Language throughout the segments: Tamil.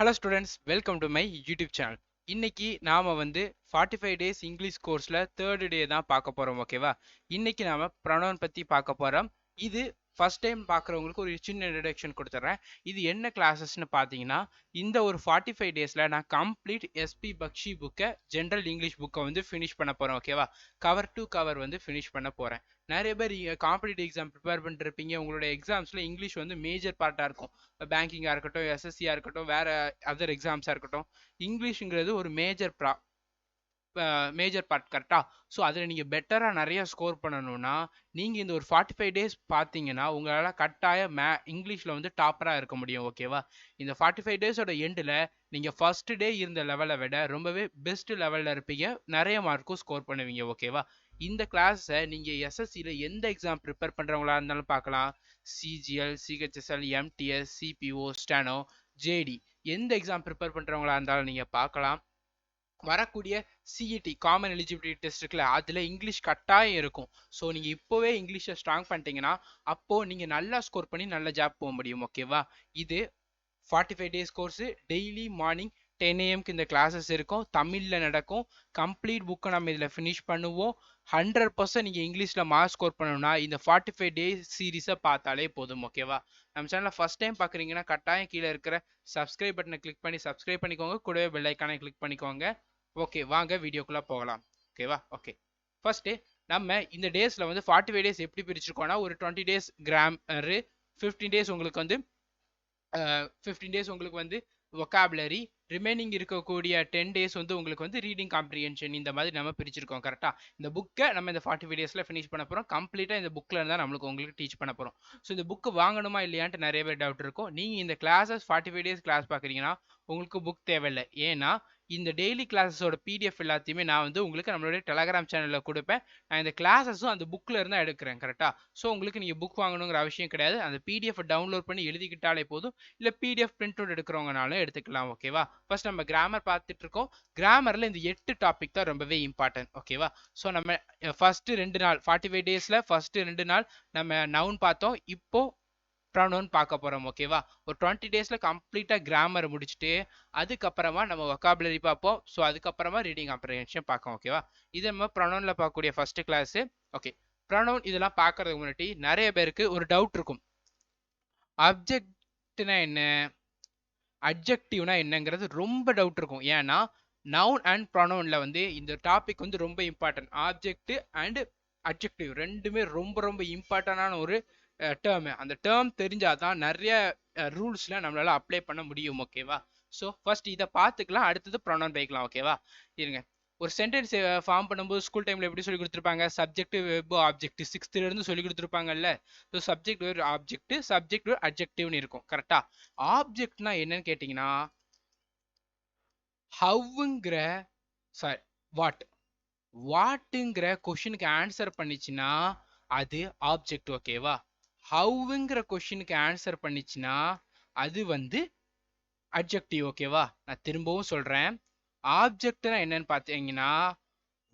Hello students, welcome to my YouTube channel. இன்னைக்கு நாம 45 டேஸ் இங்கிலீஷ் கோர்ஸ்ல தேர்ட் டே தான் பார்க்க போறோம். ஓகேவா? இன்னைக்கு நாம ப்ரொனவுன் பத்தி பார்க்க போறோம். இது ஃபர்ஸ்ட் டைம் பார்க்குறவங்களுக்கு ஒரு சின்ன இன்ட்ரடக்ஷன் கொடுத்துட்றேன். இது என்ன கிளாஸஸ்னு பார்த்தீங்கன்னா, இந்த ஒரு 45 டேஸ்ல நான் கம்ப்ளீட் எஸ்பி பக்ஷி புக்கை, ஜென்ரல் இங்கிலீஷ் புக்கை ஃபினிஷ் பண்ண போறேன். ஓகேவா? கவர் டு கவர் ஃபினிஷ் பண்ண போறேன். நிறைய பேர் காம்படிட்டிவ் எக்ஸாம் ப்ரிப்பேர் பண்ணிருப்பீங்க. உங்களோட எக்ஸாம்ஸ்ல இங்கிலீஷ் மேஜர் பார்ட்டா இருக்கும். பேங்கிங்காக இருக்கட்டும், எஸ்எஸ்சியாக இருக்கட்டும், வேற அதர் எக்ஸாம்ஸாக இருக்கட்டும், இங்கிலீஷுங்கிறது ஒரு மேஜர் பார்ட். கரெக்டா? ஸோ அதில் நீங்கள் பெட்டராக நிறைய ஸ்கோர் பண்ணணும்னா நீங்கள் இந்த ஒரு 45 டேஸ் பார்த்தீங்கன்னா உங்களால் கட்டாயம் இங்கிலீஷில் டாப்பராக இருக்க முடியும். ஓகேவா? இந்த 45 டேஸோட எண்டில் நீங்கள் ஃபர்ஸ்ட் டே இருந்த லெவலை விட ரொம்பவே பெஸ்ட் லெவலில் இருப்பீங்க. நிறைய மார்க்கும் ஸ்கோர் பண்ணுவீங்க. ஓகேவா? இந்த கிளாஸை நீங்கள் எஸ்எஸ்சியில் எந்த எக்ஸாம் ப்ரிப்பேர் பண்ணுறவங்களா இருந்தாலும் பார்க்கலாம். CGL, CHSL, MTS, CPO, steno, JD, எந்த எக்ஸாம் ப்ரிப்பேர் பண்ணுறவங்களா இருந்தாலும் நீங்கள் பார்க்கலாம். வரக்கூடிய சிஇடி காமன் எலிஜிபிலிட்டி டெஸ்ட் இருக்குல்ல, அதில் இங்கிலீஷ் கட்டாயம் இருக்கும். ஸோ நீங்கள் இப்போவே இங்கிலீஷை ஸ்ட்ராங் பண்ணிட்டீங்கன்னா அப்போது நீங்கள் நல்லா ஸ்கோர் பண்ணி நல்ல ஜாப் போக முடியும். ஓகேவா? இது 45 days course. Daily morning 10 AM இந்த கிளாஸஸ் இருக்கும். தமிழில் நடக்கும். கம்ப்ளீட் புக்கை நம்ம இதில் ஃபினிஷ் பண்ணுவோம். 100% நீங்கள் இங்கிலீஷில் மார்க் ஸ்கோர் பண்ணணும்னா இந்த 45 டேஸ் சீரீஸை பார்த்தாலே போதும். ஓகேவா? நம்ம சேனலில் ஃபஸ்ட் டைம் பார்க்குறீங்கன்னா கட்டாயம் கீழே இருக்கிற சப்ஸ்கிரைப் பட்டனை கிளிக் பண்ணி சப்ஸ்கிரைப் பண்ணிக்கோங்க. கூடவே பெல் ஐக்கானை கிளிக் பண்ணிக்கோங்க. ஓகே, வாங்க வீடியோக்குள்ளே போகலாம். ஓகேவா? ஓகே, ஃபர்ஸ்ட்டு நம்ம இந்த டேஸில் 45 டேஸ் எப்படி பிரிச்சிருக்கோம்னா, ஒரு 20 டேஸ் கிராமரு, 15 டேஸ் உங்களுக்கு 15 டேஸ் உங்களுக்கு vocabulary, ரிமைனிங் இருக்கக்கூடிய 10 டேஸ் உங்களுக்கு ரீடிங் காம்ப்ரிஹென்ஷன். இந்த மாதிரி நம்ம பிரிச்சிருக்கோம். கரெக்டா? இந்த புக்கை நம்ம இந்த 45 டேஸ்ல ஃபினிஷ் பண்ண போறோம். கம்ப்ளீட்டா இந்த புக்ல இருந்தா உங்களுக்கு டீச் பண்ண போறோம். ஸோ இந்த புக் வாங்கணுமா இல்லையான்ட்டு நிறைய பேர் டவுட் இருக்கும். நீங்க இந்த கிளாஸஸ் 45 டேஸ் கிளாஸ் பாக்குறீங்கன்னா உங்களுக்கு புக் தேவையில்லை. ஏன்னா இந்த டெய்லி கிளாஸஸோட பிடிஎஃப் எல்லாத்தையுமே நான் உங்களுக்கு நம்மளுடைய டெலகிராம் சேனலில் கொடுப்பேன். நான் இந்த கிளாஸஸும் அந்த புக்கில் இருந்தால் எடுக்கிறேன். கரெக்டாக? ஸோ உங்களுக்கு நீங்கள் புக் வாங்கணுங்கிற அவசியம் கிடையாது. அந்த பிடிஎஃப் டவுன்லோட் பண்ணி எழுதிக்கிட்டாலே போதும். இல்லை பிடிஎஃப் பிரிண்ட் அவுட் எடுக்கிறவங்கனாலும் எடுத்துக்கலாம். ஓகேவா? ஃபர்ஸ்ட் நம்ம கிராமர் பார்த்துட்டு இருக்கோம். கிராமரில் இந்த 8 டாபிக் தான் ரொம்பவே இம்பார்ட்டன்ட். ஓகேவா? ஸோ நம்ம ஃபர்ஸ்ட் 2 நாள் 45 டேஸில் ஃபர்ஸ்ட் 2 நாள் நம்ம நவுன் பார்த்தோம். இப்போ ப்ரொனவுன் பார்க்க போறோம். ஓகேவா? ஒரு 20 டேஸ்ல கம்ப்ளீட்டா கிராமர் முடிச்சுட்டு அதுக்கப்புறமா நம்ம வொக்காபுலரி பார்ப்போம். ஸோ அதுக்கப்புறமா ரீடிங் காம்ப்ரிஹென்ஷன் பார்ப்போம். ஓகேவா? இது நம்ம ப்ரொனவுன்ல பார்க்கக்கூடிய ஃபர்ஸ்ட் கிளாஸ். ஓகே, ப்ரொனவுன் இதெல்லாம் பார்க்கறதுக்கு முன்னாடி நிறைய பேருக்கு ஒரு டவுட் இருக்கும். அப்ஜெக்ட்னா என்ன, அட்ஜெக்டிவ்னா என்னங்கிறது ரொம்ப டவுட் இருக்கும். ஏன்னா நவுன் அண்ட் ப்ரொனவுன்ல இந்த டாபிக் ரொம்ப இம்பார்ட்டன்ட். ஆப்ஜெக்ட் அண்ட் அட்ஜெக்டிவ் ரெண்டுமே ரொம்ப ரொம்ப இம்பார்ட்டன்டான ஒரு டேர்ம். அந்த டேர்ம் தெரிஞ்சாதான் நிறைய ரூல்ஸ்ல நம்மளால அப்ளை பண்ண முடியும். ஓகேவா? ஸோ ஃபர்ஸ்ட் இதை பார்த்துக்கலாம், அடுத்தது ப்ரொனவுன் போய்க்கலாம். ஓகேவா? இருங்க, ஒரு சென்டென்ஸ் ஃபார்ம் பண்ணும்போது ஸ்கூல் டைம்ல எப்படி சொல்லி கொடுத்துருப்பாங்க? சப்ஜெக்ட், வெர்ப், ஆப்ஜெக்ட் 6th இருந்து சொல்லி கொடுத்துருப்பாங்கல்ல. ஸோ சப்ஜெக்ட் வேறு ஆப்ஜெக்ட், சப்ஜெக்ட் வேறு அட்ஜெக்டிவ்னு இருக்கும். கரெக்டா? ஆப்ஜெக்ட்னா என்னன்னு கேட்டிங்கன்னா ஹவ்ங்கிற, சாரி, வாட்டுங்கிற கொஷினுக்கு ஆன்சர் பண்ணிச்சுன்னா அது ஆப்ஜெக்ட். ஓகேவா? ஹவ்ங்கிற கொஷினுக்கு ஆன்சர் பண்ணிச்சுன்னா அது அட்ஜெக்டிவ். ஓகேவா? நான் திரும்பவும் சொல்றேன். ஆப்ஜெக்ட்னா என்னன்னு பார்த்தீங்கன்னா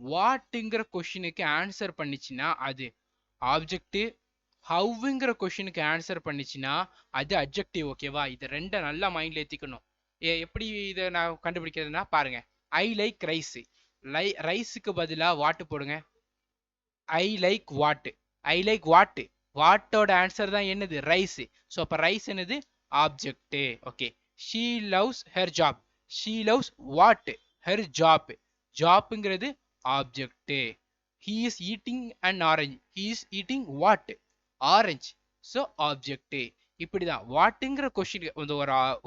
வாட்டுங்கிற கொஷினுக்கு ஆன்சர் பண்ணிச்சுன்னா அது ஆப்ஜெக்ட். ஹவ்ங்கிற கொஷினுக்கு ஆன்சர் பண்ணிச்சுன்னா அது அட்ஜெக்டிவ். ஓகேவா? இது ரெண்டை நல்லா மைண்ட்ல ஏத்திக்கணும். எப்படி இதை நான் கண்டுபிடிக்கிறதுனா பாருங்க. I like rice. ரைஸுக்கு பதிலா வாட்டு போடுங்க. I like what. I like what. வாட்டோட ஆன்சர் தான் என்னது? ரைஸ். ஸோ அப்போ ரைஸ் என்னது? Object. Okay. She loves her job. She loves what? Her job. ஜாப்ங்கிறது object. He is eating an orange. He is eating what? Orange. So object. இப்படிதான் வாட்டுங்கிற கொஸ்டின்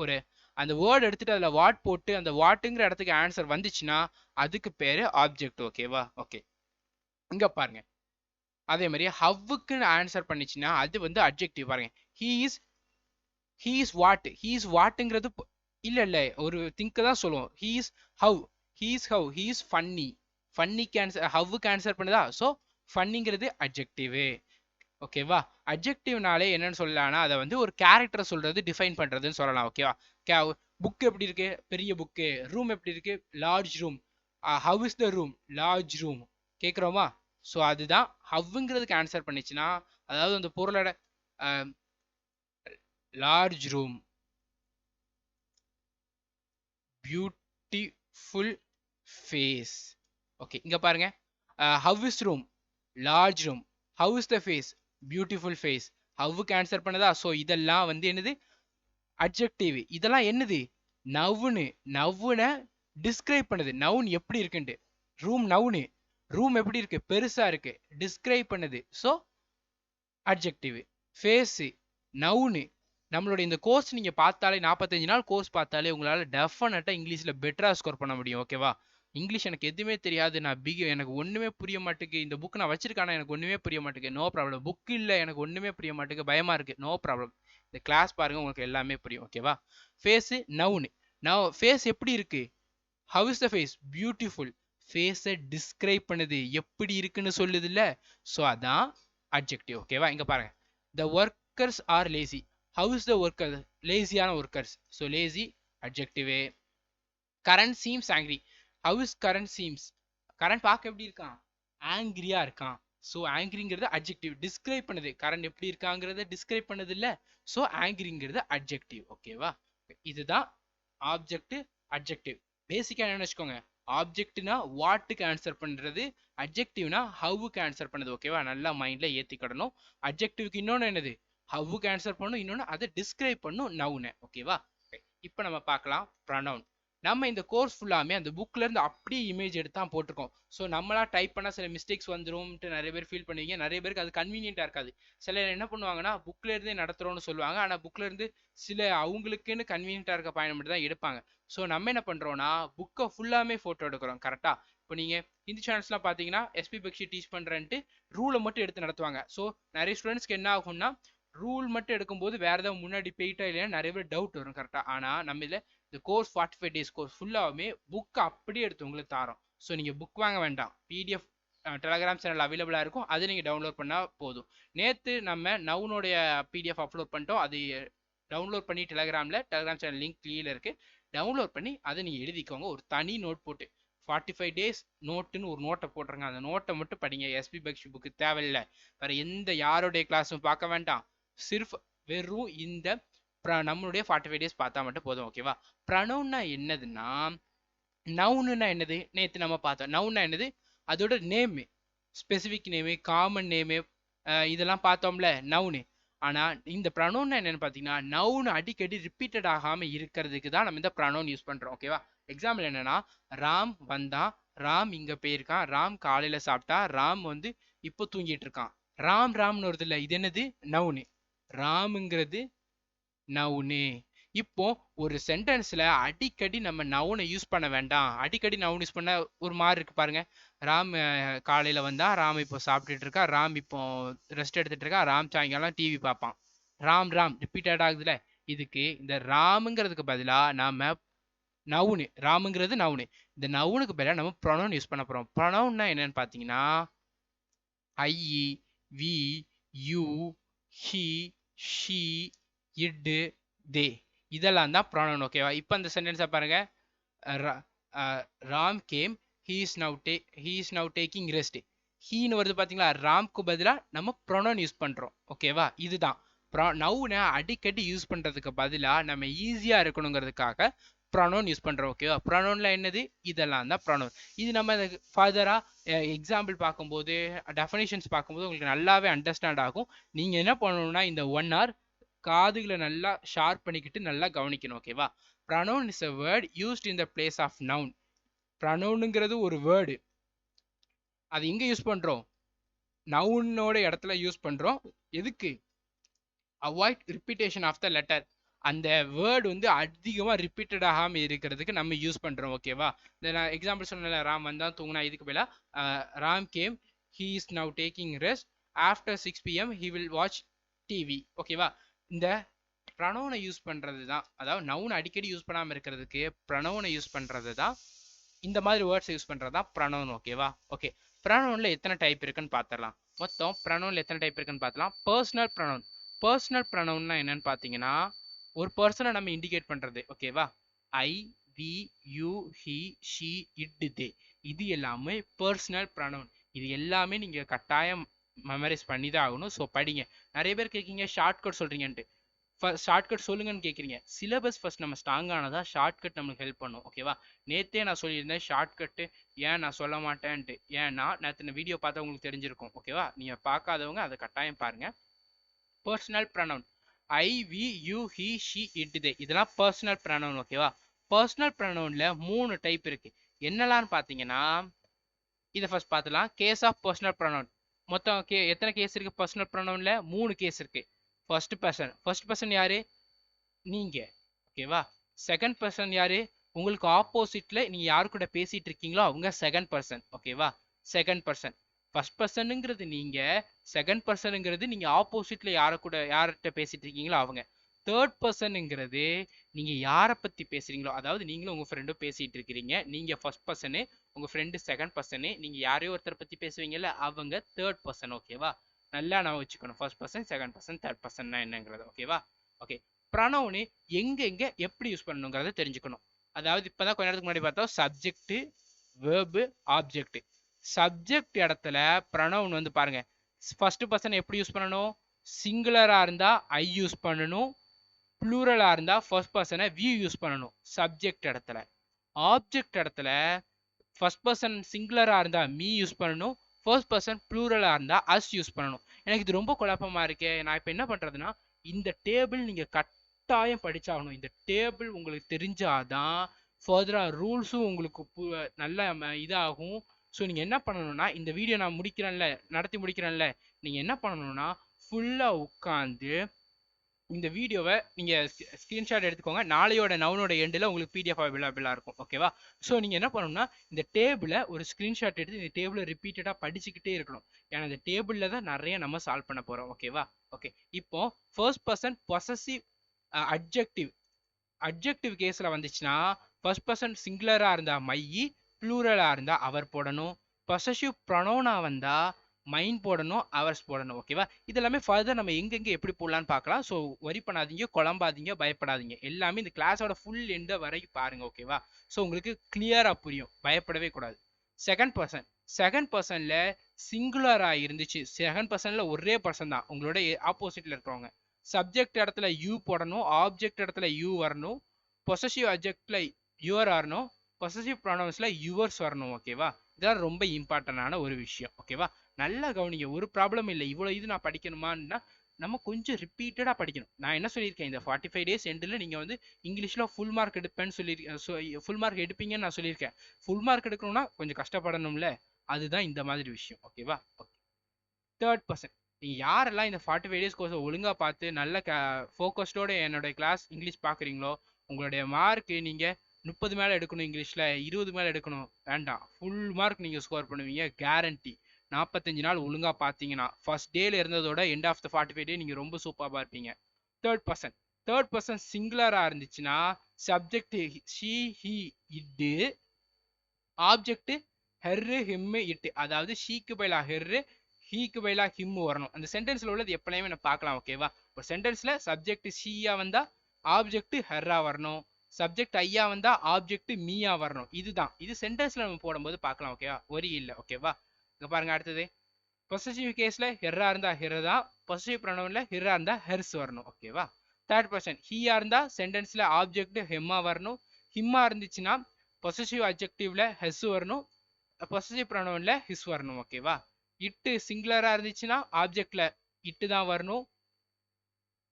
ஒரு அந்த வேர்டு எடுத்துட்டு அதுல வாட் போட்டு அந்த வாட்டுங்கிற இடத்துக்கு ஆன்சர் வந்துச்சுன்னா அதுக்கு பேரு ஆப்ஜெக்ட். ஓகேவா? ஓகே, இங்க பாருங்க. அதே மாதிரி ஹவ்வுக்கு ஆன்சர் பண்ணிச்சுன்னா அது அட்ஜெக்டிவ். பாருங்க, he is what. He is வாட்ங்கிறது இல்ல ஒரு திங்க் தான் சொல்லுவோம். He is how. He is funny. ஃபன்னிக்கு ஆன்சர் ஹவ்வுக்கு ஆன்சர் பண்ணுதா? ஸோ ஃபன்னிங்கிறது அட்ஜெக்டிவ். ஓகேவா? அட்ஜெக்டிவ்னாலே என்னன்னு சொல்லலாம்னா அதை ஒரு கேரக்டர் சொல்றது, டிஃபைன் பண்றதுன்னு சொல்லலாம். ஓகேவா? புக் எப்படி இருக்கு? பெரிய புக்கு. ரூம் எப்படி இருக்கு? Large room. How is the room? Large room. கேட்குறோமா? ஸோ அதுதான் ஹவ்ங்கிறதுக்கு ஆன்சர் பண்ணிச்சுன்னா அதாவது அந்த பொருளோட large room. Beautiful face. Okay, இங்க பாருங்க. How is room? Large room. How is the face? Beautiful face. ஹவ்வுக்கு ஆன்சர் பண்ணதா? ஸோ இதெல்லாம் வந்து என்னது? அட்ஜெக்டிவ். இதெல்லாம் என்னது? நவுனு. நவுனை டிஸ்கிரைப் பண்ணுது. நவுன் எப்படி இருக்குன்ட்டு. Room noun. ரூம் எப்படி இருக்கு? பெருசா இருக்கு. டிஸ்கிரைப் பண்ணுது. So adjective. ஃபேஸ் நவுனு. நம்மளுடைய இந்த கோர்ஸ் நீங்க பார்த்தாலே 45 நாள் கோர்ஸ் பார்த்தாலே உங்களால டெஃபினட்டா இங்கிலீஷ்ல பெட்டரா ஸ்கோர் பண்ண முடியும். ஓகேவா? இங்கிலீஷ் எனக்கு எதுவுமே தெரியாது, நான் எனக்கு ஒண்ணுமே புரிய மாட்டேங்குது, இந்த புக் நான் வச்சிருக்கானா எனக்கு ஒண்ணுமே புரிய மாட்டேங்குது, நோ ப்ராப்ளம். புக் இல்ல எனக்கு ஒண்ணுமே புரிய மாட்டேங்குது, பயமா இருக்கு, நோ ப்ராப்ளம். இந்த கிளாஸ் பாருங்க, உங்களுக்கு எல்லாமே புரியும். ஓகேவா? Face noun. ஃபேஸ் எப்படி இருக்கு? How is the face? Beautiful. ஃபேஸை டிஸ்கிரைப் பண்ணுது, எப்படி இருக்குன்னு சொல்லுது இல்ல. ஸோ அதான் அட்ஜெக்டிவ். ஓகேவா? இங்க பாருங்க. The workers are lazy. How is the worker? லேசியான workers. So lazy adjective. Karan seems angry. How is Karan seems? Karan பார்க்க எப்படி இருக்கான்? ஆங்கிரியா இருக்கான். ஸோ ஆங்கிரிங்கிறது அட்ஜெக்டிவ், டிஸ்கிரைப் பண்ணுது. கரண் எப்படி இருக்காங்கிறத டிஸ்கிரைப் பண்ணது இல்ல. ஸோ ஆங்கிரிங்கிறது அட்ஜெக்டிவ். ஓகேவா? இதுதான் ஆப்ஜெக்ட் அட்ஜெக்டிவ். பேசிக்கா என்ன வச்சுக்கோங்க, ஆப்ஜெக்ட்னா வாட்டுக்கு ஆன்சர் பண்றது, அட்ஜெக்டிவ்னா ஹவ்வுக்கு ஆன்சர் பண்ணுது. ஓகேவா? நல்லா மைண்ட்ல ஏத்திக்கிடணும். அட்ஜெக்டிவ்க்கு இன்னொன்னு என்னது? ஹவ்வுக்கு ஆன்சர் பண்ணும், இன்னொன்னு அதை டிஸ்கிரைப் பண்ணும் நவுனை. ஓகேவா? இப்போ நம்ம பார்க்கலாம் ப்ரொனவுன். நம்ம இந்த கோர்ஸ் ஃபுல்லாமே அந்த புக்ல இருந்து அப்படியே இமேஜ் எடுத்து தான் போட்டிருக்கோம். ஸோ நம்மளா டைப் பண்ணா சில மிஸ்டேக்ஸ் வந்துரும்ட்டு நிறைய பேர் ஃபீல் பண்ணுவீங்க. நிறைய பேருக்கு அது கன்வீனியன்ட்டா இருக்காது. சிலர் என்ன பண்ணுவாங்கன்னா புக்ல இருந்தே நடத்துறோம்னு சொல்லுவாங்க. ஆனா புக்ல இருந்து சில அவங்களுக்குன்னு கன்வீனியன்ட்டா இருக்க பயணம் மட்டும் தான் எடுப்பாங்க. ஸோ நம்ம என்ன பண்றோம்னா புக்கை ஃபுல்லாமே போட்டோ எடுக்கிறோம். கரெக்டா? இப்போ நீங்க ஹிந்தி சேனல்ஸ்லாம் பார்த்தீங்கன்னா எஸ்பி பக்ஷி டீச் பண்றேன்ட்டு ரூலை மட்டும் எடுத்து நடத்துவாங்க. ஸோ நிறைய ஸ்டூடெண்ட்ஸ்க்கு என்ன ஆகும்னா ரூல் மட்டும் எடுக்கும்போது வேற ஏதாவது முன்னாடி போயிட்டா இல்லையா நிறைய பேர் டவுட் வரும். கரெக்டா? ஆனா நம்ம இதில் இந்த கோர்ஸ் 45 டேஸ் கோர்ஸ் ஃபுல்லாகவே புக் அப்படியே எடுத்து உங்களுக்கு தாரோம். ஸோ நீங்கள் புக் வாங்க வேண்டாம், பிடிஎஃப் டெலகிராம் சேனல் அவைலபிளாக இருக்கும், அது நீங்கள் டவுன்லோட் பண்ணால் போதும். நேற்று நம்ம நவுனுடைய பிடிஎஃப் அப்லோட் பண்ணிட்டோம். அது டவுன்லோட் பண்ணி டெலகிராம் சேனல் லிங்க் கீழே இருக்கு, டவுன்லோட் பண்ணி அதை நீங்கள் எழுதிக்கோங்க. ஒரு தனி நோட் போட்டு 45 டேஸ் நோட்டுன்னு ஒரு நோட்டை போட்டுருங்க. அந்த நோட்டை மட்டும் படிங்க. எஸ்பி பக்ஷி புக்கு தேவையில்லை, வேற எந்த யாருடைய கிளாஸும் பார்க்க வேண்டாம். சிர்ஃப் வெறும் இந்த நம்மளுடைய 45 டேஸ் பார்த்தா மட்டும் போதும். ஓகேவா? ப்ரனவுன்னா என்னதுன்னா, நவுனுன்னா என்னது? நேற்று நம்ம பார்த்தோம். நவுன்னா என்னது? அதோட name, specific name, common name, இதெல்லாம் பார்த்தோம்ல நவுனு. ஆனா இந்த ப்ரனவுன்னா என்னன்னு பார்த்தீங்கன்னா, நவுன் அடிக்கடி ரிப்பீட்டட் ஆகாம இருக்கிறதுக்கு தான் நம்ம இந்த ப்ரனவுன் யூஸ் பண்றோம். ஓகேவா? எக்ஸாம்பிள் என்னன்னா, ராம் வந்தான், ராம் இங்க போயிருக்கான், ராம் காலையில சாப்பிட்டா, ராம் வந்து இப்போ தூங்கிட்டு இருக்கான். ராம் ராம்னு வருது இல்ல, இது என்னது? நவுனு. ராமுங்கிறது நவுனு. இப்போ ஒரு சென்டென்ஸ்ல அடிக்கடி நம்ம நவுனை யூஸ் பண்ண வேண்டாம். அடிக்கடி நவுன் யூஸ் பண்ண ஒரு மாதிரி இருக்கு பாருங்க. ராம் காலையில வந்தா, ராம் இப்போ சாப்பிட்டுட்டு இருக்கா, ராம் இப்போ ரெஸ்ட் எடுத்துட்டு இருக்கா, ராம் சாயங்காலம் டிவி பார்ப்பான். ராம் ராம் ரிப்பீட்டட் ஆகுதுல. இதுக்கு இந்த ராமுங்கிறதுக்கு பதிலா நாம நவுனு, ராமுங்கிறது நவுனு, இந்த நவுனுக்கு பதிலா நம்ம ப்ரொனவுன் யூஸ் பண்ண போறோம். ப்ரொனவுன்னா என்னன்னு பாத்தீங்கன்னா I, we, you, he, she, it, they, இதெல்லாம் தான் ப்ரானவுன். ஓகேவா? இப்போ அந்த சென்டென்ஸை பாருங்க. Ram came, he is now taking rest. ஹீன்னு வருது பாத்தீங்களா? ராம்க்கு பதிலாக நம்ம ப்ரொனவுன் யூஸ் பண்றோம். ஓகேவா? இதுதான் நவுனை அடிக்கடி யூஸ் பண்றதுக்கு பதிலாக நம்ம ஈஸியா இருக்கணுங்கிறதுக்காக ப்ரொனவுன் யூஸ் பண்றோம். ஓகேவா? ப்ரொனவுன்ல என்னது? இதெல்லாம் தான் ப்ரொனவுன். இது நம்ம ஃபர்தரா எக்ஸாம்பிள் பார்க்கும்போது, டெஃபினேஷன்ஸ் பார்க்கும்போது உங்களுக்கு நல்லாவே அண்டர்ஸ்டாண்ட் ஆகும். நீங்க என்ன பண்ணணும்னா இந்த 1 hour காதுகளை நல்லா ஷார்ப் பண்ணிக்கிட்டு நல்லா கவனிக்கணும். ஓகேவா? Pronoun is a word used in the place of noun. ப்ரனவுனுங்கிறது ஒரு வேர்டு. அது எங்க யூஸ் பண்றோம்? நவுனோட இடத்துல யூஸ் பண்றோம். எதுக்கு? Avoid repetition of the letter. அந்த வேர்டு வந்து அதிகமா ரிப்பீட்டட் ஆகாம இருக்கிறதுக்கு நம்ம யூஸ் பண்றோம். ஓகேவா? இந்த நான் எக்ஸாம்பிள் சொன்னல, ராம் வந்தா தூங்கினா, இதுக்கு பதிலா Ram came, he is now taking rest, after 6 PM he will watch TV. ஓகேவா? இந்த ப்ரனவுனை யூஸ் பண்றது தான், அதாவது நவுன் அடிக்கடி யூஸ் பண்ணாம இருக்கிறதுக்கு ப்ரனவுனை யூஸ் பண்றது தான், இந்த மாதிரி வேர்ட்ஸ் யூஸ் பண்றது தான் ப்ரனவுன். ஓகேவா? ஓகே, ப்ரனவுன்ல எத்தனை டைப் இருக்குன்னு பார்த்துடலாம். மொத்தம் ப்ரனவுன்ல எத்தனை டைப் இருக்குன்னு பார்த்தலாம். Personal pronoun. பர்சனல் ப்ரனவுன்னா என்னன்னு பார்த்தீங்கன்னா, ஒரு பர்சனை நம்ம இண்டிகேட் பண்றது. ஓகேவா? I, we, you, he, she, it, they, இது எல்லாமே பர்சனல் ப்ரனவுன். இது எல்லாமே நீங்க கட்டாயம் மெமரைஸ் பண்ணி தான் ஆகணும். ஸோ படிங்க. நிறைய பேர் கேட்கீங்க ஷார்ட்கட் சொல்றீங்கன்ட்டு. ஷார்ட்கட் சொல்லுங்கன்னு கேட்குறீங்க. சிலபஸ் ஃபர்ஸ்ட் நம்ம ஸ்ட்ராங் ஆனதா ஷார்ட்கட் நம்மளுக்கு ஹெல்ப் பண்ணும். ஓகேவா? நேத்தே நான் சொல்லியிருந்தேன் ஷார்ட்கட்டு ஏன் நான் சொல்ல மாட்டேன்ட்டு. ஏன்னா நேற்று வீடியோ பார்த்தா உங்களுக்கு தெரிஞ்சிருக்கும். ஓகேவா? நீங்கள் பார்க்காதவங்க அதை கட்டாயம் பாருங்க. Personal pronoun I, we, you, he, she, it, they இதெல்லாம் பர்சனல் ப்ரனவுன். ஓகேவா? பர்சனல் ப்ரனவுன்ல 3 டைப் இருக்கு. என்னெல்லாம் பார்த்தீங்கன்னா, இதை ஃபர்ஸ்ட் பார்த்துலாம். கேஸ் ஆஃப் பர்சனல் ப்ரனவுன் மொத்தம் எத்தனை கேஸ் இருக்கு பர்சனல் ப்ரனவுன்ல? 3 கேஸ் இருக்கு. ஃபர்ஸ்ட் பர்சன் யாரு? நீங்க. ஓகேவா? செகண்ட் பர்சன் யாரு? உங்களுக்கு ஆப்போசிட்ல நீங்க யாரு கூட பேசிட்டு இருக்கீங்களோ அவங்க செகண்ட் பர்சன். ஓகேவா? Second person. ஃபர்ஸ்ட் பர்சனுங்கிறது நீங்க, செகண்ட் பர்சனுங்கிறது நீங்க ஆப்போசிட்ல யார்கிட்ட பேசிட்டு இருக்கீங்களோ அவங்க. தேர்ட் பர்சனுங்கிறது நீங்க யாரை பத்தி பேசுறீங்களோ, அதாவது நீங்களும் உங்க ஃப்ரெண்டும் பேசிட்டு இருக்கிறீங்க. நீங்க ஃபர்ஸ்ட் பர்சனு, உங்க ஃப்ரெண்டு செகண்ட் பர்சனு, நீங்க யாரையோ ஒருத்தர் பத்தி பேசுவீங்கல்ல அவங்க தேர்ட் பர்சன். ஓகேவா? நல்லா நான் வச்சுக்கணும். First person, second person, third person என்னங்கிறது. ஓகேவா? ஓகே. ப்ரனவுனு எங்க எப்படி யூஸ் பண்ணணுங்கிறத தெரிஞ்சுக்கணும். அதாவது இப்பதான் கொஞ்ச நேரத்துக்கு முன்னாடி பார்த்தோம் சப்ஜெக்ட், வேர்பு, ஆப்ஜெக்ட். சப்ஜெக்ட் இடத்துல ப்ரனவுன் வந்து பாருங்க, ஃபர்ஸ்ட் பர்சன் எப்படி யூஸ் பண்ணணும்? சிங்குலரா இருந்தா ஐ யூஸ் பண்ணணும். ப்ளூரலா இருந்தா ஃபர்ஸ்ட் பர்சனை வி யூஸ் பண்ணணும் சப்ஜெக்ட் இடத்துல. ஆப்ஜெக்ட் இடத்துல ஃபர்ஸ்ட் பர்சன் சிங்குலரா இருந்தா மீ யூஸ் பண்ணணும். ஃபர்ஸ்ட் பர்சன் ப்ளூரலா இருந்தா அஸ் யூஸ் பண்ணணும். எனக்கு இது ரொம்ப குழப்பமா இருக்கே. நான் இப்போ என்ன பண்றதுன்னா, இந்த டேபிள் நீங்க கட்டாயம் படிச்சாகணும். இந்த டேபிள் உங்களுக்கு தெரிஞ்சாதான் ஃபர்தரா ரூல்ஸும் உங்களுக்கு நல்ல இதாகும். ஸோ நீங்க என்ன பண்ணணும்னா, இந்த வீடியோ நான் நடத்தி முடிக்கிறேன்ல, நீங்க என்ன பண்ணணும்னா ஃபுல்லா உட்காந்து இந்த வீடியோவை நீங்க ஸ்கிரீன்ஷாட் எடுத்துக்கோங்க. நாளையோட நவுனோட எண்டில் உங்களுக்கு பிடிஎஃப் அவைலபிளாக இருக்கும். ஓகேவா? ஸோ நீங்க என்ன பண்ணணும்னா, இந்த டேபிளை ஒரு ஸ்கிரீன்ஷாட் எடுத்து இந்த டேபிளை ரிப்பீட்டடா படிச்சுக்கிட்டே இருக்கணும். ஏன்னா இந்த டேபிளில் தான் நிறைய நம்ம சால்வ் பண்ண போறோம். ஓகேவா? ஓகே. இப்போ ஃபர்ஸ்ட் பர்சன் பொசசிவ் அட்ஜெக்டிவ் கேஸ்ல வந்துச்சுன்னா, ஃபர்ஸ்ட் பர்சன் சிங்குலரா இருந்தா மை, ப்ளூரலா இருந்தா அவர் போடணும். பொசசிவ் ப்ரொனவுனா வந்தா மைன் போடணும், அவர்ஸ் போடணும். ஓகேவா? இதெல்லாமே ஃபர்தர் நம்ம எங்கெங்க எப்படி போடலான்னு பார்க்கலாம். ஸோ வரி பண்ணாதீங்க, குழம்பாதீங்க, பயப்படாதீங்க. எல்லாமே இந்த கிளாஸோட ஃபுல் எண்ட் வரைக்கும் பாருங்க. ஓகேவா? ஸோ உங்களுக்கு கிளியரா புரியும். பயப்படவே கூடாது. செகண்ட் பர்சன்ல சிங்குலரா இருந்துச்சு, செகண்ட் பர்சன்ல ஒரே பர்சன் தான் உங்களோட ஆப்போசிட்ல இருக்கிறவங்க. சப்ஜெக்ட் இடத்துல யூ போடணும், ஆப்ஜெக்ட் இடத்துல யூ வரணும், பொசசிவ் அப்ஜெக்ட்ல யுவர் வரணும், பொசசிவ் ப்ரொனவுன்ஸ்ல யுவர்ஸ் வரணும். ஓகேவா? இதெல்லாம் ரொம்ப இம்பார்ட்டன்டான ஒரு விஷயம். ஓகேவா? நல்லா கவனிங்க. ஒரு ப்ராப்ளம் இல்லை. இவ்வளோ இது நான் படிக்கணுமான்னா நம்ம கொஞ்சம் ரிப்பீட்டடா படிக்கணும். நான் என்ன சொல்லியிருக்கேன், இந்த 45 டேஸ் எண்டில் நீங்கள் வந்து இங்கிலீஷில் ஃபுல் மார்க் எடுப்பேன்னு ஃபுல் மார்க் எடுப்பீங்கன்னு நான் சொல்லியிருக்கேன். ஃபுல் மார்க் எடுக்கணும்னா கொஞ்சம் கஷ்டப்படணும்ல, அதுதான் இந்த மாதிரி விஷயம். ஓகேவா? ஓகே. தேர்ட் பர்சன், நீங்கள் யாரெல்லாம் இந்த 45 டேஸ் கோர்ஸை ஒழுங்காக பார்த்து நல்ல ஃபோக்கஸ்டோட என்னுடைய கிளாஸ் இங்கிலீஷ் பார்க்குறீங்களோ, உங்களுடைய மார்க்கு நீங்கள் 30 மேலே எடுக்கணும், இங்கிலீஷில் 20 மேலே எடுக்கணும் வேண்டாம், ஃபுல் மார்க் நீங்கள் ஸ்கோர் பண்ணுவீங்க கேரண்டி. 45 நாள் ஒழுங்கா பார்த்தீங்கன்னா ஃபர்ஸ்ட் டேல இருந்ததோட எண்ட் ஆஃப் த 45 டே நீங்க ரொம்ப சூப்பராக இருப்பீங்க. தேர்ட் பர்சன் சிங்குலரா இருந்துச்சுன்னா சப்ஜெக்ட் ஷி, ஹி, இட்டு, ஆப்ஜெக்ட் ஹெர்ரு, ஹிம்மு, இட்டு. அதாவது ஷீக்கு பைலா ஹெர்ரு, ஹீக்கு பைலா ஹிம்மு வரணும். அந்த சென்டென்ஸ்ல உள்ளது எப்பலையுமே நம்ம பார்க்கலாம். ஓகேவா? ஒரு சென்டென்ஸ்ல சப்ஜெக்ட் ஷீயா வந்தா ஆப்ஜெக்ட் ஹெர்ரா வரணும், சப்ஜெக்ட் ஐயா வந்தா ஆப்ஜெக்ட் மீயா வரணும். இது சென்டென்ஸ்ல நம்ம போடும்போது பார்க்கலாம். ஓகேவா? ஒரி இல்லை. ஓகேவா? இங்க பாருங்க. அடுத்தது பொசசிவ் கேஸ்ல ஹெர்ரா இருந்தா ஹெர் தான், பொசசிவ் ப்ரொனவுன்ல ஹெர்ரா இருந்தா ஹெர்ஸ் வரணும். ஓகேவா? தேர்ட் பர்சன் ஹீயா இருந்தா சென்டென்ஸ்ல ஆப்ஜெக்ட் ஹெம்மா வரணும், ஹிம்மா இருந்துச்சுன்னா பொசசிவ் அட்ஜெக்டிவ்ல ஹெஸ் வரணும், பொசசிவ் ப்ரொனவுன்ல ஹிஸ் வரணும். ஓகேவா? இட்டு சிங்குலரா இருந்துச்சுன்னா ஆப்ஜெக்ட்ல இட்டு தான் வரணும்,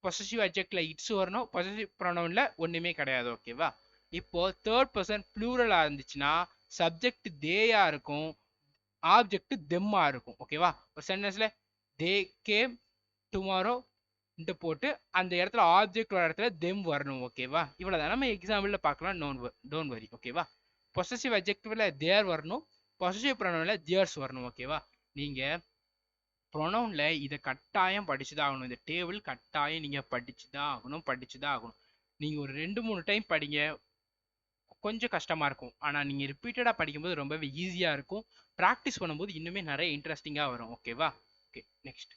பொசசிவ் அட்ஜெக்ட்ல இட்ஸ் வரணும், பொசசிவ் ப்ரொனவுன்ல ஒண்ணுமே கிடையாது. ஓகேவா? இப்போ தேர்ட் பர்சன் ப்ளூரலா இருந்துச்சுன்னா சப்ஜெக்ட் தேயா இருக்கும், ஆப்ஜெக்ட் தெம்மா இருக்கும். ஓகேவா? ஒரு சென்டென்ஸ்ல தே கேம் டுமாரோ போட்டு அந்த இடத்துல ஆப்ஜெக்ட் வர இடத்துல தெம் வரணும். ஓகேவா? இவ்வளவுதான். நம்ம எக்ஸாம்பிள்ல பார்க்கலாம். Don't worry. ஓகேவா? பொசசிவ் அட்ஜெக்டிவ்ல தேர் வரணும், பொசசிவ் ப்ரொனவுன்ல தியர்ஸ் வரணும். ஓகேவா? நீங்க ப்ரொனவுன்ல இதை கட்டாயம் படிச்சுதான் ஆகணும். இந்த டேபிள் கட்டாயம் நீங்க படிச்சுதான் ஆகணும். நீங்க ஒரு 2-3 டைம் படிங்க, கொஞ்சம் கஷ்டமா இருக்கும். ஆனா நீங்க ரிப்பீட்டடா படிக்கும்போது ரொம்பவே ஈஸியா இருக்கும். ப்ராக்டிஸ் பண்ணும்போது இன்னுமே நிறைய இன்ட்ரெஸ்டிங்கா வரும். ஓகேவா? ஓகே. நெக்ஸ்ட்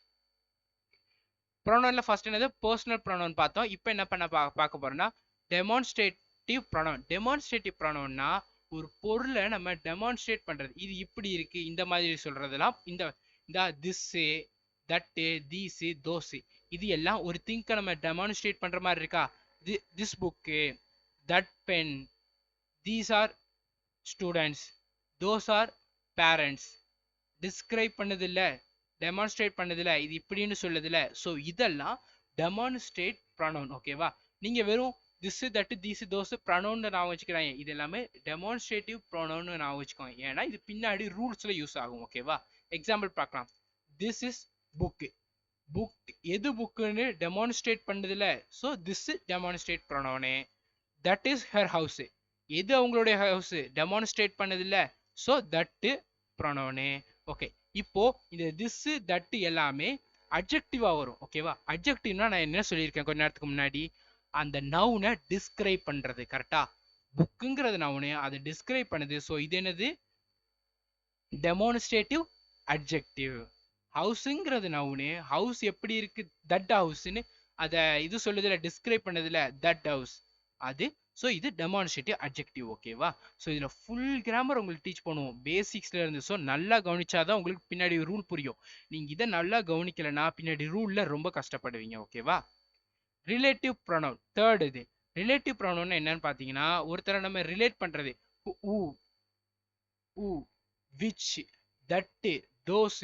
ப்ரொனவுன்ல ஃபர்ஸ்ட் என்னது? பர்சனல் ப்ரொனவுன் பார்த்தோம். இப்போ என்ன பண்ண பார்க்க போறோம்னா டெமான்ஸ்ட்ரேட்டிவ் ப்ரொனவுன். டெமான்ஸ்ட்ரேட்டிவ் ப்ரொனவுன்னா ஒரு பொருளை நம்ம டெமான்ஸ்ட்ரேட் பண்றது. இது இப்படி இருக்கு, இந்த மாதிரி சொல்றதெல்லாம் இந்த திஸ், தட்டு, தீஸ், தோஸ், இது எல்லாம் ஒரு திங்கை நம்ம டெமான்ஸ்ட்ரேட் பண்ற மாதிரி இருக்கா? This book, that pen, these are students, those are parents. Describe பண்ணதில்ல, டெமான்ஸ்ட்ரேட் பண்ணதில்ல, இது இப்படின்னு சொல்லுதில்ல. ஸோ இதெல்லாம் டெமான்ஸ்ட்ரேட் ப்ரொனவுன். ஓகேவா? நீங்க வெறும் this that these those pronoun நான் வச்சுக்கிறேன். இது எல்லாமே டெமான்ஸ்ட்ரேட்டிவ் ப்ரொனவுன் நான் வச்சுக்கோங்க. ஏன்னா இது பின்னாடி ரூல்ஸ்ல யூஸ் ஆகும். ஓகேவா? எக்ஸாம்பிள் பார்க்கலாம். This is book. புக் எது புக்குன்னு டெமான்ஸ்ட்ரேட் பண்ணதில்ல. So this demonstrate pronoun. That is her house. எது அவங்களுடைய ஹவுஸ் டெமான்ஸ்ட்ரேட் பண்ணதில்ல. So that pronoun. ஓகே, இப்போ இந்த திஸ் தட் எல்லாமே அட்ஜெக்டிவா வரும். ஓகேவா? அட்ஜெக்டிவ்னா நான் என்ன சொல்லியிருக்கேன் கொஞ்ச நேரத்துக்கு முன்னாடி, அந்த நவுனை டிஸ்கிரைப் பண்றது. கரெக்டா? புக்குங்கிறது நவுனு, அதை டிஸ்கிரைப் பண்ணுது. ஸோ இது என்னது? Demonstrative adjective. ஹவுஸுங்கிறது நவுனு, ஹவுஸ் எப்படி இருக்கு, தட் ஹவுஸ்ன்னு அதை இது சொல்லுதுல, டிஸ்கிரைப் பண்ணதுல, தட் ஹவுஸ் அது. ஸோ இது டெமான்ஸ்ட்ரேட்டிவ் அட்ஜெக்டிவ். ஓகேவா? ஸோ இதில் ஃபுல் கிராமர் உங்களுக்கு டீச் பண்ணுவோம் பேசிக்ஸ்ல இருந்து. ஸோ நல்லா கவனிச்சாதான் உங்களுக்கு பின்னாடி ரூல் புரியும். நீங்க இதை நல்லா கவனிக்கலைன்னா பின்னாடி ரூல்ல ரொம்ப கஷ்டப்படுவீங்க. ஓகேவா? Relative pronoun third. இது ரிலேட்டிவ் ப்ரொனவுன் என்னன்னு பார்த்தீங்கன்னா, ஒருத்தரை நம்ம ரிலேட் பண்றது. ஊ, ஊ, விச், தட்டு, தோஸ்,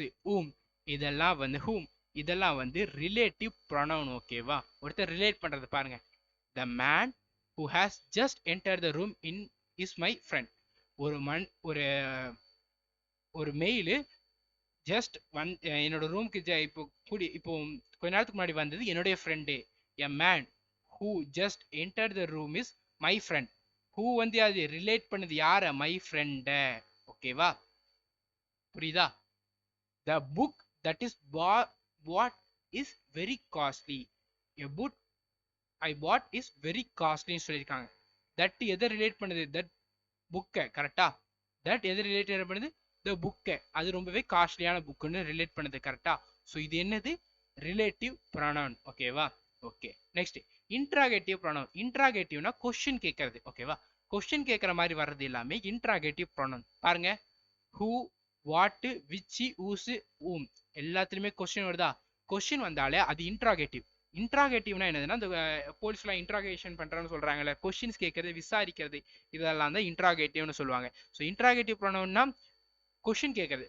இதெல்லாம் வந்து ஹூம், இதெல்லாம் வந்து ரிலேட்டிவ் ப்ரொனவுன். ஓகேவா? ஒருத்தர் ரிலேட் பண்றது பாருங்க. The man who has just entered the room in is my friend. ஒரு மெயிலு ஜஸ்ட் என்னோட ரூம்க்கு இப்போ கொஞ்ச நேரத்துக்கு முன்னாடி வந்தது என்னுடைய friend. A man who just enter the room is my friend. Who வந்து அது ரிலேட் பண்ணது யார? மை ஃப்ரெண்ட. ஓகேவா? புரியுதா? The book that is what is very costly. A book I bought is very காஸ்ட்லின்னு சொல்லியிருக்காங்க. தட் எதை ரிலேட் பண்ணுது? தட் புக்கை. கரெக்டா? தட் எதை ரிலேட் பண்ணுது? த புக்கை. அது ரொம்பவே காஸ்ட்லியான புக்குன்னு ரிலேட் பண்ணுது. கரெக்டா? ஸோ இது என்னது? Relative pronoun. ஓகேவா? Okay, next interrogative pronoun. இன்ட்ராகேட்டிவ்னா கொஸ்டின் கேட்கறது. ஓகேவா? கொஸ்டின் கேட்கற மாதிரி வர்றது எல்லாமே இன்ட்ராகேட்டிவ் ப்ரொனவுன். பாருங்க, who, what, which, whose, whom எல்லாத்துலயுமே கொஸ்டின் வருதா? கொஸ்டின் வந்தாலே அது இன்ட்ராகேட்டிவ். இன்ட்ராகேட்டிவ்னா என்னதுன்னா, இந்த போலீஸ்லாம் இன்ட்ராகேஷன் பண்றேன்னு சொல்றாங்கல்ல, கொஸ்டின்ஸ் கேட்கறது, விசாரிக்கிறது, இதெல்லாம் தான் இன்ட்ராகேட்டிவ்னு சொல்லுவாங்க. ஸோ இன்ட்ராகேட்டிவ் ப்ரொனவுன்னா கொஸ்டின் கேட்கறது.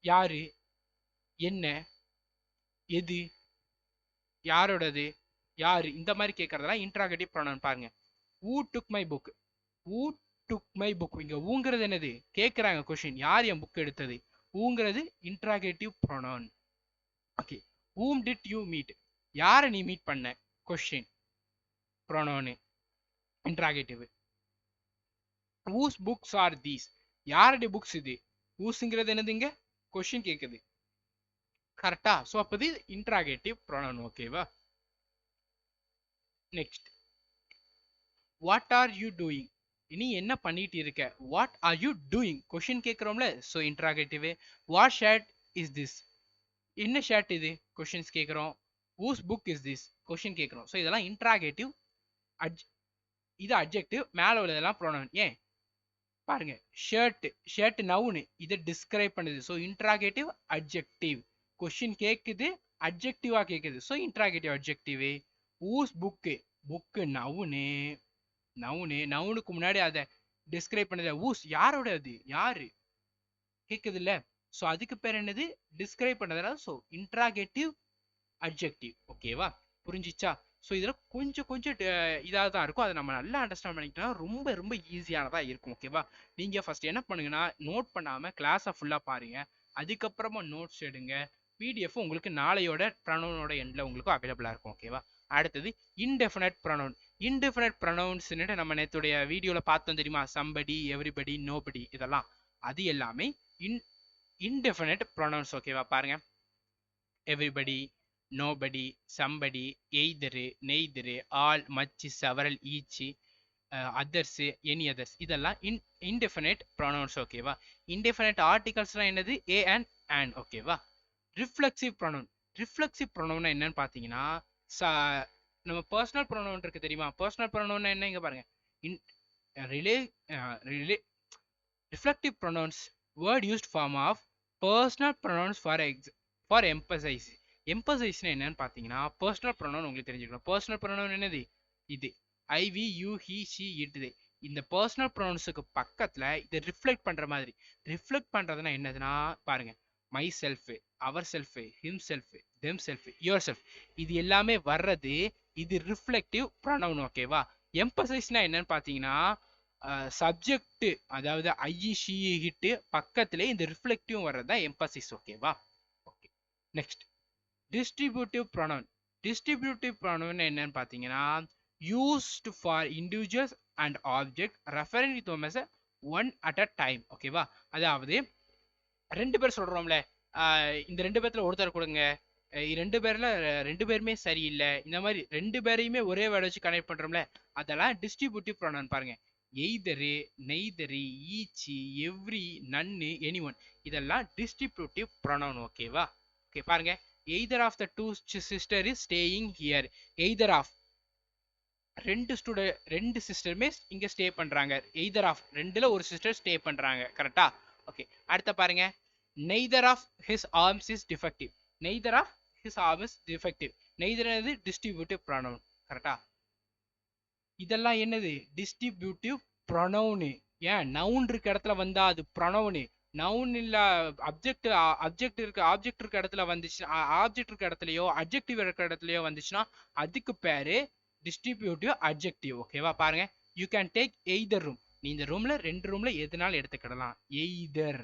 யாரு, என்ன, எது, யாரோடது, யாரு, இந்த மாதிரி கேட்கறதெல்லாம் இன்ட்ராகேட்டிவ் ப்ரொனவுன். பாருங்க, who took my book. Who took my book. இங்க ஊங்கிறது என்னது? கேட்கறாங்க கொஸ்டின், யார் என் புக் எடுத்தது. ஊங்கிறது interrogative pronoun. Okay, whom did you meet? யாரை நீ மீட் பண்ண? Question pronoun interrogative. whose books are these? யாருடைய புக்ஸ் இது? whoseங்கிறது என்னதுங்க? கொஸ்டின் கேட்குது. கரெக்டா? ஸோ அப்போ இது இன்ட்ராகேட்டிவ் ப்ரொனவுன். ஓகேவா? Next, what are you doing? நீ என்ன பண்ணிட்டு இருக்க? What are you doing question கேட்குறோம்ல, so interrogative. What shirt is this? என்ன ஷர்ட் இது? கொஸ்டின்ஸ் கேட்குறோம். whose book is this? Question கேட்குறோம். ஸோ இதெல்லாம் இன்ட்ராகேட்டிவ். இது அட்ஜெக்டிவ். மேலே உள்ளதெல்லாம் ப்ரொனவுன். ஏன் பாருங்க, ஷர்ட், ஷர்ட் நவுனு, இதை டிஸ்கிரைப் பண்ணுது. So interrogative adjective. கொஸ்டின் கேட்குது, அட்ஜெக்டிவா கேட்குது. So interrogative adjective. Whose book, book noun, noun, நவுனுக்கு முன்னாடி அதை டிஸ்கிரைப் பண்ணது. ஊஸ் யாரோட? அது யாரு கேட்குது இல்ல. ஸோ அதுக்கு பேர் என்னது? டிஸ்கிரைப் பண்ணதுனால. So interrogative adjective. ஓகேவா? புரிஞ்சிச்சா? ஸோ இதில் கொஞ்சம் கொஞ்சம் இதாக தான் இருக்கும். அதை நம்ம நல்லா அண்டர்ஸ்டாண்ட் பண்ணிக்கிட்டோம்னா ரொம்ப ரொம்ப ஈஸியானதாக இருக்கும். ஓகேவா? நீங்கள் ஃபர்ஸ்ட் என்ன பண்ணுங்கன்னா, நோட் பண்ணாமல் கிளாஸை ஃபுல்லாக பாருங்க. அதுக்கப்புறமா நோட்ஸ் எடுங்க. பிடிஎஃப் உங்களுக்கு நாளையோட ப்ரொனவுனோட எண்டில் உங்களுக்கு அவைலபிளாக இருக்கும். ஓகேவா? அடுத்தது இன்டெஃபினட் ப்ரொனவுன். இன்டெஃபினட் ப்ரொனவுன்ஸ்னுட்டு நம்ம நேற்றுடைய வீடியோவில் பார்த்தோம் தெரியுமா? சம்படி, எவ்ரிபடி, நோபடி, இதெல்லாம் அது எல்லாமே இன்டெஃபினட் ப்ரொனவுன்ஸ். ஓகேவா? பாருங்க, everybody, nobody, somebody, either, neither, all, much, several, each, others, any others, இதெல்லாம் indefinite pronouns. ஓகேவா? indefinite articlesனா என்னது? a and an. ஓகேவா? Reflexive pronoun. ரிஃப்ளெக்சிவ் ப்ரொனவுன் என்னன்னு பார்த்தீங்கன்னா, நம்ம பர்சனல் ப்ரொனவுன் இருக்கு தெரியுமா? பர்சனல் ப்ரொனவுன் என்ன? இங்க பாருங்க, reflective pronouns, word used form of personal pronouns for emphasise. எம்பசைஸ்னா என்னன்னு பார்த்தீங்கன்னா பர்சனல் ப்ரொனவுன் உங்களுக்கு தெரிஞ்சுக்கணும். பர்சனல் ப்ரொனவுன் என்னது? இது I we you he she it they. இந்த பர்சனல் ப்ரொனவுன்ஸுக்கு பக்கத்துல இதை ரிஃப்ளெக்ட் பண்ற மாதிரி. ரிஃப்ளெக்ட் பண்றதுன்னா என்னதுன்னா பாருங்க, myself, ourself, himself, themself, yourself, இது எல்லாமே வர்றது இது ரிஃப்ளெக்டிவ் ப்ரொனவுன். ஓகேவா? எம்பசைஸ்னா என்னன்னு பார்த்தீங்கன்னா சப்ஜெக்ட், அதாவது ஐ ஷி ஹிட் பக்கத்திலே இந்த ரிஃப்ளெக்டிவ் வர்றது தான் எம்பசிஸ். ஓகேவா? Okay, next distributive pronoun. Distributive pronoun என்னன்னு பார்த்தீங்கன்னா used for individuals and object referring to them as one at a time. ஓகேவா? அதாவது ரெண்டு பேர் சொல்றோம்ல, இந்த ரெண்டு பேர்த்துல ஒருத்தர் கொடுங்க, ரெண்டு பேர்ல ரெண்டு பேருமே சரியில்லை, இந்த மாதிரி ரெண்டு பேரையுமே ஒரே வேர்ட் வச்சு கனெக்ட் பண்றோம்ல, அதெல்லாம் டிஸ்ட்ரிபியூட்டிவ் ப்ரொனவுன். பாருங்க, either, neither, each, every, none, anyone, இதெல்லாம் டிஸ்ட்ரிபியூட்டிவ் ப்ரொனவுன். ஓகேவா? ஓகே, பாருங்க, either of the two sister is staying here. Either of ரெண்டு சிஸ்டருமே இங்க ஸ்டே பண்றாங்க. எய்தர் ஆஃப் ரெண்டுல ஒரு சிஸ்டர் ஸ்டே பண்றாங்க. கரெக்டா? ஓகே, அடுத்த பாருங்க, neither of his arms is defective. Neither of his arm is defective. Neither என்னது? Distributive pronoun. கரெக்டா? இதெல்லாம் என்னது? Distributive pronoun. ஏன் நவுன் இருக்க இடத்துல வந்தா அது ப்ரொனவுன். நவுன் இல்ல அப்ஜெக்ட், ஆப்ஜெக்ட் இருக்க இடத்துல வந்துச்சு, ஆப்ஜெக்ட் இருக்க இடத்துலயோ அட்ஜெக்டிவ் இருக்க இடத்துலயோ வந்துச்சுன்னா அதுக்கு பேரு டிஸ்ட்ரிபியூட்டிவ் அட்ஜெக்டிவ். ஓகேவா? பாருங்க, you can take either room. நீ இந்த ரூம்ல ரெண்டு ரூம்ல எதுனாலும் எடுத்துக்கிடலாம். எய்தர்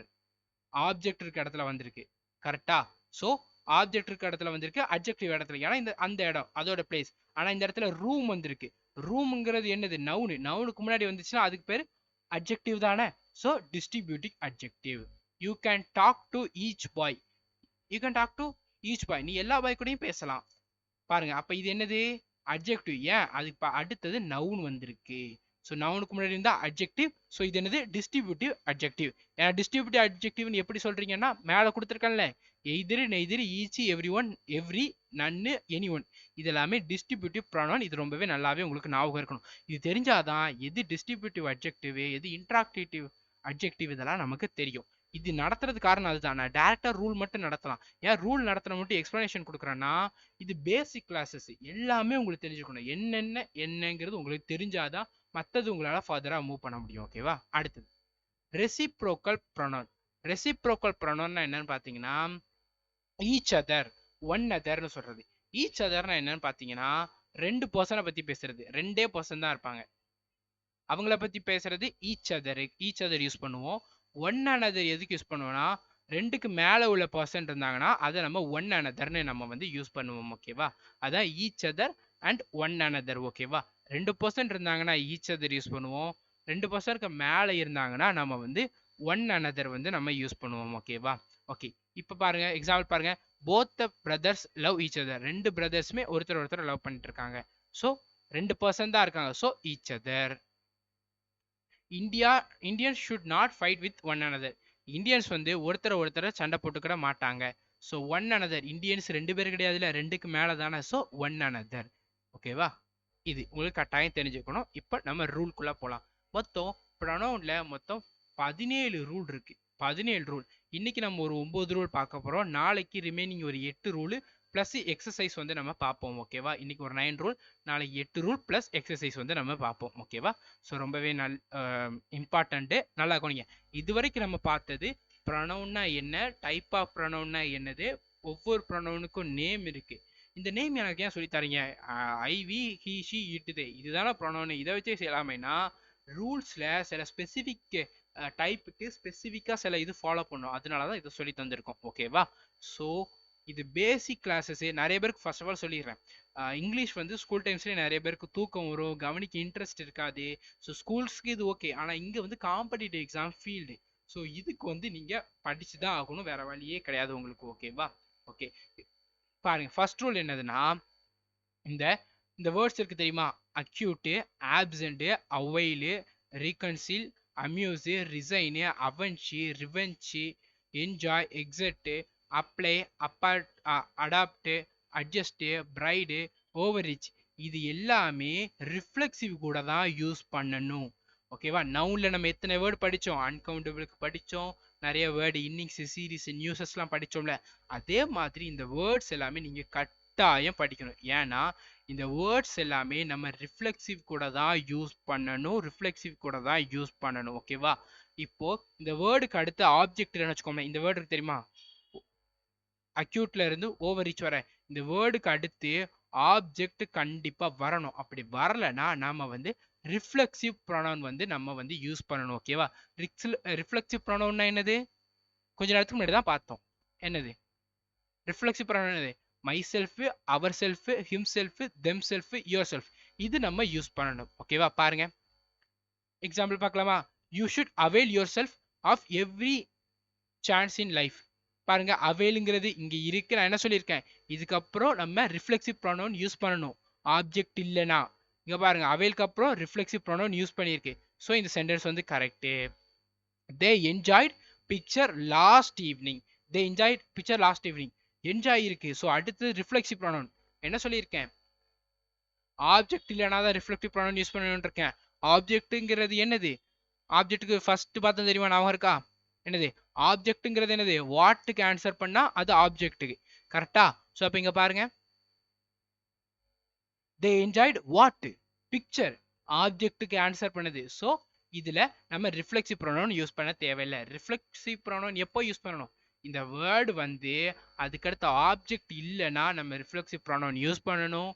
ஆப்ஜெக்ட் இருக்க இடத்துல வந்திருக்கு. கரெக்டா? சோ ஆப்ஜெக்ட் இருக்க இடத்துல வந்திருக்கு, அட்ஜெக்டிவ் இடத்துல, ஏன்னா இந்த அந்த இடம் அதோட பிளேஸ். ஆனா இந்த இடத்துல ரூம் வந்திருக்கு. ரூம்ங்கிறது என்னது? நவுனு. நவுனுக்கு முன்னாடி வந்துச்சுன்னா அதுக்கு பேர் அட்ஜெக்டிவ் தானே. So distributive adjective. You can talk to each boy. You can talk to each boy. நீ எல்லா பாய் கூடயும் பேசலாம். பாருங்க, அப்ப இது என்னது? அட்ஜெக்டிவ். ஏன்? அதுக்கு அடுத்தது நவுன் வந்திருக்கு. ஸோ நவுனுக்கு முன்னாடி இருந்தா அட்ஜெக்டிவ். ஸோ இது என்னது? Distributive adjective. ஏன்னா டிஸ்ட்ரிபியூட்டிவ் அட்ஜெக்டிவ்னு எப்படி சொல்றீங்கன்னா மேலே கொடுத்துருக்கேன்ல, either, neither, each, every one, every, none, any one, இது எல்லாமே டிஸ்ட்ரிபியூட்டிவ் ப்ரானவுன். இது ரொம்பவே நல்லாவே உங்களுக்கு ஞாபகம் இருக்கணும். இது தெரிஞ்சாதான் எது டிஸ்ட்ரிபியூட்டிவ் அட்ஜெக்டிவ், எது இன்ட்ராக்டிவ் அட்ஜெக்டிவ், இதெல்லாம் நமக்கு தெரியும். இது நடத்துறது காரணம் அதுதான். நான் டேரக்டா ரூல் மட்டும் நடத்தலாம். ஏன் ரூல் நடத்துற மட்டும் எக்ஸ்பிளனேஷன் கொடுக்குறேன்னா, இது பேசிக் கிளாஸஸ், எல்லாமே உங்களுக்கு தெரிஞ்சுக்கணும். என்னங்கிறது உங்களுக்கு தெரிஞ்சாதான் மற்றது உங்களால ஃபர்தரா மூவ் பண்ண முடியும். ஓகேவா? அடுத்தது ரெசிப்ரோக்கல் ப்ரொனவுன். ரெசிப்ரோக்கல் ப்ரொனவுன்னா என்னன்னு பாத்தீங்கன்னா ஈச் அதர், ஒன் அதர்னு சொல்றது. ஈச் அதர்னா என்னன்னு பாத்தீங்கன்னா ரெண்டு பர்சனை பத்தி பேசுறது. ரெண்டே பர்சன் தான் இருப்பாங்க, அவங்கள பத்தி பேசுறது each other. Each other use பண்ணுவோம். ஒன் அனதர் எதுக்கு யூஸ் பண்ணுவோம்னா ரெண்டுக்கு மேல உள்ள பர்சன் இருந்தாங்கன்னா அதை நம்ம ஒன் அனதர்னு நம்ம வந்து யூஸ் பண்ணுவோம். ஓகேவா? அதான் each other and one another. ஓகேவா? 2% இருந்தாங்கன்னா ஈச் அதர் யூஸ் பண்ணுவோம். 2% மேல இருந்தாங்கன்னா நம்ம வந்து ஒன் அனதர் வந்து நம்ம யூஸ் பண்ணுவோம். ஓகேவா? ஓகே, இப்ப பாருங்க, எக்ஸாம்பிள் பாருங்க, both the brothers love each other. ரெண்டு பிரதர்ஸுமே ஒருத்தர் லவ் பண்ணிட்டு இருக்காங்க. ஸோ 2% தான் இருக்காங்க. So each other. Indians should not fight with one another. Indians வந்து ஒருத்தரை சண்டை போட்டுக்கிட மாட்டாங்க. So one another. இந்தியன்ஸ் ரெண்டு பேர் கிடையாதுல, ரெண்டுக்கு மேல தானே. So one another. ஓகேவா? இது உங்களுக்கு கட்டாயம் தெரிஞ்சுக்கணும். இப்போ நம்ம ரூல்குள்ள போலாம். மொத்தம் ப்ரொனவுன்ல மொத்தம் 17 ரூல் இருக்கு. 17 ரூல். இன்னைக்கு நம்ம ஒரு 9 ரூல் பார்க்க போறோம். நாளைக்கு ரிமைனிங் ஒரு 8 ரூல் பிளஸ் எக்ஸசைஸ் வந்து நம்ம பார்ப்போம். ஓகேவா? இன்னைக்கு ஒரு 9 ரூல், நாளைக்கு 8 ரூல் பிளஸ் எக்ஸசைஸ் வந்து நம்ம பார்ப்போம். ஓகேவா? ஸோ ரொம்பவே இம்பார்ட்டன்ட்டு, நல்லா கவனிங்க. இது வரைக்கும் நம்ம பார்த்தது ப்ரொனவுன்னா என்ன, டைப் ஆஃப் ப்ரொனவுன்னா என்னது, ஒவ்வொரு ப்ரொனவுனுக்கும் நேம் இருக்கு. இந்த நேம் எனக்கு ஏன் சொல்லி தரீங்க? I we he she it they, இதுதானே ப்ரொனவுன். இதை வச்சே செய்யலாமேனா ரூல்ஸ்ல சில ஸ்பெசிஃபிக் டைப்புக்கு ஸ்பெசிஃபிக்காக சில இது ஃபாலோ பண்ணும். அதனால தான் இதை சொல்லி தந்திருக்கோம். ஓகேவா? ஸோ இது பேசிக் கிளாஸஸ். நிறைய பேருக்கு ஃபர்ஸ்ட் ஆஃப் ஆல் சொல்லிடுறேன், இங்கிலீஷ் வந்து ஸ்கூல் டைம்ஸ்லேயே நிறைய பேருக்கு தூக்கம் வரும், கவனிக்க இன்ட்ரெஸ்ட் இருக்காது. ஸோ ஸ்கூல்ஸ்க்கு இது ஓகே. ஆனால் இங்கே வந்து காம்படிட்டிவ் எக்ஸாம் ஃபீல்டு. ஸோ இதுக்கு வந்து நீங்கள் படிச்சு தான் ஆகணும், வேற வழியே கிடையாது உங்களுக்கு. ஓகேவா? ஓகே, பாருங்க, ஃபர்ஸ்ட் ரூல் என்னதுன்னா இந்த இந்த வேர்ட்ஸ் இருக்கு தெரியுமா? Acquit, absent, avail, reconcile, amuse, resign, avenge, revenge, enjoy, exert, apply, apart, adapt, adjust, pride, overreach, இது எல்லாமே ரிஃப்ளெக்சிவ் கூட தான் யூஸ் பண்ணணும். ஓகேவா? நவுன்ல நம்ம எத்தனை வேர்டு படித்தோம்? அன்கவுண்டபிளுக்கு படித்தோம், நிறைய வேர்டு இன்னிங்ஸ் சீரீஸ் நியூஸஸ்லாம் படிச்சோம்ல, அதே மாதிரி இந்த வேர்ட்ஸ் எல்லாமே நீங்க கட்டாயம் படிக்கணும். ஏன்னா இந்த வேர்ட்ஸ் எல்லாமே நம்ம ரிஃப்ளெக்சிவ் கூட தான் யூஸ் பண்ணணும், ஓகேவா? இப்போ இந்த வேர்டுக்கு அடுத்த ஆப்ஜெக்ட் வச்சுக்கோங்க. இந்த வேர்டு தெரியுமா? அக்யூட்ல இருந்து ஓவர் ரீச் வர இந்த வேர்டுக்கு அடுத்து ஆப்ஜெக்ட் கண்டிப்பா வரணும். அப்படி வரலனா நாம வந்து ரிஃப்ளெக்சிவ் ப்ரொனவுன் வந்து நம்ம வந்து யூஸ் பண்ணணும். ஓகேவா? ரிஃப்ளெக்சிவ் ப்ரொனவுன்னா என்னது? கொஞ்ச நேரத்துக்கு முன்னாடி தான் பார்த்தோம். என்னது ரிஃப்ளெக்சிவ் ப்ரொனவுன்? என்னது? Myself, ourself, himself, themself, yourself. இது நம்ம யூஸ் பண்ணணும். ஓகேவா? பாருங்க எக்ஸாம்பிள் பார்க்கலாமா? You should avail yourself of every chance in life. பாருங்க அவைலுங்கிறது இங்க இருக்கு. நான் என்ன சொல்லியிருக்கேன்? இதுக்கப்புறம் நம்ம ரிஃப்ளெக்சிவ் ப்ரொனவுன் யூஸ் பண்ணணும். ஆப்ஜெக்ட் இல்லைனா இங்க பாருங்க அவைலுக்கு அப்புறம் ரிஃப்ளெக்சிவ் ப்ரொனவுன் யூஸ் பண்ணியிருக்கு. ஸோ இந்த சென்டென்ஸ் வந்து correct. They enjoyed picture last evening. They enjoyed picture last evening. Enjoy இருக்கு. ஸோ அடுத்து ரிஃப்ளெக்சிவ் ப்ரொனவுன் என்ன சொல்லியிருக்கேன்? ஆப்ஜெக்ட் இல்லைனா தான் ரிஃப்ளெக்டிவ் ப்ரொனவுன் யூஸ் பண்ணணும்னு இருக்கேன். ஆப்ஜெக்ட்ங்கிறது என்னது? ஆப்ஜெக்ட்டுக்கு ஃபர்ஸ்ட் பார்த்தா தெரியுமா? ஞாபகம் இருக்கா? என்னது? ஆப்ஜெக்ட்ங்கிறது என்னது? வாட்டுக்கு ஆன்சர் பண்ணா அது ஆப்ஜெக்ட்டுக்கு. கரெக்டா? ஸோ அப்போ இங்க பாருங்க தே என்ஜாய்ட் வாட்? பிக்சர். ஆப்ஜெக்ட்டுக்கு ஆன்சர் பண்ணுது. ஸோ இதுல நம்ம ரிஃப்ளெக்சிவ் ப்ரொனவுன் யூஸ் பண்ண தேவையில்லை. ரிஃப்ளெக்சிவ் ப்ரொனவுன் எப்போ யூஸ் பண்ணணும்? இந்த வேர்டு வந்து அதுக்கடுத்த ஆப்ஜெக்ட் இல்லைன்னா நம்ம ரிஃப்ளெக்சிவ் ப்ரொனவுன் யூஸ் பண்ணணும்.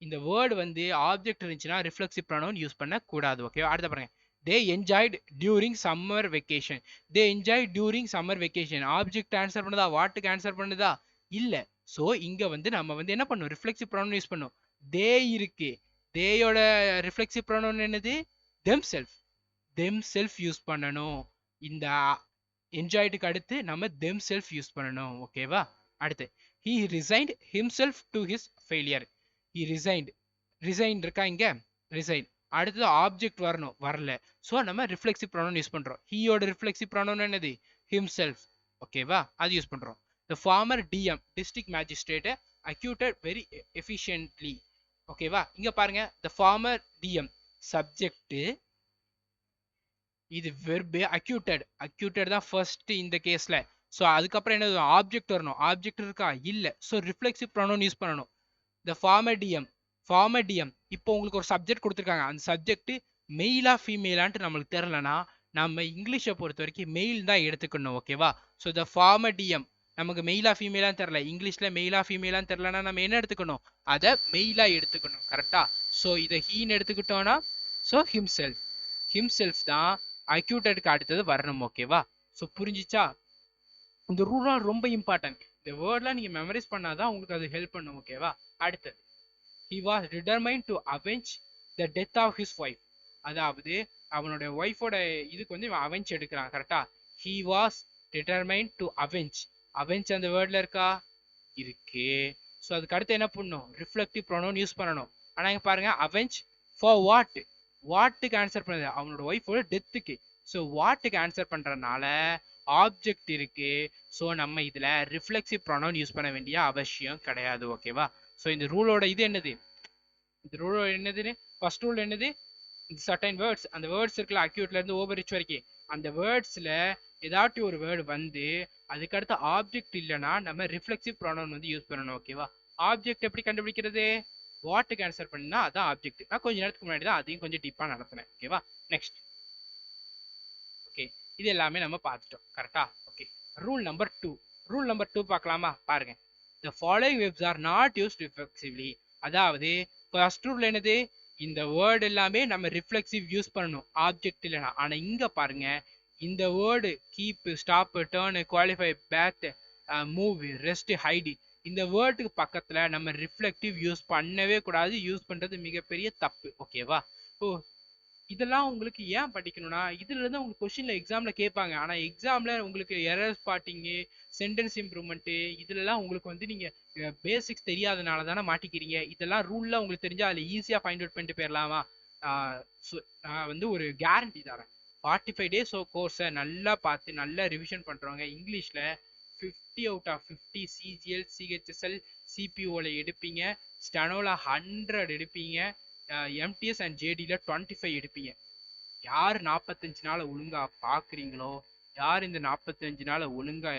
இந்த வேர்டு வந்து ஆப்ஜெக்ட் இருந்துச்சுன்னா ரிஃப்ளெக்சிவ் ப்ரொனவுன் யூஸ் பண்ண கூடாது. ஓகே, அடுத்த பாருங்க. They enjoyed during summer vacation. They enjoy during summer vacation. Object answer பண்ணுதா? வாட்டுக்கு ஆன்சர் பண்ணுதா? இல்ல. ஸோ இங்க வந்து நம்ம வந்து என்ன பண்ணும்? ரிஃப்ளெக்சிவ் ப்ரொனவுன் யூஸ் பண்ணும். தே இருக்கு. தேயோட ரிஃப்ளெக்சிவ் ப்ரொனவுன் என்னது? Them self. Them self use பண்ணணும். இந்த என்ஜாய்டுக்கு அடுத்து நம்ம தெம் செல்ஃப் யூஸ் பண்ணணும். ஓகேவா? அடுத்து he resigned himself to his failure. he resigned. Resign இருக்கா இங்க? ரிசைன். அடுத்தது ஆப்ஜெக்ட் வரணும், வரல. ஸோ நம்ம ரிஃப்ளெக்சிவ் ப்ரொனவுன் யூஸ் பண்றோம். ஹீயோட ரிஃப்ளெக்சிவ் ப்ரொனவுன் என்னது? ஹிம்செல்ஃப். ஓகேவா? அது யூஸ் பண்றோம். the former DM district magistrate acquitted very efficiently. ஓகேவா? இங்க பாருங்க the former DM சப்ஜெக்ட், இது வெர்பு. அக்யூட்டட் தான் ஃபர்ஸ்ட் இந்த கேஸ்ல. ஸோ அதுக்கப்புறம் என்ன ஆப்ஜெக்ட் வரணும். ஆப்ஜெக்ட் இருக்கா? இல்ல. ஸோ ரிஃப்ளெக்சிவ் ப்ரொனவுன் யூஸ் பண்ணணும். த ஃபார்மர் டிஎம். இப்போ உங்களுக்கு ஒரு சப்ஜெக்ட் கொடுத்துருக்காங்க. அந்த சப்ஜெக்ட் மெயிலா ஃபீமேலான்ட்டு நம்மளுக்கு தெரியலனா நம்ம இங்கிலீஷை பொறுத்த வரைக்கும் மெயில் தான் எடுத்துக்கணும். ஓகேவா? ஸோ த ஃபார்மர் டிஎம் நமக்கு மெயிலா ஃபீமேலான்னு தெரியல, இங்கிலீஷ்ல மெயிலா ஃபீமேலான்னு தெரியலனா நம்ம என்ன எடுத்துக்கணும்? அதை மெயிலா எடுத்துக்கணும். கரெக்டா? ஸோ இதை ஹீன்னு எடுத்துக்கிட்டோம்னா ஸோ ஹிம்செல்ஃப் தான் அக்யூட்டடுக்கு அடுத்தது வரணும். ஓகேவா? ஸோ புரிஞ்சிச்சா? இந்த ரூல்லாம் ரொம்ப இம்பார்ட்டன்ட். இந்த வேர்ட்லாம் நீங்க மெமரைஸ் பண்ணாதான் உங்களுக்கு அது ஹெல்ப் பண்ணும். ஓகேவா? அடுத்தது he was determined to avenge the death of his wife. அதாவது அவனுடைய ஒய்ஃபோட இதுக்கு வந்து இவன் அவெஞ்ச் எடுக்கிறான். கரெக்டா? he was determined to avenge அந்த வேர்ட்ல இருக்கா? இருக்கு. ஸோ அதுக்கு அடுத்து என்ன பண்ணணும்? ரிஃப்ளெக்டிவ் ப்ரொனவுன் யூஸ் பண்ணணும். ஆனா இங்க பாருங்க அவெஞ்ச் ஃபார் வாட்டுக்கு ஆன்சர் பண்ணுது? அவனோட ஒய்ஃபோட டெத்துக்கு. ஸோ வாட்டுக்கு ஆன்சர் பண்றதுனால ஆப்ஜெக்ட் இருக்கு. ஸோ நம்ம இதுல ரிஃப்ளெக்சிவ் ப்ரொனவுன் யூஸ் பண்ண வேண்டிய அவசியம் கிடையாது. ஓகேவா? ஸோ இந்த ரூலோட இது என்னது? இந்த ரூலோட என்னதுன்னு ஃபர்ஸ்ட் ரூல் என்னது? Certain words. அந்த வேர்ட்ஸ் இருக்குல்ல அக்யூட்ல இருந்து ஓவர் ரிச் வரைக்கும், அந்த வேர்ட்ஸ்ல ஏதாச்சும் ஒரு வேர்டு வந்து அதுக்கடுத்து ஆப்ஜெக்ட் இல்லைன்னா நம்ம ரிஃப்ளெக்சிவ் ப்ரொனவுன் வந்து யூஸ் பண்ணணும். ஓகேவா? ஆப்ஜெக்ட் எப்படி கண்டுபிடிக்கிறது? வாட்டுக்கு ஆன்சர் பண்ணா அதான் ஆப்ஜெக்ட். நான் கொஞ்ச நேரத்துக்கு முன்னாடி தான் அதையும் கொஞ்சம் டீப்பா நடத்தினேன். ஓகேவா? நெக்ஸ்ட். ஓகே, இது எல்லாமே நம்ம பார்த்துட்டோம். கரெக்டா? Okay, rule number 2. Rule number 2 பார்க்கலாமா? பாருங்க. the following verbs are not used reflexively. அதாவது ஃபர்ஸ்ட் ரூல் என்னது? இந்த வேர்டு எல்லாமே நம்ம ரிஃப்ளெக்சிவ் யூஸ் பண்ணணும், ஆப்ஜெக்ட் இல்லைனா. ஆனா இங்க பாருங்க, இந்த word keep, stop, turn, qualify, pack, move, rest, hide, இந்த வேர்டுக்கு பக்கத்துல நம்ம ரிஃப்ளெக்டிவ் யூஸ் பண்ணவே கூடாது. யூஸ் பண்றது மிகப்பெரிய தப்பு. ஓகேவா? ஓ, இதெல்லாம் உங்களுக்கு ஏன் படிக்கணும்னா இதுல இருந்து உங்களுக்கு கொஸ்டின்ல எக்ஸாம்ல கேட்பாங்க. ஆனா எக்ஸாம்ல உங்களுக்கு எரர் ஸ்பாட்டிங்கு, சென்டென்ஸ் இம்ப்ரூவ்மெண்ட், இதுலலாம் உங்களுக்கு வந்து நீங்க பேசிக்ஸ் தெரியாதனால தானே மாட்டிக்கிறீங்க. இதெல்லாம் ரூல்ல உங்களுக்கு தெரிஞ்சா அதுல ஈஸியா ஃபைண்ட் அவுட் பண்ணிட்டு போயிடலாமா? நான் வந்து ஒரு கேரண்டி தரேன். 45 டேஸ் கோர்ஸை நல்லா பார்த்து நல்லா ரிவிஷன் பண்றவங்க இங்கிலீஷ்ல 50 அவுட் ஆஃப் 50 சிஜிஎல், சிஹெச்எஸ்எல், சிபிஓல எடுப்பீங்க. ஸ்டெனோல 100 எடுப்பீங்க. எம்டிஎஸ் அண்ட் ஜேடியில் 25 எடுப்பீங்க. யார் 45 நாள் ஒழுங்கா பார்க்குறீங்களோ யார் இந்த 45 நாள ஒழுங்கா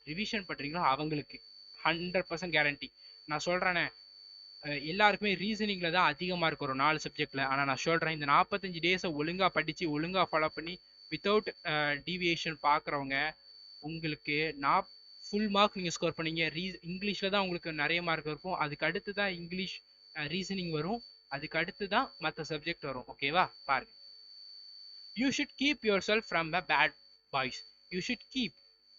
ரிவிஷன் பண்றீங்களோ அவங்களுக்கு 100% கேரண்டி. நான் சொல்றேனே, எல்லாருக்குமே ரீசனிங்ல தான் அதிக மார்க் வரும் 4 சப்ஜெக்ட்ல. ஆனா நான் சொல்றேன், இந்த 45 டேஸை ஒழுங்கா படிச்சு ஒழுங்கா ஃபாலோ பண்ணி வித்தவுட் டீவியேஷன் பார்க்குறவங்க உங்களுக்கு நான் ஃபுல் மார்க் நீங்க ஸ்கோர் பண்ணீங்க. இங்கிலீஷ்ல தான் உங்களுக்கு நிறைய மார்க் இருக்கும். அதுக்கு அடுத்து தான் இங்கிலீஷ் ரீசனிங் வரும். அதுக்கு அடுத்து தான் மற்ற சப்ஜெக்ட் வரும். ஓகேவா? பாருங்க. You should keep your self from the bad boys. You should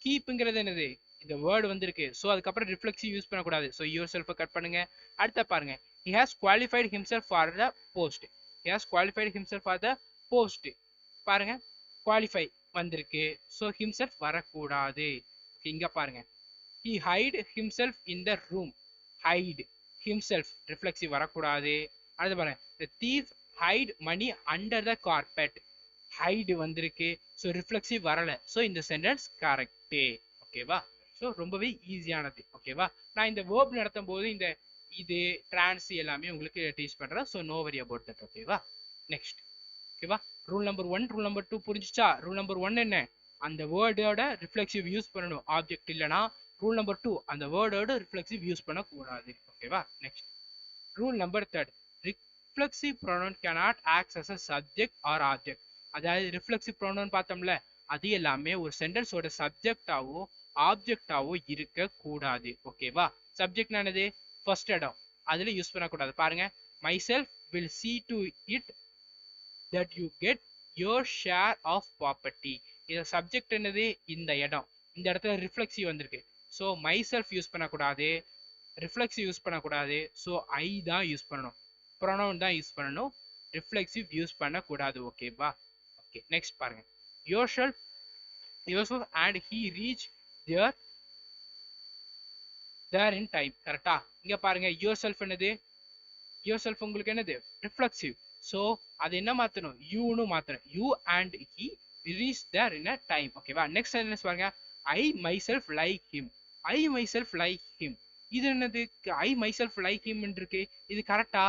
கீப்ங்கிறது என்னது? இந்த வேர்டு வந்திருக்கு. ஸோ அதுக்கப்புறம் ரிஃப்ளெக்ஸிவ் யூஸ் பண்ணக்கூடாது. ஸோ யுவர் செல்ஃபை கட் பண்ணுங்க. அடுத்த பாருங்க. He has qualified himself for the post. He has qualified himself for the post. பாருங்க, குவாலிஃபை வந்திருக்கு. ஸோ ஹிம்செல்ஃப் வரக்கூடாது. இங்க பாருங்க. He hide himself in the room. Hide himself reflexive வரக்கூடாது. அடுத்து பாருங்க. The thief hide money under the carpet. Hide வந்திருக்கு. ஸோ ரிஃப்ளெக்ஸிவ் வரல. ஸோ இந்த சென்டென்ஸ் கரெக்டு. ஓகேவா? ஸோ ரொம்பவே ஈஸியானது. ஓகேவா? நான் இந்த வேர்ப் நடத்தும் போது இந்த இது டிரான்ஸ் எல்லாமே உங்களுக்கு டீச் பண்றேன். So no worry about that. ஓகேவா? நெக்ஸ்ட். ஓகேவா? ரூல் நம்பர் 1, ரூல் நம்பர் 2 புரிஞ்சுச்சா? ரூல் நம்பர் 1 என்ன? அந்த வேர்டோட ரிஃப்ளெக்ஸிவ் யூஸ் பண்ணணும். ஆப்ஜெக்ட் இல்லைனா. ரூல் நம்பர் 2, அந்த வேர்டோட ரிஃப்ளெக்ஸிவ் யூஸ் பண்ணக்கூடாது. ஓகேவா? Next. Rule number 3, reflexive pronoun cannot act as a subject or object. அதாவது ரிஃப்ளெக்ஸிவ் ப்ரொனவுன் பார்த்தோம்ல, அது எல்லாமே ஒரு சென்டென்ஸோட சப்ஜெக்டாவோ ஆப்ஜெக்டாவோ இருக்க கூடாது. ஓகேவா? சப்ஜெக்ட் என்னது? ஃபர்ஸ்ட் இடம், அதுல யூஸ் பண்ணக்கூடாது. பாருங்க. My self will see to it that you get your share of property. இது சப்ஜெக்ட் என்னது? இந்த இடம். இந்த இடத்துல ரிஃப்ளெக்ஸிவ் வந்திருக்கு. ஸோ மை செல்ஃப் யூஸ் பண்ணக்கூடாது, ரிஃப்ளெக்ஸிவ் யூஸ் பண்ணக்கூடாது. ஸோ ஐ தான் யூஸ் பண்ணணும், ப்ரொனவுன் தான் யூஸ் பண்ணணும், ரிஃப்ளெக்ஸிவ் யூஸ் பண்ணக்கூடாது. ஓகேவா? ஓகே, நெக்ஸ்ட் பாருங்க. yourself and he reach there in time. கரெக்டா? இங்க பாருங்க. yourself என்னது? yourself உங்களுக்கு என்னது? ரிஃப்ளெக்ஸிவ். ஸோ அது என்ன மாத்தணும்? யூன்னு மாத்தணும். You and he reach there in a time. ஓகேவா? நெக்ஸ்ட் சென்டென்ஸ் பாருங்க. ஐ my self like him. I my self like him. இது என்னது? ஐ மை செல்ஃப் லைக் ஹிம் இருக்கு. இது கரெக்டா?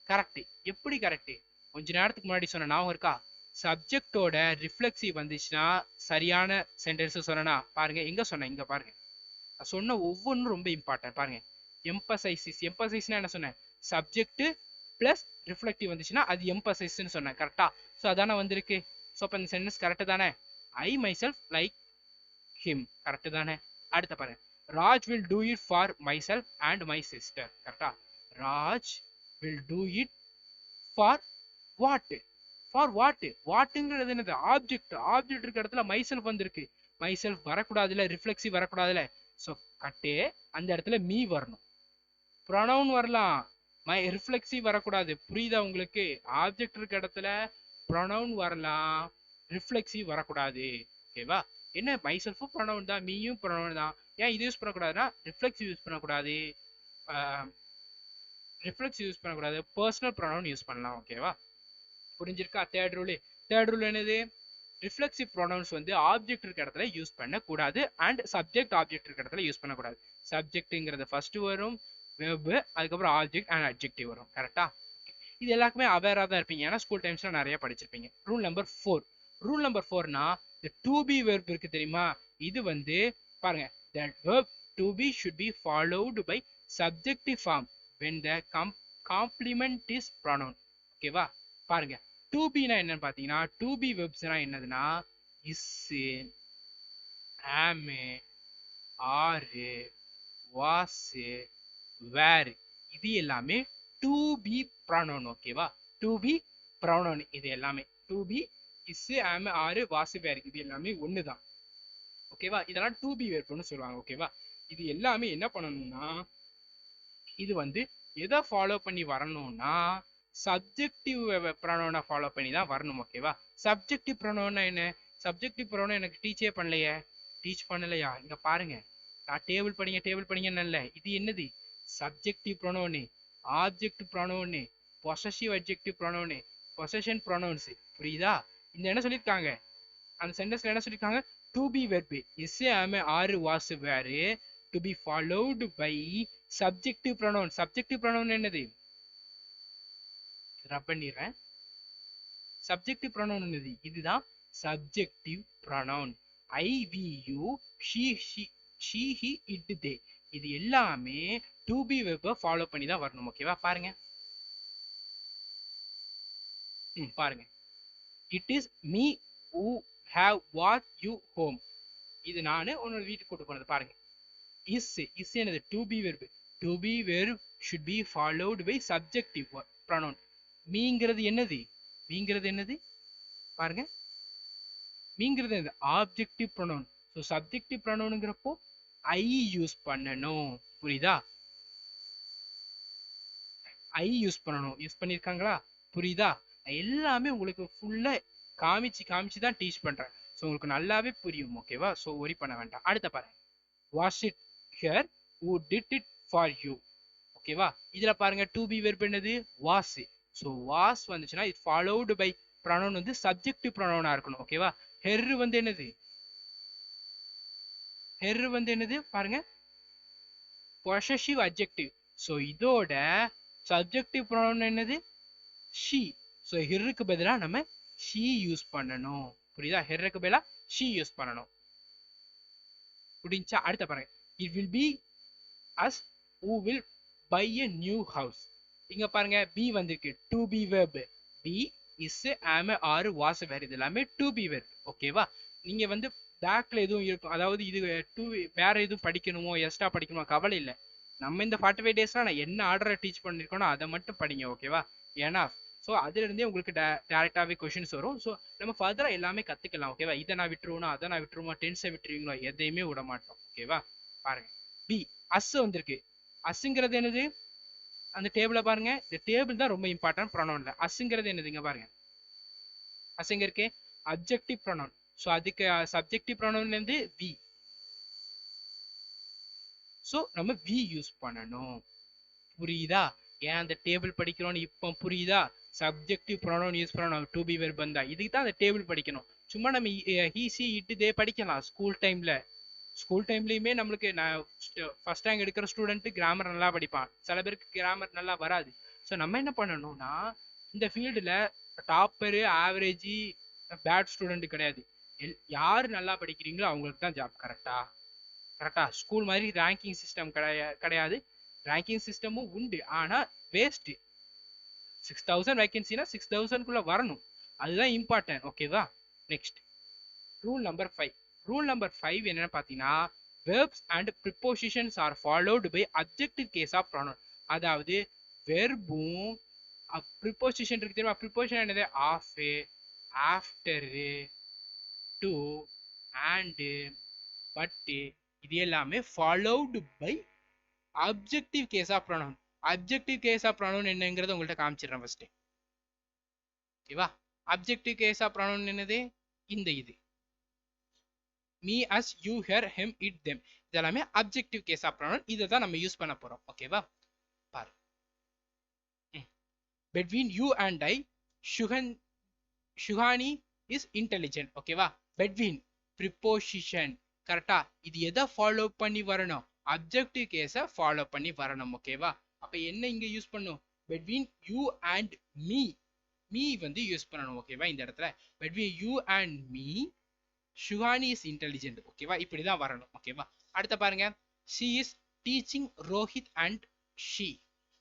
கரெக்ட். எப்படி கரெக்ட்? கொஞ்ச நேரத்துக்கு முன்னாடி சொன்ன ஞாபகம் இருக்கா? சப்ஜெக்டோட ரிஃப்ளெக்ஸிவ் வந்துச்சுன்னா சரியான சென்டென்ஸ் சொன்னா. பாருங்க, எங்க சொன்னேன்? இங்க பாருங்க. சொன்ன ஒவ்வொன்றும் ரொம்ப இம்பார்ட்டன்ட். பாருங்க. எம்பசைசிஸ். எம்பசைஸ்னா என்ன சொன்னேன்? சப்ஜெக்ட் பிளஸ் ரிஃப்ளெக்டிவ் வந்துச்சுன்னா அது எம்பசைஸ்ன்னு சொன்னேன். கரெக்டா? ஸோ அதானே வந்திருக்கு. ஸோ அப்போ இந்த சென்டென்ஸ் கரெக்டு தானே? I my self like him. Correct தானே? அடுத்த பாருங்க. Raj will do it for my self and my sister. கரெக்டா? Raj will do it for what? For what? வாட்டுங்கிறது என்னது? ஆப்ஜெக்ட். ஆப்ஜெக்ட் இருக்க இடத்துல மை செல்ஃப் வந்திருக்கு. மை செல்ஃப் வரக்கூடாதுல, ரிஃப்ளெக்ஸிவ் வரக்கூடாதுல. ஸோ கட்டே அந்த இடத்துல மீ வரணும். ப்ரொனவுன் வரலாம், மை ரிஃப்ளெக்ஸிவ் வரக்கூடாது. புரியுதா உங்களுக்கு? ஆப்ஜெக்ட் இருக்க இடத்துல ப்ரொனவுன் வரலாம், ரிஃப்ளெக்ஸிவ் வரக்கூடாது. ஓகேவா? என்ன மை செல்ஃபும் ப்ரொனவுன் தான், மீயும் ப்ரொனவுன் தான். ஏன் இது யூஸ் பண்ணக்கூடாதுன்னா ரிஃப்ளெக்ஸிவ் யூஸ் பண்ணக்கூடாது, ரிஃப்ளெக்ஸிவ் யூஸ் பண்ணக்கூடாது, பர்சனல் ப்ரொனவுன் யூஸ் பண்ணலாம். ஓகேவா? புரிஞ்சிருக்கா? Third rule. தேர்ட் ரூல் என்னது? ரிஃப்ளெக்ஸிவ் ப்ரொனவுன்ஸ் வந்து ஆப்ஜெக்ட் இருக்க இடத்துல யூஸ் பண்ணக்கூடாது அண்ட் சப்ஜெக்ட் ஆப்ஜெக்ட் இருக்க இடத்துல யூஸ் பண்ணக்கூடாது. சப்ஜெக்ட்ங்கிறது ஃபர்ஸ்ட் வரும், வெர்ப், அதுக்கப்புறம் ஆப்ஜெக்ட் அண்ட் அட்ஜெக்டிவ் வரும். கரெக்டா? இது எல்லாருக்குமே அவேரா தான் இருப்பீங்க, ஏன்னா ஸ்கூல் டைம்ஸ்ல நிறைய படிச்சிருப்பீங்க. Rule number 4. ரூல் நம்பர் 4னா the to be verb இருக்கு தெரியுமா? இது வந்து பாருங்க. that verb to be should be followed by subjective form when the complement is pronoun. ஓகேவா? பாருங்க. to be னா என்னன்னு பாத்தீங்கன்னா, to be verbsனா என்னதுன்னா is, am, are, was, were. இது எல்லாமே to be pronoun. ஓகேவா? to be pronoun இது எல்லாமே. to be, is, am, are, was, were இது எல்லாமே ஒண்ணுதான். ஓகேவா? இதெல்லாம் to be verb சொல்லுவாங்க. ஓகேவா? இது எல்லாமே என்ன பண்ணணும்னா, இது வந்து எதை ஃபாலோ பண்ணி வரணும்னா சப்ஜெக்டிவ் ப்ரொனவுனை ஃபாலோ பண்ணி தான் வரணும். ஓகேவா? சப்ஜெக்டிவ் ப்ரொனவுன்னா என்ன? சப்ஜெக்டிவ் ப்ரொனவுன் எனக்கு டீச்சே பண்ணலையே. டீச் பண்ணலையா? இங்க பாருங்க. நான் டேபிள் படிங்கன்னு. இது என்னது? Subjective pronoun, object pronoun, possessive adjective pronoun, possession pronouns. புரியுதா? இந்த என்ன சொல்லியிருக்காங்க? அந்த சென்டென்ஸ்ல என்ன சொல்லியிருக்காங்க? To be verb is, am, are, was, were to be followed by subjective pronoun. Subjective pronoun என்னது? ரப் பண்ணிடுறேன். சப்ஜெக்டிவ் ப்ரொனவுன் என்னது? இதுதான் subjective pronoun. I we you, she he it they. இது எல்லாமே டு பி வெர்பை ஃபாலோ பண்ணி தான் வரணும். ஓகேவா? பாருங்க. பாருங்க. It is me who have what you home. இது நானு உன்னோட வீட்டுக்கு கூட்டு போனது. பாருங்க. இஸ் என்னது? To be verb. To be verb should be followed by subjective pronoun. மீங்கிறது என்னது? மீங்கிறது என்னது? பாருங்க. மீங்கிறது என்னது? Objective pronoun. ஸோ சப்ஜெக்டிவ் ப்ரொனவுன்ங்கிறப்போ ஐ யூஸ் பண்ணணும். புரியுதா? ஐ யூஸ் பண்ணணும். யூஸ் பண்ணியிருக்காங்களா? புரியுதா? எல்லாமே உங்களுக்கு ஃபுல்லா காமிச்சு தான் டீச் பண்றேன். ஸோ உங்களுக்கு நல்லாவே புரியும். ஓகேவா? ஸோ ஒரி பண்ண வேண்டாம். அடுத்த பாருங்க. Was it here who did it for you. ஓகேவா? இதுல பாருங்க டு பி வெர்ப் என்னது? வாஸ். ஸோ வாஸ் வந்துச்சுன்னா இது ஃபாலோடு பை ப்ரொனவுன் வந்து சப்ஜெக்டிவ் ப்ரொனவுனா இருக்கணும். ஓகேவா? ஹெர் வந்து என்னது? ஹெர் வந்து என்னது? பாருங்க, பொசசிவ் அட்ஜெக்டிவ். ஸோ இதோட சப்ஜெக்டிவ் ப்ரொனவுன் என்னது? ஷி. ஸோ ஹெர்ருக்கு பதிலா நம்ம ஷி யூஸ் பண்ணணும். புரியுதா? ஹெர்ருக்கு பதிலா ஷி யூஸ் பண்ணணும். புரிஞ்சா? அடுத்த பாருங்க. It will be us who will buy a new house. இங்க பாருங்க பி வந்திருக்கு. To be verb. Be is am are was were இது எல்லாமே டு பி வெர்ப். ஓகேவா? நீங்க வந்து பேக்ல எதுவும் இருக்கும், அதாவது இது வேற எதுவும் படிக்கணுமோ எக்ஸ்ட்ரா படிக்கணுமோ கவலை இல்லை. நம்ம இந்த 45 டேஸ்ல நான் என்ன ஆர்டரை டீச் பண்ணிருக்கோனோ அதை மட்டும் படிங்க. ஓகேவா? ஏன்னா ஸோ அதுல இருந்தே உங்களுக்கு டேரக்டாவே கொஸ்டின்ஸ் வரும். ஸோ நம்ம ஃபர்தரா எல்லாமே கத்துக்கலாம். ஓகேவா? இதை நான் விட்டுருவோம், அதை நான் விட்டுருவோம், டென்ஸை விட்டுருவீங்களோ எதையுமே விட மாட்டோம். ஓகேவா? பாருங்க. பி அஸ் வந்திருக்கு. அஸ்ங்கிறது என்னது? அந்த டேபிள பாருங்க. இந்த டேபிள் தான் ரொம்ப இம்பார்ட்டன்ட் ப்ரொனவுன்ல. அஸ்ங்கிறது என்னதுங்க? பாருங்க. அஸ்ங்க இருக்கு அப்ஜெக்டிவ் ப்ரொனவுன். ஸோ அதுக்கு சப்ஜெக்டிவ் ப்ரொனவுன்ல இருந்து வி. ஸோ நம்ம வி யூஸ் பண்ணணும். புரியுதா? ஏன் அந்த டேபிள் படிக்கிறோம்னு இப்போ புரியுதா? சப்ஜெக்டிவ் ப்ரொனவுன் யூஸ் பண்ணணும். டு பி வெர்ப் வந்தா இதுக்கு தான் அந்த டேபிள் படிக்கணும். சும்மா நம்ம ஹி சி இட் தே படிக்கலாம் ஸ்கூல் டைம்ல. ஸ்கூல் டைம்லயுமே நம்மளுக்கு நான் ஃபர்ஸ்ட் ரேங்க் எடுக்கிற ஸ்டூடெண்ட் கிராமர் நல்லா படிப்பான். சில பேருக்கு கிராமர் நல்லா வராது. ஸோ நம்ம என்ன பண்ணணும்னா இந்த ஃபீல்டில் டாப்பரு ஆவரேஜி பேட் ஸ்டூடெண்ட் கிடையாது. யார் நல்லா படிக்கிறீங்களோ அவங்களுக்கு தான் ஜாப். கரெக்டா? கரெக்டா? ஸ்கூல் மாதிரி ரேங்கிங் சிஸ்டம் கிடையாது. ரேங்கிங் சிஸ்டமும் உண்டு, ஆனா வேஸ்ட். 6000 வேகன்சினா 6000 வரணும். அதுதான் இம்பார்ட்டன்ட். ஓகேவா? Next rule number 5. Rule number 5 என்னன்னு பார்த்தீங்கன்னா verbs and prepositions are followed by adjective case of pronoun. அதாவது வெர்பும் ப்ரிப்போசிஷன் இருக்கு தெரியுமா? ப்ரிப்போசிஷன் என்னது? Of, after, to, and, but இது எல்லாமே followed by objective case of pronoun. Objective case of pronoun என்னங்கிறத உங்கள்கிட்ட காமிச்சிடுறேன் ஃபர்ஸ்ட். ஓகேவா? அப்ஜெக்டிவ் கேஸ் ஆஃப் ப்ரொனவுன் என்னது? இந்த இது me, us, you, her, him, it, them இதெல்லாமே அப்ஜெக்டிவ் கேஸ் ஆஃப் ப்ரொனவுன். இதை தான் நம்ம யூஸ் பண்ண போறோம். ஓகேவா? பாரு. Between you and I, Shuhani is intelligent. ஓகேவா? between preposition. கரெக்டா? இது எதை ஃபாலோ பண்ணி வரணும்? அப்ஜெக்டிவ் கேஸை ஃபாலோ பண்ணி வரணும். ஓகேவா? அப்ப என்ன இங்க யூஸ் பண்ணும்? between you and me. Me வந்து யூஸ் பண்ணணும். ஓகேவா? இந்த இடத்துல between you and me, Shuhani is intelligent. ஓகேவா? இப்படிதான் வரணும். ஓகேவா? அடுத்த பாருங்க. she is teaching Rohit and she.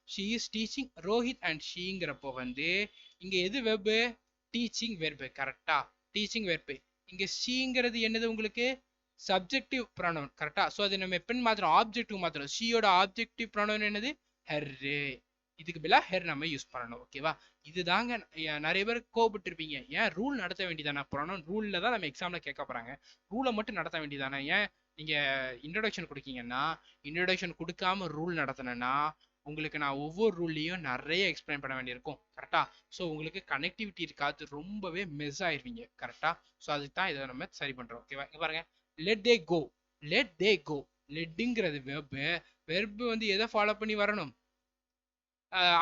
she is teaching Rohit and sheங்கிறப்போ வந்து இங்க எது வெர்பு? Teaching verb. கரெக்டா? Teaching verb. இங்க sheங்கிறது என்னது? உங்களுக்கு சப்ஜெக்டிவ் ப்ரொனவுன். கரெக்டா? சோ அது நம்ம எப்பன்னு மாத்திரம் ஆப்ஜெக்டிவ் மாத்திரம். ஷீயோட ஆப்ஜெக்டிவ் ப்ரொனவுன் என்னது? ஹெர். இதுக்கு பதிலா ஹெர் நம்ம யூஸ் பண்ணணும். ஓகேவா? இதுதாங்க. நிறைய பேர் கோபப்பட்டு இருப்பீங்க, ஏன் ரூல் நடத்த வேண்டியதானே? ப்ரொனவுன் ரூல்ல தான் நம்ம எக்ஸாம்ல கேட்க போறாங்க, ரூலை மட்டும் நடத்த வேண்டியதானே? ஏன் நீங்க இன்ட்ரோடக்ஷன் கொடுக்கீங்கன்னா இன்ட்ரோடக்ஷன் கொடுக்காம ரூல் நடத்தினா உங்களுக்கு நான் ஒவ்வொரு ரூல்லையும் நிறைய எக்ஸ்பிளைன் பண்ண வேண்டியிருக்கும். கரெக்டா? ஸோ உங்களுக்கு கனெக்டிவிட்டி இருக்காது, ரொம்பவே மிஸ் ஆயிருவீங்க. கரெக்டா? ஸோ அதுக்கு தான் இதை நம்ம சரி பண்றோம். ஓகேவா? இங்க பாருங்க. லெட் தே கோ. லெட் தே கோ. லெட்டுங்கிறது வெர்பு. வெர்பு வந்து எதை ஃபாலோ பண்ணி வரணும்?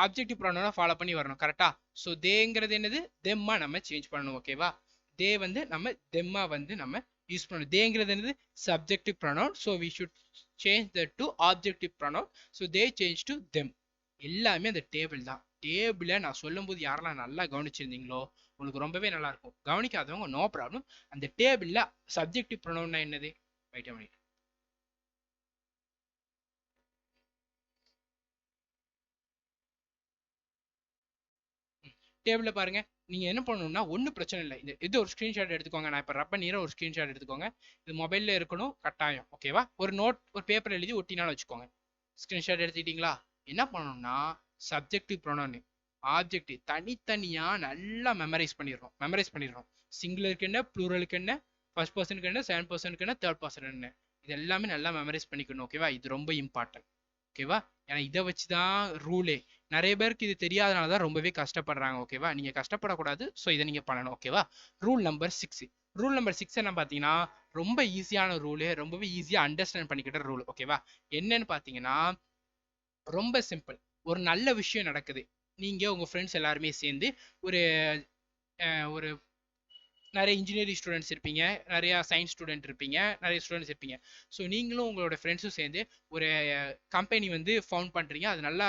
அப்ஜெக்டிவ் ப்ரொனவுனை ஃபாலோ பண்ணி வரணும். கரெக்டா? ஸோ தேங்கிறது என்னது? தெம்மா நம்ம சேஞ்ச் பண்ணணும். ஓகேவா? தே வந்து நம்ம தெம்மா வந்து நம்ம யூஸ் பண்ணணும். தேங்கிறது என்னது? Subjective pronoun. So we should change the to objective pronoun. So they change to them. எல்லாமே அந்த டேபிள் தான். டேபிளை நான் சொல்லும்போது யாரெல்லாம் நல்லா கவனிச்சிருந்தீங்களோ உங்களுக்கு ரொம்பவே நல்லா இருக்கும். கவனிக்காதவங்க நோ ப்ராப்ளம். அந்த டேபிள்ல சப்ஜெக்டிவ் ப்ரொனவுன்னா என்னது? Wait a minute. டேபிள்ல பாருங்க. நீங்க என்ன பண்ணணும்னா ஒன்றும் பிரச்சனை இல்லை. இது ஒரு ஸ்கிரீன்ஷாட் எடுத்துக்கோங்க. நான் இப்போ ரப்ப நீரை ஒரு ஸ்கிரீன்ஷாட் எடுத்துக்கோங்க. இது மொபைல்ல இருக்கணும் கட்டாயம். ஓகேவா? ஒரு நோட் ஒரு பேப்பர் எழுதி ஒட்டினாலும் வச்சுக்கோங்க. ஸ்கிரீன்ஷாட் எடுத்துக்கிட்டீங்களா? என்ன பண்ணணும்னா சப்ஜெக்டிவ் ப்ரொனவுன் ஆப்ஜெக்டிவ் தனித்தனியா நல்லா மெமரைஸ் பண்ணிடுறோம். சிங்குலருக்கு என்ன, ப்ளூரலுக்கு என்ன, ஃபர்ஸ்ட் பர்சனுக்கு என்ன, செகண்ட் பர்சனுக்கு என்ன, தேர்ட் பர்சன் என்ன, இது எல்லாமே நல்லா மெமரைஸ் பண்ணிக்கணும். ஓகேவா? இது ரொம்ப இம்பார்ட்டன்ட். ஓகேவா? ஏன்னா இதை வச்சுதான் ரூலே. நிறைய பேருக்கு இது தெரியாதனால தான் ரொம்பவே கஷ்டப்படுறாங்க. ஓகேவா? நீங்க கஷ்டப்படக்கூடாது. ஸோ இதை நீங்க பண்ணணும். ஓகேவா? Rule number 6. ரூல் நம்பர் 6 என்ன பார்த்தீங்கன்னா ரொம்ப ஈஸியான ரூலு, ரொம்பவே ஈஸியாக அண்டர்ஸ்டாண்ட் பண்ணிக்கிட்ட ரூல். ஓகேவா? என்னன்னு பார்த்தீங்கன்னா ரொம்ப சிம்பிள். ஒரு நல்ல விஷயம் நடக்குது. நீங்க உங்க ஃப்ரெண்ட்ஸ் எல்லாருமே சேர்ந்து ஒரு ஒரு நிறைய இன்ஜினியரிங் ஸ்டூடெண்ட்ஸ் இருப்பீங்க, நிறைய சயின்ஸ் ஸ்டூடெண்ட் இருப்பீங்க, நிறைய ஸ்டூடெண்ட்ஸ் இருப்பீங்க. ஸோ நீங்களும் உங்களோட ஃப்ரெண்ட்ஸும் சேர்ந்து ஒரு கம்பெனி வந்து ஃபவுண்ட் பண்ணுறீங்க. அது நல்லா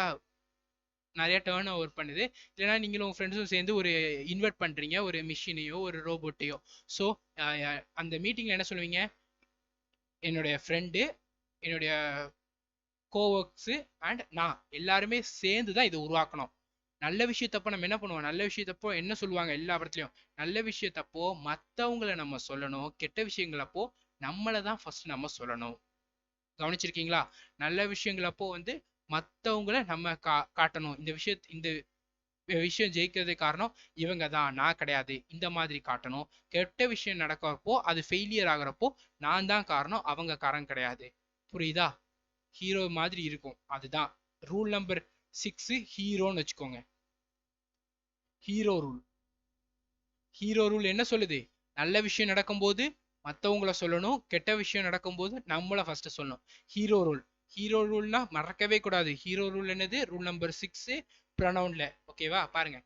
நிறைய டேர்ன் ஓவர் பண்ணுது. இல்லைனா நீங்களும் உங்கள் ஃப்ரெண்ட்ஸும் சேர்ந்து ஒரு இன்வெர்ட் பண்ணுறீங்க, ஒரு மிஷினையோ ஒரு ரோபோட்டையோ. ஸோ அந்த மீட்டிங்கில் என்ன சொல்லுவீங்க? என்னுடைய ஃப்ரெண்டு, என்னுடைய கோவர்க்ஸு அண்ட் நான் எல்லாருமே சேர்ந்து தான் இதை உருவாக்கணும். நல்ல விஷயத்தப்போ நம்ம என்ன பண்ணுவோம்? நல்ல விஷயத்தப்போ என்ன சொல்லுவாங்க எல்லா இடத்துலையும்? நல்ல விஷயத்தப்போ மற்றவங்களை நம்ம சொல்லணும். கெட்ட விஷயங்களப்போ நம்மளை தான் ஃபர்ஸ்ட் நம்ம சொல்லணும். கவனிச்சிருக்கீங்களா? நல்ல விஷயங்களப்போ வந்து மற்றவங்களை நம்ம காட்டணும். இந்த விஷயம் ஜெயிக்கிறதுக்கு காரணம் இவங்க தான், நான் கிடையாது, இந்த மாதிரி காட்டணும். கெட்ட விஷயம் நடக்கிறப்போ அது ஃபெயிலியர் ஆகுறப்போ நான் தான் காரணம், அவங்க காரணம் கிடையாது. புரியுதா? ஹீரோ மாதிரி இருக்கும். அதுதான் ரூல் நம்பர் 6. ஹீரோன்னு வச்சுக்கோங்க. Hero rule. ஹீரோ ரூல் என்ன சொல்லுது? நல்ல விஷயம் நடக்கும்போது மற்றவங்கள சொல்லணும், கெட்ட விஷயம் நடக்கும்போது நம்மள ஃபர்ஸ்ட் சொல்லணும். Hero rule. ஹீரோ ரூல்னா மறக்கவே கூடாது. ஹீரோ ரூல் என்னது? Rule number 6 ப்ரொனவுன்ல. ஓகேவா? பாருங்க.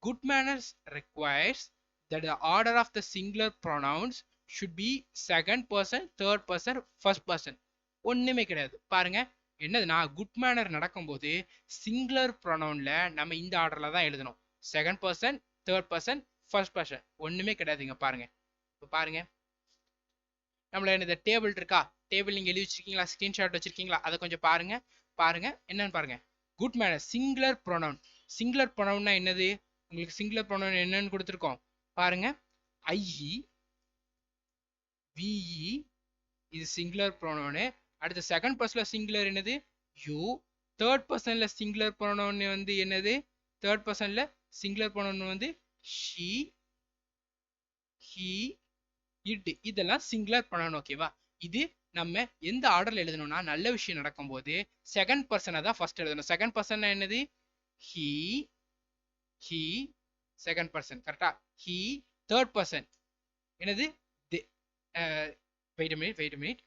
Good manners requires that the order of the singular pronouns should be second person, third person, first person. ஒண்ணுமே கிடையாது. பாருங்க என்னதுன்னா குட் மேனர் நடக்கும்போது சிங்குலர் ப்ரொனவுன்ல நம்ம இந்த ஆர்டர்ல தான் எழுதணும். Second person, third person, first person. ஒண்ணுமே கிடையாதுங்க. பாருங்க இப்போ பாருங்க நம்மள இந்த டேபிள் இருக்கா? டேபிள் நீங்க எழுதி வச்சிருக்கீங்களா? ஸ்கிரீன்ஷாட் வச்சிருக்கீங்களா? அதை கொஞ்சம் பாருங்க. பாருங்க என்னன்னு பாருங்க. Good manner singular pronoun. Singular ப்ரொனவுன்னா என்னது? உங்களுக்கு சிங்குலர் ப்ரொனவுன் என்னன்னு கொடுத்துருக்கோம் பாருங்க. ஐஇ விஇ இது சிங்குலர் ப்ரொனவுன். அடுத்த செகண்ட் பர்சன்ல சிங்குலர் என்னது? யூ. தேர்ட் பர்சன்ல சிங்குலர் ப்ரொனவுன் வந்து என்னது? தேர்ட் பர்சன்ல சிங்குலர் ப்ரொனவுன் வந்து ஷி, ஹி, இட். இதெல்லாம் சிங்குலர் ப்ரொனவுன். ஓகேவா? இது நம்ம எந்த ஆர்டர்ல எழுதணும்னா நல்ல விஷயம் நடக்கும்போது செகண்ட் பர்சனை தான் ஃபர்ஸ்ட் எழுதணும். செகண்ட் பர்சன் என்னது? He, he second person. கரெக்டா? ஹி. தேர்ட் பர்சன் என்னது? Wait a minute.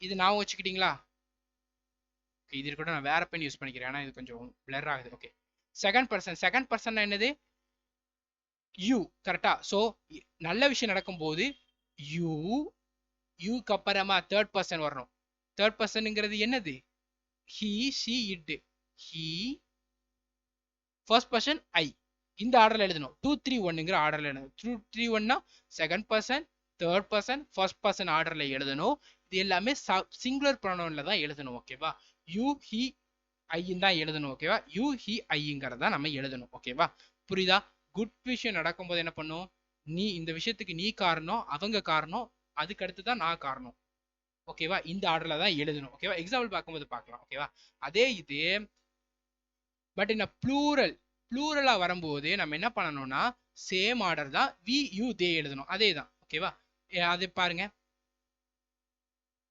இது நான் வச்சுக்கிட்டீங்களா? இது இருக்கட்டும். நான் வேற பென் யூஸ் பண்ணிக்கிறேன். ஏன்னா இது கொஞ்சம் பிளர் ஆகுது. ஓகே. செகண்ட் பர்சன் என்னது? யூ. கரெக்டா? ஸோ நல்ல விஷயம் நடக்கும்போது யூ, யூக்கு அப்புறமா தேர்ட் பர்சன் வரணும். தேர்ட் பர்சனுங்கிறது என்னது? He, she, it. He, first person I. இந்த ஆர்டர்ல எழுதணும். 2 3 1ங்கிற ஆர்டர்ல எழுதணும். 2 3 1னா second person, third person, first person ஆர்டர்ல எழுதணும். இது எல்லாமே சிங்குலர் ப்ரொனவுன்ல தான் எழுதணும். ஓகேவா? யூ, ஹி, ஐன்னு தான் எழுதணும். ஓகேவா? யூ, ஹி, ஐங்கிறதா நம்ம எழுதணும். ஓகேவா? புரியுதா? குட் விஷயம் நடக்கும்போது என்ன பண்ணும்? நீ இந்த விஷயத்துக்கு நீ காரணம், அவங்க காரணம், அதுக்கு அடுத்து தான் நான் காரணம். ஓகேவா? இந்த ஆர்டர்ல தான் எழுதணும். ஓகேவா? எக்ஸாம்பிள் பார்க்கும்போது பார்க்கலாம். ஓகேவா? அதே இது பட் இந்த ப்ளூரலா வரும்போது நம்ம என்ன பண்ணணும்னா சேம் ஆர்டர் தான் வி யூ தே எழுதணும். அதே தான். ஓகேவா? அது பாருங்க.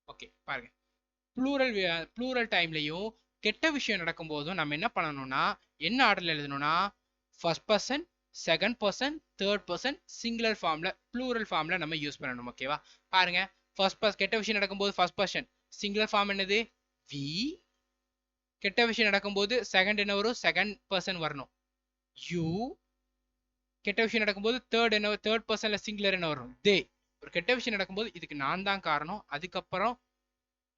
ஓகே பாருங்க. ப்ளூரல் டைம்லையும் கெட்ட விஷயம் நடக்கும் போதும் நம்ம என்ன பண்ணணும்னா என்ன ஆர்டர்ல எழுதணும்னா first person, second person, third person singular ஃபார்ம்ல ப்ளூரல் ஃபார்ம்ல நம்ம யூஸ் பண்ணணும். ஓகேவா? பாருங்க. கெட்ட விஷயம் நடக்கும்போது ஃபர்ஸ்ட் பர்சன் சிங்குலர் ஃபார்ம் என்னது? வி. கெட்ட விஷயம் நடக்கும்போது செகண்ட் என்ன வரும்? செகண்ட் பர்சன் வரணும். யூ. கெட்ட விஷயம் நடக்கும்போது தேர்ட் பர்சன்ல சிங்குலர் என்ன வரும்? தே. ஒரு கெட்ட விஷயம் நடக்கும்போது இதுக்கு நான் தான் காரணம், அதுக்கப்புறம்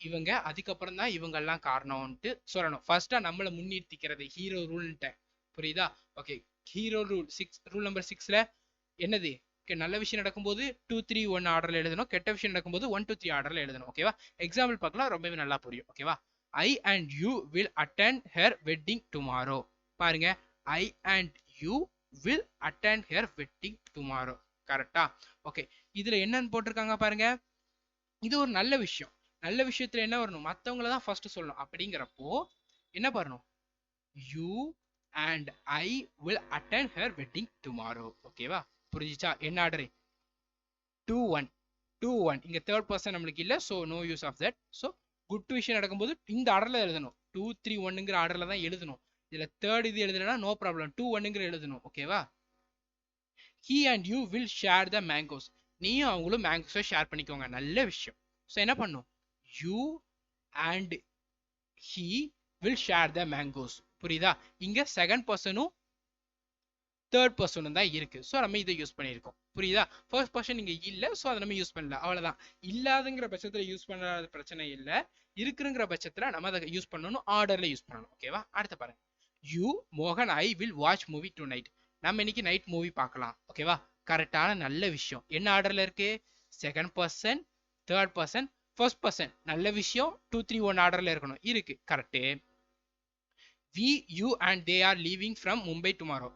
இவங்க அதுக்கப்புறம் தான் இவங்க எல்லாம் காரணம்ட்டு சொல்லணும். ஃபர்ஸ்டா நம்மள முன்னிறுத்திக்கிறது ஹீரோ ரூல்ன்ட்டு. புரியுதா? Okay. Hero rule 6 rule number 6ல என்னது? நல்ல விஷயம் நடக்கும்போது 2 3 1 ஆர்டர்ல எழுதணும். கெட்ட விஷயம் நடக்கும்போது 1 2 3 ஆர்டர்ல எழுதணும். ஓகேவா? எக்ஸாம்பிள் பார்க்கலாம், ரொம்பவே நல்லா புரியும். ஓகேவா? I and you will attend her wedding tomorrow. பாருங்க, I and you will attend her wedding tomorrow. கரெக்டா? ஓகே. இதுல என்னன்னு போட்டிருக்காங்க பாருங்க. இது ஒரு நல்ல விஷயம். நல்ல விஷயத்துல என்ன வரணும்? மத்தவங்கள தான் ஃபர்ஸ்ட் சொல்லணும். அப்படிங்கிறப்போ என்ன பண்ணணும்? You and I will attend her wedding tomorrow. ஓகேவா? புரிஞ்சிச்சா? என்ன ஆர்டர்? 2 1 2 1. இங்க தேர்ட் பர்சன் நம்மளுக்கு இல்ல, so no use of that. So good விஷயம் நடக்கும்போது இந்த ஆர்டர்ல எழுதணும். 2 3 1ங்கிற ஆர்டர்ல தான் எழுதணும். இதுல தேர்ட் இது எழுதலனா நோ ப்ராப்ளம், 2 1ங்கிற எழுதணும். ஓகேவா? he and you will share the mangoes. நீயும் அவங்களும் மேங்கோஸை ஷேர் பண்ணிக்கோங்க. நல்ல விஷயம். ஸோ என்ன பண்ணும்? you and he will share the mangoes. புரியுதா? இங்க செகண்ட் பர்சனும் தேர்ட் பர்சனும் தான் இருக்கு. ஸோ நம்ம இதை யூஸ் பண்ணியிருக்கோம். புரியுதா? ஃபர்ஸ்ட் பர்சன் இங்க இல்ல, ஸோ அதை நம்ம யூஸ் பண்ணல. அவ்வளவுதான். இல்லாதங்கிற பட்சத்துல யூஸ் பண்ணாத பிரச்சனை இல்ல. இருக்குங்கிற பட்சத்துல நம்ம அதை யூஸ் பண்ணணும், ஆர்டர்ல யூஸ் பண்ணணும். ஓகேவா? அடுத்து பாருங்க. யூ மோகன் I will watch movie to night. நம்ம இன்னைக்கு நைட் மூவி பார்க்கலாம். ஓகேவா? கரெக்டான நல்ல விஷயம். என்ன ஆர்டர்ல இருக்கு? Second person, third person, first person. நல்ல விஷயம். 2 3 1 ஆர்டர்ல இருக்கணும். இருக்கு. Correct. We you and they are leaving from Mumbai tomorrow.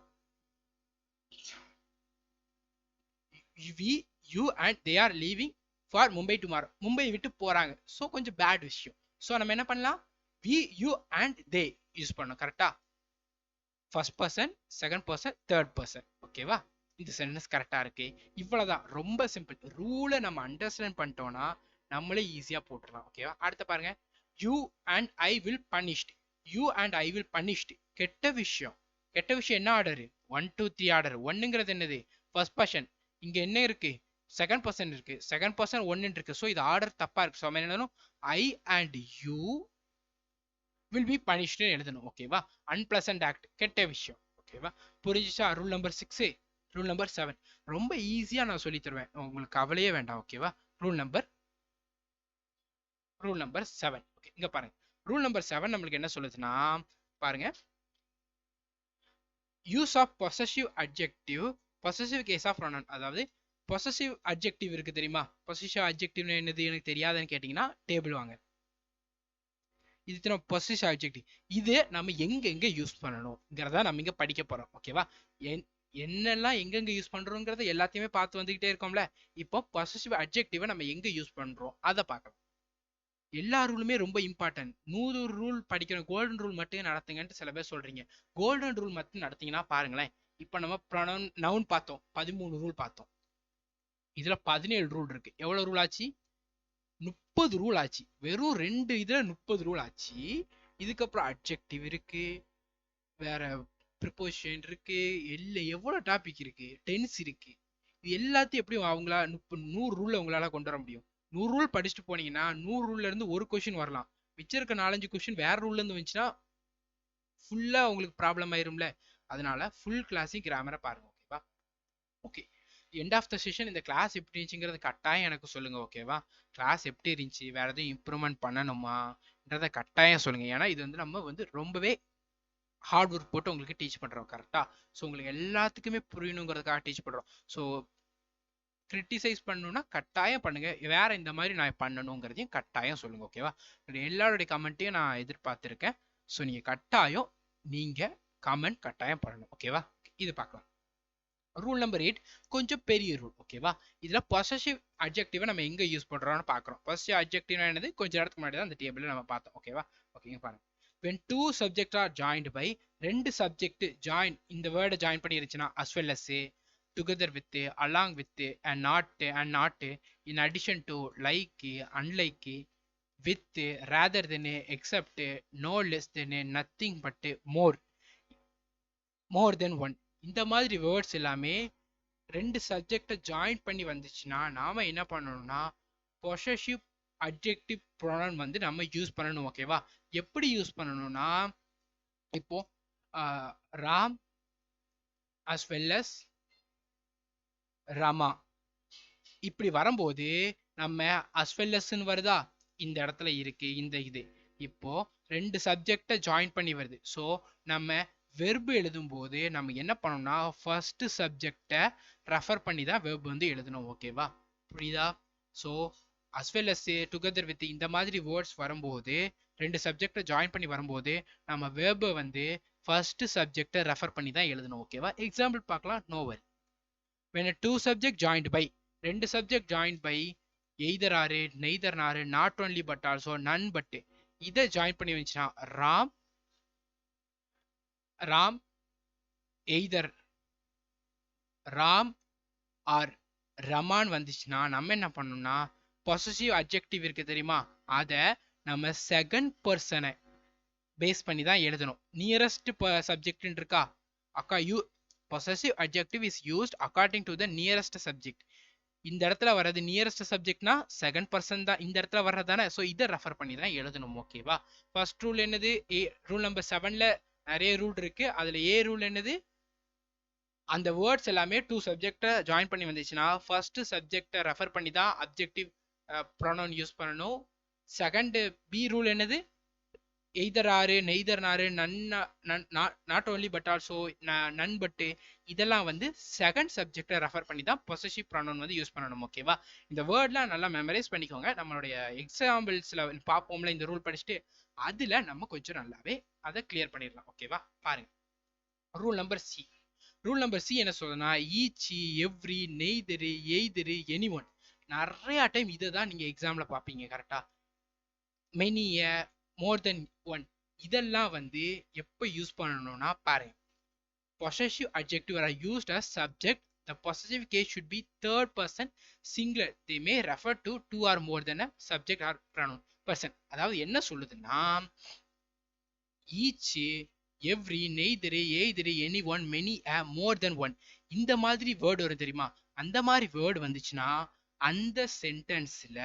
We you and they are leaving for Mumbai tomorrow. Mumbai விட்டு போறாங்க. ஸோ கொஞ்சம் பேட் விஷயம். ஸோ நம்ம என்ன பண்ணலாம்? We you and they use பண்ணணும். கரெக்டா? First person, second person, third person. ஓகேவா? இந்த சென்டென்ஸ் கரெக்டா இருக்கு. இவ்வளவுதான். ரொம்ப சிம்பிள். ரூலை நம்ம அண்டர்ஸ்டாண்ட் பண்ணிட்டோம்னா நம்மளே ஈஸியா போட்டுடலாம். ஓகேவா? அடுத்து பாருங்க. You and I will punished. You and I will punished. கெட்ட விஷயம். கெட்ட விஷயம் என்ன ஆர்டர்? 1 2 3 ஆர்டர். ஒன்னுங்கிறது என்னது? First person. இங்க என்ன இருக்கு? செகண்ட் பர்சன் இருக்கு. செகண்ட் பர்சன் ஒன்னு இருக்கு. ஸோ இது ஆர்டர் தப்பா இருக்கு. ஸோ என்ன I and you will be punished எழுதணும். ஓகேவா? அன்பிளசன்ட் ஆக்ட், கெட்ட விஷயம். ஓகேவா? புரிஞ்சிச்சா? Rule number 6. ரூல் நம்பர் 7 ரொம்ப ஈஸியா நான் சொல்லி தருவேன். உங்களுக்கு கவலையே வேண்டாம். ஓகேவா? Rule number 7. ஓகே, இங்க பாருங்க. ரூல் நம்பர் 7 நம்மளுக்கு என்ன சொல்லுதுன்னா, பாருங்க, use of possessive adjective possessive case of pronoun. அதாவது பொசசிவ் அட்ஜெக்டிவ் இருக்கு தெரியுமா? பொசசிவ் அட்ஜெக்டிவ் என்னது எனக்கு தெரியாதுன்னு கேட்டீங்கன்னா டேபிள் வாங்க. இது பொசசிவ் அட்ஜெக்டிவ். இது நம்ம எங்க யூஸ் பண்ணணும்ங்கிறத நம்ம இங்க படிக்க போறோம். ஓகேவா? என்னெல்லாம் எங்கெங்க யூஸ் பண்றோங்கிறத எல்லாத்தையுமே பார்த்து வந்துகிட்டே இருக்கோம்ல. இப்போ பொசசிவ் அட்ஜெக்டிவை நம்ம எங்க யூஸ் பண்றோம் அதை பார்க்கலாம். எல்லா ரூலுமே ரொம்ப இம்பார்ட்டன்ட். 100 ரூல் படிக்கணும், கோல்டன் ரூல் மட்டும் நடத்துங்கன்ட்டு சில பேர் சொல்றீங்க. கோல்டன் ரூல் மட்டும் நடத்தீங்கன்னா பாருங்களேன். இப்ப நம்ம ப்ரொனவுன் நவுன் பார்த்தோம், 13 ரூல் பார்த்தோம். இதுல 17 ரூல் இருக்கு. எவ்வளவு ரூல் ஆச்சு? 30 ரூல் ஆச்சு. வெறும் 2 இதுல 30 ரூல் ஆச்சு. இதுக்கப்புறம் அட்ஜெக்டிவ் இருக்கு, வேற ப்ரிப்போசிஷன் இருக்கு, எவ்வளவு டாபிக் இருக்கு, டென்ஸ் இருக்கு. இது எல்லாத்தையும் எப்படி அவங்களா 100 ரூல்ல உங்களால கொண்டு வர முடியும்? 100 ரூல் படிச்சுட்டு போனீங்கன்னா 100 ரூல்ல இருந்து ஒரு கொஸ்டின் வரலாம். மிச்சம் இருக்க 4 கொஸ்டின் வேற ரூல்ல இருந்து வந்துச்சுன்னா ஃபுல்லா உங்களுக்கு ப்ராப்ளம் ஆயிரும்ல. அதனால ஃபுல் கிளாஸையும் கிராமரை பாருங்க. ஓகேவா? Okay. End of the session இந்த கிளாஸ் எப்படி இருந்துச்சுங்கிறது கட்டாயம் எனக்கு சொல்லுங்க. ஓகேவா? கிளாஸ் எப்படி இருந்துச்சு, வேற எதுவும் இம்ப்ரூவ்மெண்ட் பண்ணணுமான்றத கட்டாயம் சொல்லுங்க. ஏன்னா இது நம்ம ரொம்பவே ஹார்ட் ஒர்க் போட்டு உங்களுக்கு டீச் பண்றோம். கரெக்டா? ஸோ உங்களுக்கு எல்லாத்துக்குமே புரியணுங்கிறதுக்காக டீச் பண்றோம். ஸோ கிரிட்டிசைஸ் பண்ணணும்னா கட்டாயம் பண்ணுங்க. வேற இந்த மாதிரி நான் பண்ணணுங்கிறதையும் கட்டாயம் சொல்லுங்க. ஓகேவா? எல்லாருடைய கமெண்ட்டையும் நான் எதிர்பார்த்திருக்கேன். ஸோ நீங்க கட்டாயம் கமெண்ட் கட்டாயம் பண்ணணும். ஓகேவா? இது பார்க்கலாம். ரூல் நம்பர் 8 கொஞ்சம் பெரிய ரூல். ஓகேவா? இதுல பொசசிவ் அட்ஜெக்டிவை நம்ம எங்க யூஸ் பண்றோம்னு பார்க்கறோம். பொசசிவ் அட்ஜெக்டிவ் என்னது? கொஞ்ச நேரத்துக்கு முன்னாடி தான் அந்த டேபிள்ல நம்ம பார்த்தோம். ஓகேவா? ஓகேங்க, பாருங்க. when two subjects are joined by, ரெண்டு சப்ஜெக்ட் ஜாயின், இந்த வேர்டை ஜாயின் பண்ணி இருந்துச்சுன்னா as well as, together with, along with, and not, in addition to, like, unlike, with, rather than, except, no less than, nothing but, more than one. இந்த மாதிரி வேர்ட்ஸ் எல்லாமே ரெண்டு சப்ஜெக்டை ஜாயின் பண்ணி வந்துச்சுன்னா நாம என்ன பண்ணணும்னா பொசசிவ் அட்ஜெக்டிவ் ப்ரொனவுன் நம்ம யூஸ் பண்ணணும். ஓகேவா? எப்படி யூஸ் பண்ணணும்னா, இப்போ Ram as well as Rama இப்படி வரும்போது நம்ம as well as வருதா, இந்த இடத்துல இருக்கு இந்த இது. இப்போ ரெண்டு சப்ஜெக்டை ஜாயின் பண்ணி வருது. ஸோ நம்ம வெர்பு எழுதும் போது நம்ம என்ன பண்ணணும்னா ஃபர்ஸ்ட் சப்ஜெக்டை ரெஃபர் பண்ணி தான் வெர்பு வந்து எழுதணும். ஓகேவா? புரியுதா? So as well as together with இந்த மாதிரி வேர்ட்ஸ் வரும்போது ரெண்டு சப்ஜெக்டை ஜாயின் பண்ணி வரும்போது நம்ம வெர்பை வந்து ஃபர்ஸ்ட் சப்ஜெக்டை ரெஃபர் பண்ணி தான் எழுதணும். ஓகேவா? எக்ஸாம்பிள் பார்க்கலாம். Novel when a two subject joined by ரெண்டு subject join by either or neither or not only but also none but இதை ஜாயின் பண்ணி வந்துச்சுன்னா ராம் ராம் எய்தர் ராம் ஆர் ரமான் வந்துச்சுன்னா நம்ம என்ன பண்ணணும்னா பொசசிவ் அட்ஜெக்டிவ் இருக்கு தெரியுமா, அதை நம்ம செகண்ட் பர்சனை பேஸ் பண்ணி தான் எழுதணும். நியரஸ்ட் சப்ஜெக்ட் இருக்கா அக்கா possessive adjective is used according to the nearest subject. இந்த இடத்துல வர்றது நியரஸ்ட் சப்ஜெக்ட்னா செகண்ட் பர்சன் தான் இந்த இடத்துல வர்றதானே. ஸோ இதை ரெஃபர் பண்ணி தான் எழுதணும். ஓகேவா? ஃபர்ஸ்ட் ரூல் என்னது? ரூல் நம்பர் 7ல நிறைய ரூல் இருக்கு. அதுல ரூல் என்னது? அந்த வேர்ட்ஸ் எல்லாமே டூ சப்ஜெக்டை ஜாயின் பண்ணி வந்துச்சுன்னா ஃபர்ஸ்ட் சப்ஜெக்டை ரெஃபர் பண்ணி தான் அப்ஜெக்டிவ் ப்ரொனவுன் யூஸ் பண்ணணும். செகண்ட் பி ரூல் என்னது? Either or neither or not only but also நன் பட்டு இதெல்லாம் வந்து செகண்ட் சப்ஜெக்டை ரெஃபர் பண்ணி தான் பொசசிவ் ப்ரொனவுன் வந்து யூஸ் பண்ணணும். ஓகேவா? இந்த வேர்ட்லாம் நல்லா மெமரைஸ் பண்ணிக்கோங்க. நம்மளுடைய எக்ஸாம்பிள்ஸ்ல பார்ப்போம்ல இந்த ரூல் படிச்சுட்டு அதுல நம்ம கொஞ்சம் நல்லாவே அதை கிளியர் பண்ணிடலாம். ஓகேவா? பாருங்க. Rule number C. Rule number C என்ன சொல்றதுன்னா ஈச்சி எவ்ரி நெய்தரு எய்தரு எனி ஒன். நிறைய டைம் இதை தான் நீங்க எக்ஸாம்ல பார்ப்பீங்க. கரெக்டா? மெனிய மோர் தென் ஒன் இதெல்லாம் வந்து எப்போ யூஸ் பண்ணணும்னா பாருங்க. possessive adjective are used as subject. The possessive case should be third person singular. They may refer to two or more than a subject or pronoun person. அதாவது என்ன சொல்லுதுன்னா each every neither either anyone many a more than one இந்த மாதிரி வேர்டு வரும் தெரியுமா, அந்த மாதிரி வேர்டு வந்துச்சுன்னா அந்த சென்டென்ஸ்ல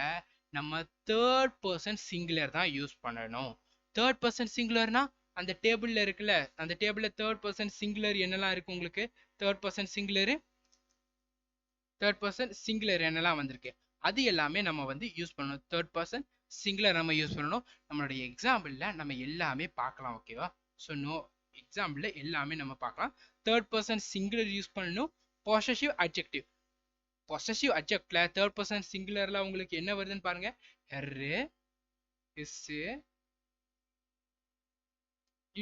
நம்ம தேர்ட் பர்சன் சிங்குலர் தான் யூஸ் பண்ணணும். தேர்ட் பர்சன் சிங்குலர்னா அந்த டேபிள்ல இருக்குல்ல, அந்த டேபிள்ல தேர்ட் பர்சன் சிங்குலர் என்னெல்லாம் இருக்கு உங்களுக்கு? தேர்ட் பர்சன் சிங்குலர் என்னெல்லாம் வந்திருக்கு அது எல்லாமே நம்ம வந்து யூஸ் பண்ணணும். தேர்ட் பர்சன் சிங்குலர் நம்ம யூஸ் பண்ணணும். நம்மளுடைய எக்ஸாம்பிள்ல நம்ம எல்லாமே பார்க்கலாம். ஓகேவா? ஸோ நோ எக்ஸாம்பிள்ல எல்லாமே நம்ம பார்க்கலாம். தேர்ட் பர்சன் சிங்குலர் யூஸ் பண்ணணும். பொசசிவ் அட்ஜெக்டிவ் அட்ஜெக்ட்ல தேர்ட் பர்சன் சிங்குலர்ல உங்களுக்கு என்ன வருதுன்னு பாருங்க. Her is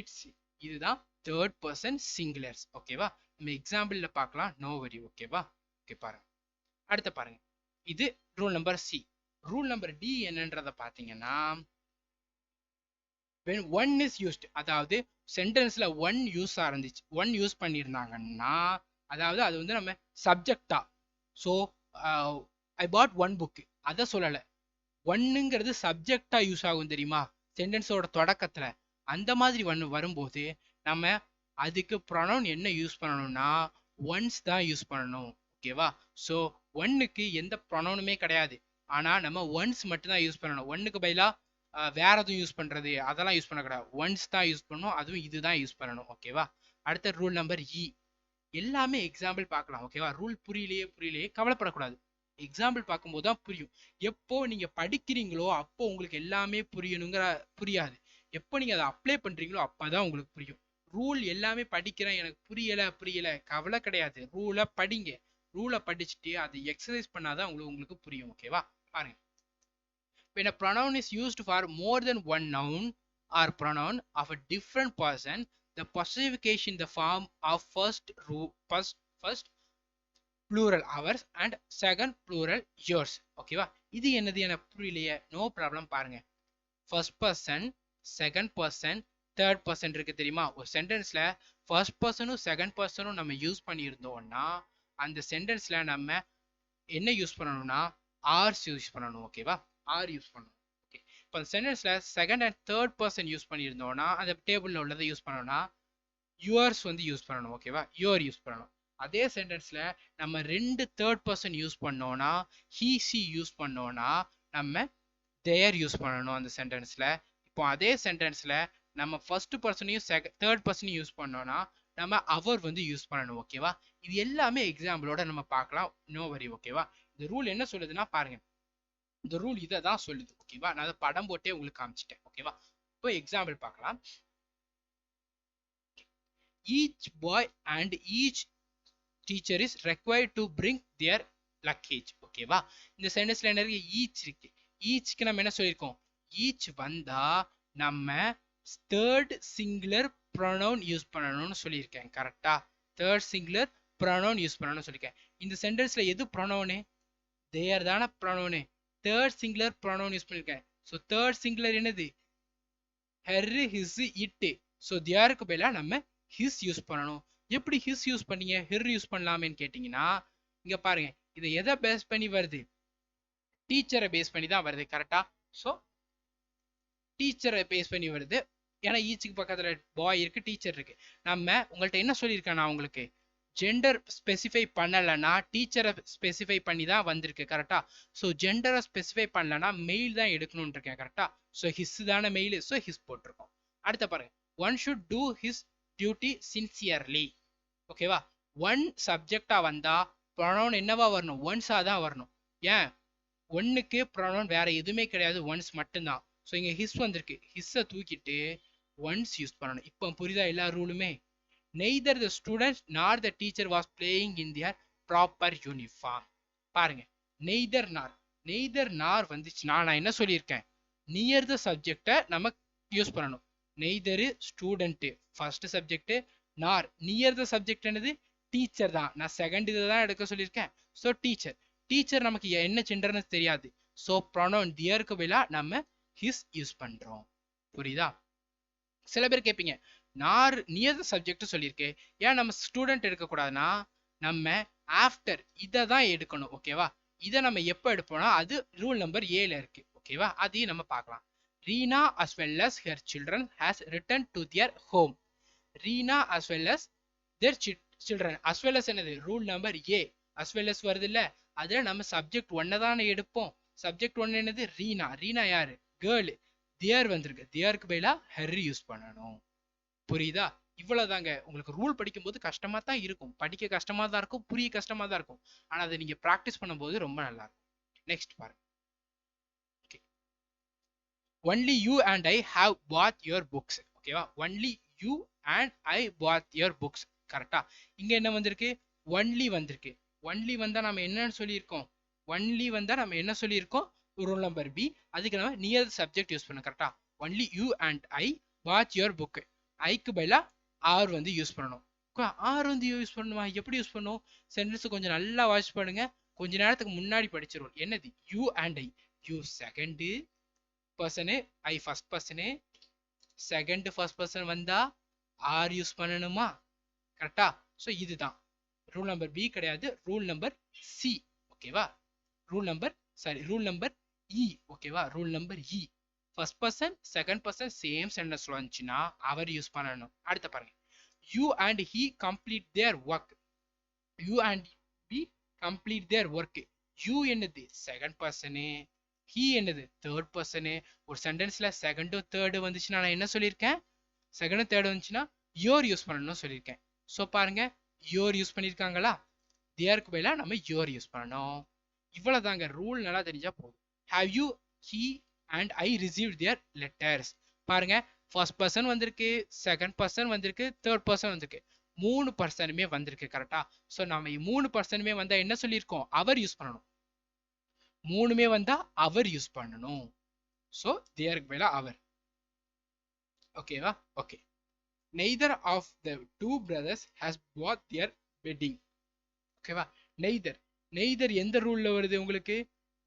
it's. இதுதான் தேர்ட் பர்சன் சிங்குலர்ஸ். ஓகேவா? நம்ம எக்ஸாம்பிள்ல பார்க்கலாம். No worry. ஓகேவா? ஓகே பாருங்க. அடுத்து பாருங்க. இது rule number C. Rule number D என்னன்றத பாத்தீங்கன்னா when one is used அதாவது சென்டென்ஸ்ல ஒன் யூஸ் பண்ணியிருந்தாங்கன்னா அதாவது அது வந்து நம்ம சப்ஜெக்டா. So I bought one book அதை சொல்லலை. ஒன்னுங்கிறது சப்ஜெக்டா யூஸ் ஆகும் தெரியுமா சென்டென்ஸோட தொடக்கத்துல. அந்த மாதிரி ஒன்று வரும்போது நம்ம அதுக்கு ப்ரொனவுன் என்ன யூஸ் பண்ணணும்னா ஒன்ஸ் தான் யூஸ் பண்ணணும். ஓகேவா? ஸோ ஒன்னுக்கு எந்த ப்ரொனவுனுமே கிடையாது. ஆனா நம்ம ஒன்ஸ் மட்டும் தான் யூஸ் பண்ணணும். ஒன்னுக்கு பதிலா வேற எதுவும் யூஸ் பண்றது அதெல்லாம் யூஸ் பண்ணக்கூடாது. ஒன்ஸ் தான் யூஸ் பண்ணணும். அதுவும் இதுதான் யூஸ் பண்ணணும். ஓகேவா? அடுத்த ரூல் நம்பர் இ. எல்லாமே எக்ஸாம்பிள் பார்க்கலாம். ஓகேவா? ரூல் புரியலையே கவலைப்படக்கூடாது. எக்ஸாம்பிள் பார்க்கும்போது தான் புரியும். எப்போ நீங்க படிக்கிறீங்களோ அப்போ உங்களுக்கு எல்லாமே புரியாது. எப்போ நீங்க அதை அப்ளை பண்றீங்களோ அப்பதான் உங்களுக்கு புரியும். ரூல் எல்லாமே படிக்கிறேன் எனக்கு புரியல கவலை கிடையாது. ரூலை படிங்க. ரூலை படிச்சுட்டு அதை எக்ஸசைஸ் பண்ணாதான் உங்களுக்கு புரியும். ஓகேவா? பாருங்க. When a pronoun is used for more than one noun or pronoun of a different person, the possessive case in the form of first plural ours and second plural yours. ஓகேவா? இது என்னது எனக்கு புரியலையே. No problem. பாருங்க. First person second person third person இருக்கு தெரியுமா. ஒரு சென்டென்ஸ்ல ஃபர்ஸ்ட் பர்சனும் செகண்ட் பர்சனும் நம்ம யூஸ் பண்ணியிருந்தோம்னா அந்த சென்டென்ஸ்ல நம்ம என்ன யூஸ் பண்ணணும்னா ஆர்ஸ் யூஸ் பண்ணணும். ஓகேவா? ஆர் யூஸ் பண்ணணும். ஓகே. இப்போ அந்த சென்டென்ஸ்ல second and third person use பண்ணியிருந்தோம்னா அந்த டேபிள்ல உள்ளதை யூஸ் பண்ணணும்னா யுவர்ஸ் வந்து யூஸ் பண்ணணும். ஓகேவா? யுவர் யூஸ் பண்ணணும். அதே சென்டென்ஸ்ல நம்ம ரெண்டு தேர்ட் பர்சன் யூஸ் பண்ணோம்னா ஹி சி யூஸ் பண்ணோம்னா நம்ம தேர் யூஸ் பண்ணணும் அந்த சென்டென்ஸ்ல. இப்போ அதே சென்டென்ஸ்ல நம்ம ஃபர்ஸ்ட் பர்சனையும் தேர்ட் பர்சனையும் யூஸ் பண்ணோம்னா நம்ம அவர் வந்து யூஸ் பண்ணணும். ஓகேவா? இது எல்லாமே எக்ஸாம்பிளோட நம்ம பார்க்கலாம். No worry. ஓகேவா? இந்த ரூல் என்ன சொல்லுதுன்னா பாருங்க. இந்த ரூல் இதை தான் சொல்லுது. ஓகேவா, நான் அதை படம் போட்டே உங்களுக்கு காமிச்சிட்டேன். ஓகேவா, இப்போ எக்ஸாம்பிள் பார்க்கலாம். Each bye and each teacher is required to bring their luggage. ஓகேவா, இந்த சென்டென்ஸ்ல என்ன இருக்கு? ஈச் இருக்கு. ஈச்க்கு நம்ம என்ன சொல்லியிருக்கோம்? ஈச் வந்தா நம்ம தேர்ட் சிங்குலர் ப்ரொனவுன் யூஸ் பண்ணணும்னு சொல்லியிருக்கேன். கரெக்டா, தேர்ட் சிங்குலர் ப்ரொனவுன் யூஸ் பண்ணணும்னு சொல்லியிருக்கேன். இந்த சென்டென்ஸ்ல எது ப்ரொனவுனு? தேர் தான pronoun. Third singular pronoun use பண்ணியிருக்கேன். ஸோ தேர்ட் சிங்குலர் என்னது? Her, his, it. ஸோ தேருக்கு பதிலா நம்ம ஹிஸ் யூஸ் பண்ணணும். எப்படி ஹிஸ் யூஸ் பண்ணீங்க, ஹெர் யூஸ் பண்ணலாமேன்னு கேட்டீங்கன்னா, இங்க பாருங்க, இதை எதை பேஸ் பண்ணி வருது? டீச்சரை பேஸ் பண்ணி தான் வருது. கரெக்டா, ஸோ டீச்சரை பேஸ் பண்ணி வருது. ஏன்னா ஈச்சுக்கு பக்கத்துல பாய் இருக்கு, டீச்சர் இருக்கு. நம்ம உங்கள்ட்ட என்ன சொல்லியிருக்கேன்? நான் உங்களுக்கு ஜெண்டர் ஸ்பெசிஃபை பண்ணலைன்னா டீச்சரை ஸ்பெசிஃபை பண்ணி தான் வந்திருக்கு. கரெக்டா, ஸோ ஜெண்டரை ஸ்பெசிஃபை பண்ணலன்னா மெயில் தான் எடுக்கணும்னு இருக்கேன். கரெக்டா, ஸோ ஹிஸ் தானே மெயில், ஸோ ஹிஸ் போட்டிருக்கோம். அடுத்த பாருங்க, one should two his duty sincerely. ஓகேவா, ஒன் சப்ஜெக்டா வந்தா ப்ரொனவுன் என்னவா வரணும்? ஒன்ஸா தான் வரணும். ஏன்? ஒன்னுக்கு ப்ரொனவுன் வேற எதுவுமே கிடையாது, ஒன்ஸ் மட்டும்தான். ஸோ இங்க ஹிஸ் வந்திருக்கு, ஹிஸ்ஸை தூக்கிட்டு ஒன்ஸ் யூஸ் பண்ணணும். இப்போ புரியுதா எல்லா ரூலுமே? neither the students nor the teacher was playing in their proper uniform. பாருங்க, neither nor வந்துச்சுன்னா நான் என்ன சொல்லியிருக்கேன்? நியர் த சப்ஜெக்டை நம்ம யூஸ் பண்ணணும். நெய்தர் ஸ்டூடெண்ட் ஃபர்ஸ்ட் சப்ஜெக்ட், நார் நியர் த சப்ஜெக்ட் என்னது? டீச்சர் தான். நான் செகண்ட் இதை தான் எடுக்க சொல்லியிருக்கேன். ஸோ டீச்சர் நமக்கு என்ன ஜெண்டர்னு தெரியாது. ஸோ ப்ரொனவுன் தியருக்கு பதிலா நம்ம ஹிஸ் யூஸ் பண்றோம். புரியுதா? சில பேர் கேட்பீங்க, நான் நியர் த சப்ஜெக்ட் சொல்லியிருக்கேன், ஏன் நம்ம ஸ்டூடெண்ட் எடுக்கக்கூடாதுன்னா, நம்ம ஆஃப்டர் இதை தான் எடுக்கணும். ஓகேவா, இதை நம்ம எப்போ எடுப்போம்னா அது ரூல் நம்பர் 7 இருக்கு. ஓகேவா, அதையும் நம்ம பார்க்கலாம். Reena as well as her children has returned to their home. Reena as well as their children. as well as என்னது? Rule number A. as well as வருது இல்ல, அதுல நம்ம சப்ஜெக்ட் 1 தானே எடுப்போம். சப்ஜெக்ட் 1 என்னது? ரீனா. ரீனா யாரு? கேர்ள். தியர் வந்திருக்கு, தியருக்கு பதிலா ஹெர் யூஸ் பண்ணணும். புரியுதா? இவ்வளவுதாங்க. உங்களுக்கு ரூல் படிக்கும் போது கஷ்டமா தான் இருக்கும், படிக்க கஷ்டமா தான் இருக்கும், புரிய கஷ்டமா தான் இருக்கும். ஆனா அதை நீங்க பிராக்டிஸ் பண்ணும்போது ரொம்ப நல்லா இருக்கும். நெக்ஸ்ட் பாருங்க. Only you and I have both your books. ஓகேவா, only you and I both your books. கரெக்டா, இங்க என்ன வந்திருக்கு? ஒன்லி வந்திருக்கு. ஒன்லி வந்தா நம்ம என்னன்னு சொல்லியிருக்கோம்? ஒன்லி வந்தா நம்ம என்ன சொல்லியிருக்கோம்? Rule number B. அதுக்கு நம்ம நியர் சப்ஜெக்ட் யூஸ் பண்ணணும். கரெக்டா, only you and I both your book. ஐக்கு பதிலா ஆர் வந்து யூஸ் பண்ணணும். ஆர் வந்து யூஸ் பண்ணுமா? எப்படி யூஸ் பண்ணும்? சென்டென்ஸ் கொஞ்சம் நல்லா வாட்ச் பண்ணுங்க. கொஞ்ச நேரத்துக்கு முன்னாடி படிச்சிருவோம். என்னது? You and I. You second person, I first person. Second first person வந்தா ஆர் யூஸ் பண்ணணுமா? கரெக்டா, ஸோ இதுதான் ரூல் நம்பர் பி கிடையாது, ரூல் நம்பர் சி. ஓகேவா, ரூல் நம்பர் இ. ஓகேவா, rule number E. First person second person same சென்டென்ஸ்ல வந்துச்சுன்னா அவர் யூஸ் பண்ணணும். அடுத்த பாருங்க, you and he complete their work. You and be complete their work. You என்னது? Second person. ஹி என்னது? Third person. ஒரு சென்டென்ஸ்ல செகண்டும் தேர்டு வந்துச்சுன்னா நான் என்ன சொல்லியிருக்கேன்? செகண்டும் தேர்டு வந்துச்சுன்னா யோர் யூஸ் பண்ணணும்னு சொல்லியிருக்கேன். ஸோ பாருங்க, யோர் யூஸ் பண்ணியிருக்காங்களா? தேருக்கு பதிலாக நம்ம யோர் யூஸ் பண்ணணும். இவ்வளவுதாங்க. ரூல் நல்லா தெரிஞ்சா போதும். Have you, he and I received their letters. பாருங்க, ஃபர்ஸ்ட் பர்சன் வந்திருக்கு, செகண்ட் பர்சன் வந்திருக்கு, தேர்ட் பர்சன் வந்திருக்கு, 3 பர்சனுமே வந்திருக்கு. கரெக்டா, ஸோ நம்ம 3 பர்சனுமே வந்தா என்ன சொல்லியிருக்கோம்? அவர் யூஸ் பண்ணணும். 3மே வந்தா அவர் யூஸ் பண்ணணும். ஸோ தேருக்கு பதிலா அவர். ஓகேவா? Okay. Neither of the 2 brothers has bought their wedding. ஓகேவா, நெய்தர் எந்த ரூல்ல வருது உங்களுக்கு?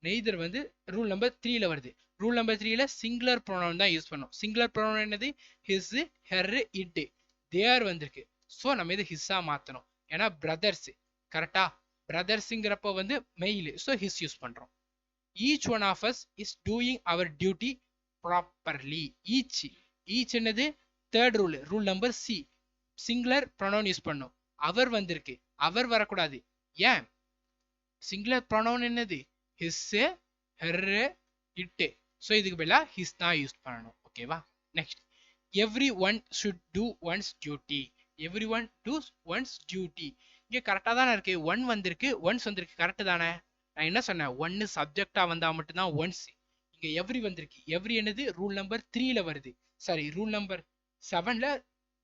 நெய்தர் வந்து ரூல் நம்பர் 3ல வருது. ரூல் நம்பர் 3ல சிங்குலர் ப்ரொனவுன் தான் யூஸ் பண்ணோம். சிங்குலர் ப்ரொனவுன் என்னது? His, her, it. தேர் வந்திருக்கு, ஸோ நம்ம இது ஹிஸ்ஸா மாத்தணும். ஏன்னா பிரதர்ஸ். கரெக்டா, பிரதர்ஸ்ங்கிறப்ப வந்து மெயில், ஸோ ஹிஸ் யூஸ் பண்றோம். Each one of us is doing our duty properly. Each என்னது? Third rule number C. Singular pronoun use பண்ணும். அவர் வந்திருக்கு, அவர் வரக்கூடாது. ஏன்? சிங்குலர் ப்ரொனவுன் என்னது? His, her, it. ஸோ இதுக்கு பதிலா ஹிஸ் தான் யூஸ் பண்ணணும். ஓகேவா, next. Every one should do one's duty. Every one does one's duty. இங்கே கரெக்டாக தானே இருக்கு. ஒன் வந்திருக்கு, ஒன்ஸ் வந்திருக்கு, கரெக்டு தானே? நான் என்ன சொன்னேன், ஒன்னு சப்ஜெக்டா வந்தா மட்டும்தான் ஒன்ஸ். இங்க எவ்ரி வந்திருக்கு. எவ்ரி என்னது ரூல் நம்பர் 3ல வருது, சாரி ரூல் நம்பர் 7ல,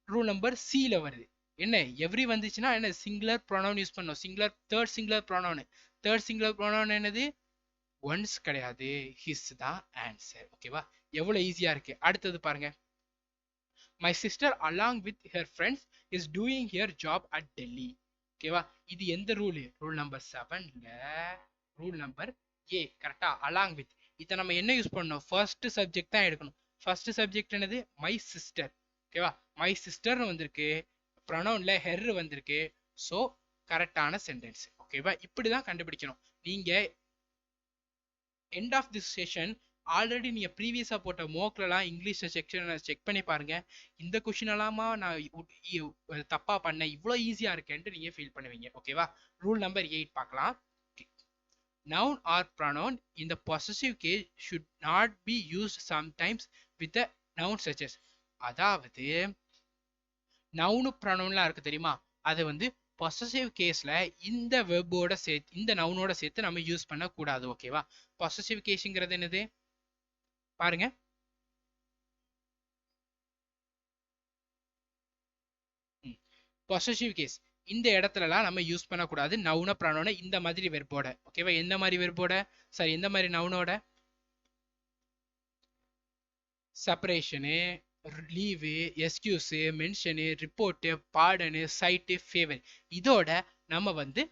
ரூல் நம்பர் சில வருது. என்ன எவ்ரி வந்துச்சுன்னா என்ன சிங்குலர் ப்ரொனவுன் யூஸ் பண்ணோம். Singular third singular pronoun. Third singular pronoun என்னது, ஒன்ஸ் கிடையாது, ஹிஸ் தான் ஆன்சர். ஓகேவா, எவ்வளவு ஈஸியா இருக்கு. அடுத்தது பாருங்க, my sister along with her friends is doing here job at Delhi. ஓகேவா, இது எந்த ரூல், ரூல் நம்பர் 7ல ரூல் நம்பர் ஏ. கரெக்டா, அலாங் வித். இதை நம்ம என்ன யூஸ் பண்ணணும், ஃபர்ஸ்ட் சப்ஜெக்ட் தான் எடுக்கணும். ஃபர்ஸ்ட் சப்ஜெக்ட் என்னது, மை சிஸ்டர். ஓகேவா, மை சிஸ்டர்னு வந்திருக்கு, ப்ரொனவுன்ல ஹெர் வந்திருக்கு. ஸோ கரெக்டான சென்டென்ஸ். ஓகேவா, இப்படிதான் கண்டுபிடிக்கணும். நீங்க end of this session already நீங்க ப்ரீவியஸா போட்ட மோக்லலாம் இங்கிலீஷ் செக்ஷன் செக் பண்ணி பாருங்க. இந்த கொஸ்டின் எல்லாமா நான் தப்பா பண்ணேன், இவ்வளோ ஈஸியா இருக்கேன்ட்டு நீங்க ஃபீல் பண்ணுவீங்க. ஓகேவா, ரூல் நம்பர் 8 பார்க்கலாம். Noun or pronoun in the possessive case should not be used sometimes with the noun such as. அதாவது நவுனு ப்ரொனவுன்லாம் இருக்கு தெரியுமா, அது வந்து பொசசிவ் கேஸ்ல இந்த வெர்போட சேர்த்து, இந்த நவுனோட சேர்த்து நம்ம யூஸ் பண்ண கூடாது. ஓகேவா, பொசசிவ் கேஸ்ங்கிறது என்னது பாருங்க, பொசசிவ் கேஸ் இந்த இடத்துலலாம் நம்ம யூஸ் பண்ணக்கூடாது நவுன ப்ரொனவுன இந்த மாதிரி வெர்போட. ஓகேவா, எந்த மாதிரி வெர்போட, சரி எந்த மாதிரி நவுனோட, செப்பரேஷனு, leave, எஸ்கியூஸு, mention, report, பாடனு, site, favour, இதோட நம்ம வந்து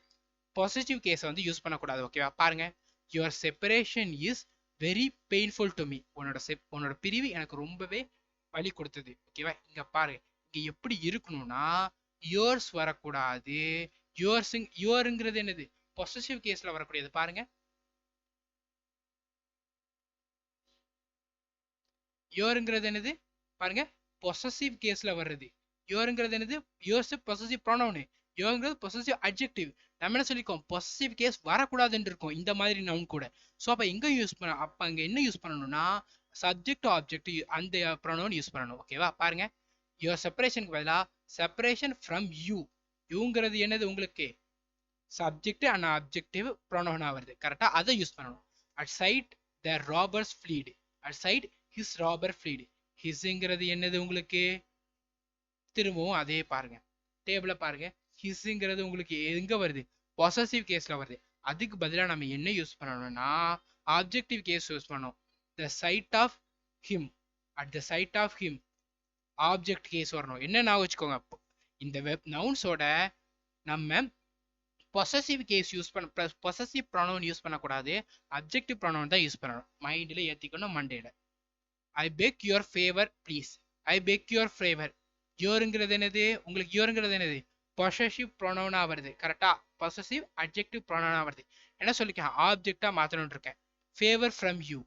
பாசிட்டிவ் கேஸை வந்து யூஸ் பண்ணக்கூடாது. ஓகேவா, பாருங்க, your separation is very painful to me. உன்னோட பிரிவு எனக்கு ரொம்பவே வலி கொடுத்தது. ஓகேவா, இங்க பாருங்க, இங்க எப்படி இருக்கணும்னா யோர்ஸ் வரக்கூடாது. யுவருங்கிறது என்னது, பொசசிவ் கேஸ்ல வரக்கூடியது. பாருங்க, யோருங்கிறது என்னது பாருங்க, பொசசிவ் கேஸ்ல வர்றது. யோருங்கிறது என்னது, யோர்ஸ் பொசசிவ் ப்ரொனவுன், யோங்கிறது பொசசிவ் அட்ஜெக்டிவ். நம்ம என்ன சொல்லிக்கோம், பொசசிவ் கேஸ் வரக்கூடாதுன்னு இருக்கும் இந்த மாதிரி நவுன் கூட. ஸோ அப்போ எங்க யூஸ் பண்ண, அப்போ அங்க என்ன யூஸ் பண்ணணும்னா சப்ஜெக்ட் ஆப்ஜெக்ட் அந்த ப்ரொனவுன் யூஸ் பண்ணணும். ஓகேவா, பாருங்க, யுவர் செப்பரேஷனுக்கு பதிலாக செப்பரேஷன் ஃப்ரம் யூ. யூங்கிறது என்னது உங்களுக்கு சப்ஜெக்ட் அண்ட் ஆப்ஜெக்டிவ் ப்ரொனவுனா வருது. கரெக்டா, அதை யூஸ் பண்ணணும். At sight the robbers fled. At sight his robber fled. ஹிஸ்ங்கிறது என்னது உங்களுக்கு, திரும்பவும் அதே பாருங்க, டேபிள பாருங்க, ஹிஸ்ங்கிறது உங்களுக்கு எங்க வருது, பொசசிவ் கேஸ்ல வருது. அதுக்கு பதிலாக நம்ம என்ன யூஸ் பண்ணணும்னா ஆப்ஜெக்டிவ் கேஸ் யூஸ் பண்ணோம். The side of him. At the side of him object case வரணும். என்ன நான் வச்சுக்கோங்க, இந்த வெப் நவுன்ஸோட நம்ம பொசசிவ் கேஸ் யூஸ் பண்ண, பொசசிவ் ப்ரொனவுன் யூஸ் பண்ணக்கூடாது, அப்ஜெக்டிவ் ப்ரொனவுன் தான் யூஸ் பண்ணணும். மைண்டில் ஏற்றிக்கணும், மண்டேல. I beg your favour please. I beg your favour. யோருங்கிறது என்னது உங்களுக்கு, யோருங்கிறது என்னது பொசசிவ் ப்ரொனவுனா வருது. கரெக்டா, பொசசிவ் அட்ஜெக்டிவ் ப்ரொனவுனா வருது. என்ன சொல்லிக்க, ஆப்ஜெக்டா மாத்தணும்னு இருக்கேன். Favour from you.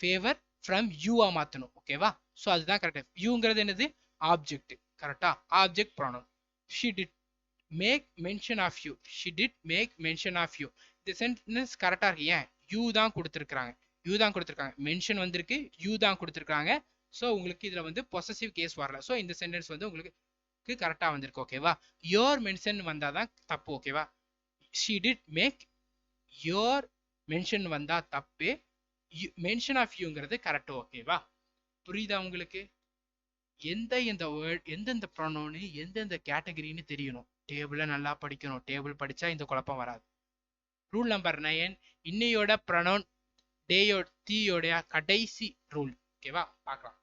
Favour from யூவா மாத்தணும். ஓகேவா, ஸோ அதுதான் கரெக்ட். யூங்கிறது என்னது ஆப்ஜெக்ட். கரெக்டா, object pronoun. She did make mention of you. She did make mention of you. இந்த சென்டென்ஸ் கரெக்டா இருக்கு. ஏன், யூ தான் கொடுத்துருக்காங்க, யூ தான் கொடுத்துருக்காங்க, மென்ஷன் வந்திருக்கு, யூ தான் கொடுத்துருக்காங்க. ஸோ உங்களுக்கு இதுல வந்து பொசசிவ் கேஸ் வரல. ஸோ இந்த சென்டென்ஸ் வந்து உங்களுக்கு கரெக்டா வந்திருக்கு. ஓகேவா, யோர் மென்ஷன் வந்தாதான் தப்பு. ஓகேவா, she did make your mention வந்தா தப்பு, மென்ஷன் ஆஃப் யூங்கிறது கரெக்ட். ஓகேவா, புரியுதா உங்களுக்கு, எந்த வேர்ட் எந்தெந்த ப்ரொனவுன் எந்தெந்த கேட்டகரின்னு தெரியணும். டேபிள நல்லா படிக்கணும், டேபிள் படிச்சா இந்த குழப்பம் வராது. ரூல் நம்பர் 9, இன்னையோட ப்ரொனவுன் டேயோட தீயோடைய கடைசி ரூல். ஓகேவா, பார்க்கலாம்.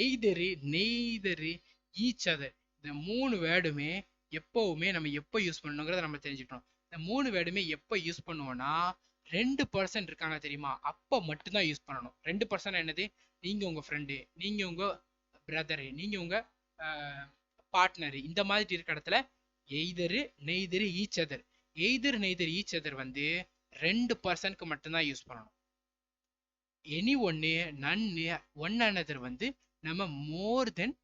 எய்தரு, நெய்தரு, ஈச் அதர், இந்த 3 வேர்டுமே எப்பவுமே நம்ம எப்போ யூஸ் பண்ணணுங்கிறத நம்ம தெரிஞ்சுக்கணும். இந்த 3 வேர்டுமே எப்போ யூஸ் பண்ணுவோம்னா 2% இருக்காங்க தெரியுமா, அப்போ மட்டும்தான் யூஸ் பண்ணணும். 2% என்னது, நீங்க உங்க ஃப்ரெண்டு, நீங்க உங்க பிரதரு, நீங்க உங்க பார்ட்னரு, இந்த மாதிரி இருக்க இடத்துல either, neither, each other. Either neither each other வந்து 2%க்கு மட்டும்தான் யூஸ் பண்ணணும். எனி ஒன்னு, நன்னு, ஒன் அனதர் வந்து நம்ம மோர் தென்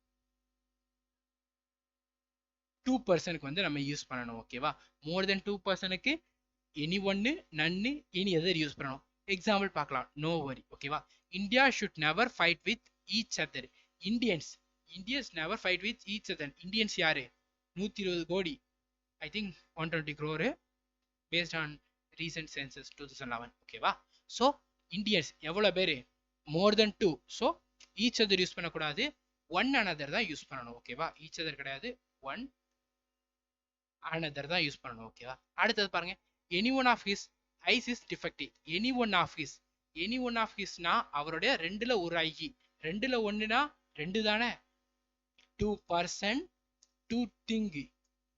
2%க்கு வந்து நம்ம யூஸ் பண்ணணும். ஓகேவா, மோர் தென் 2%க்கு any one, none, any other use பண்ணணும். எக்ஸாம்பிள் பார்க்கலாம், நோ வரி. ஓகேவா, India should never fight with each other. Indians never fight with each other. Indians யாரு, 120 கோடி, I think 120 crore based on recent census 2011 ஓகேவா. ஸோ இந்தியன்ஸ் எவ்வளோ பேர், more than 2. So each other use பண்ணக்கூடாது, ஒன் அனதர் தான் யூஸ் பண்ணணும் ஓகேவா. ஈச் அதர் கிடையாது, ஒன் அனதர் தான் யூஸ் பண்ணணும் ஓகேவா. அடுத்தது பாருங்க, any one of his eyes is defective. Any one of his, any one of ஹிஸ்னா அவருடைய ரெண்டுல ஒரு ஐ, ரெண்டுல ஒண்ணுனா ரெண்டு தானே. 2% 2 திங்க்,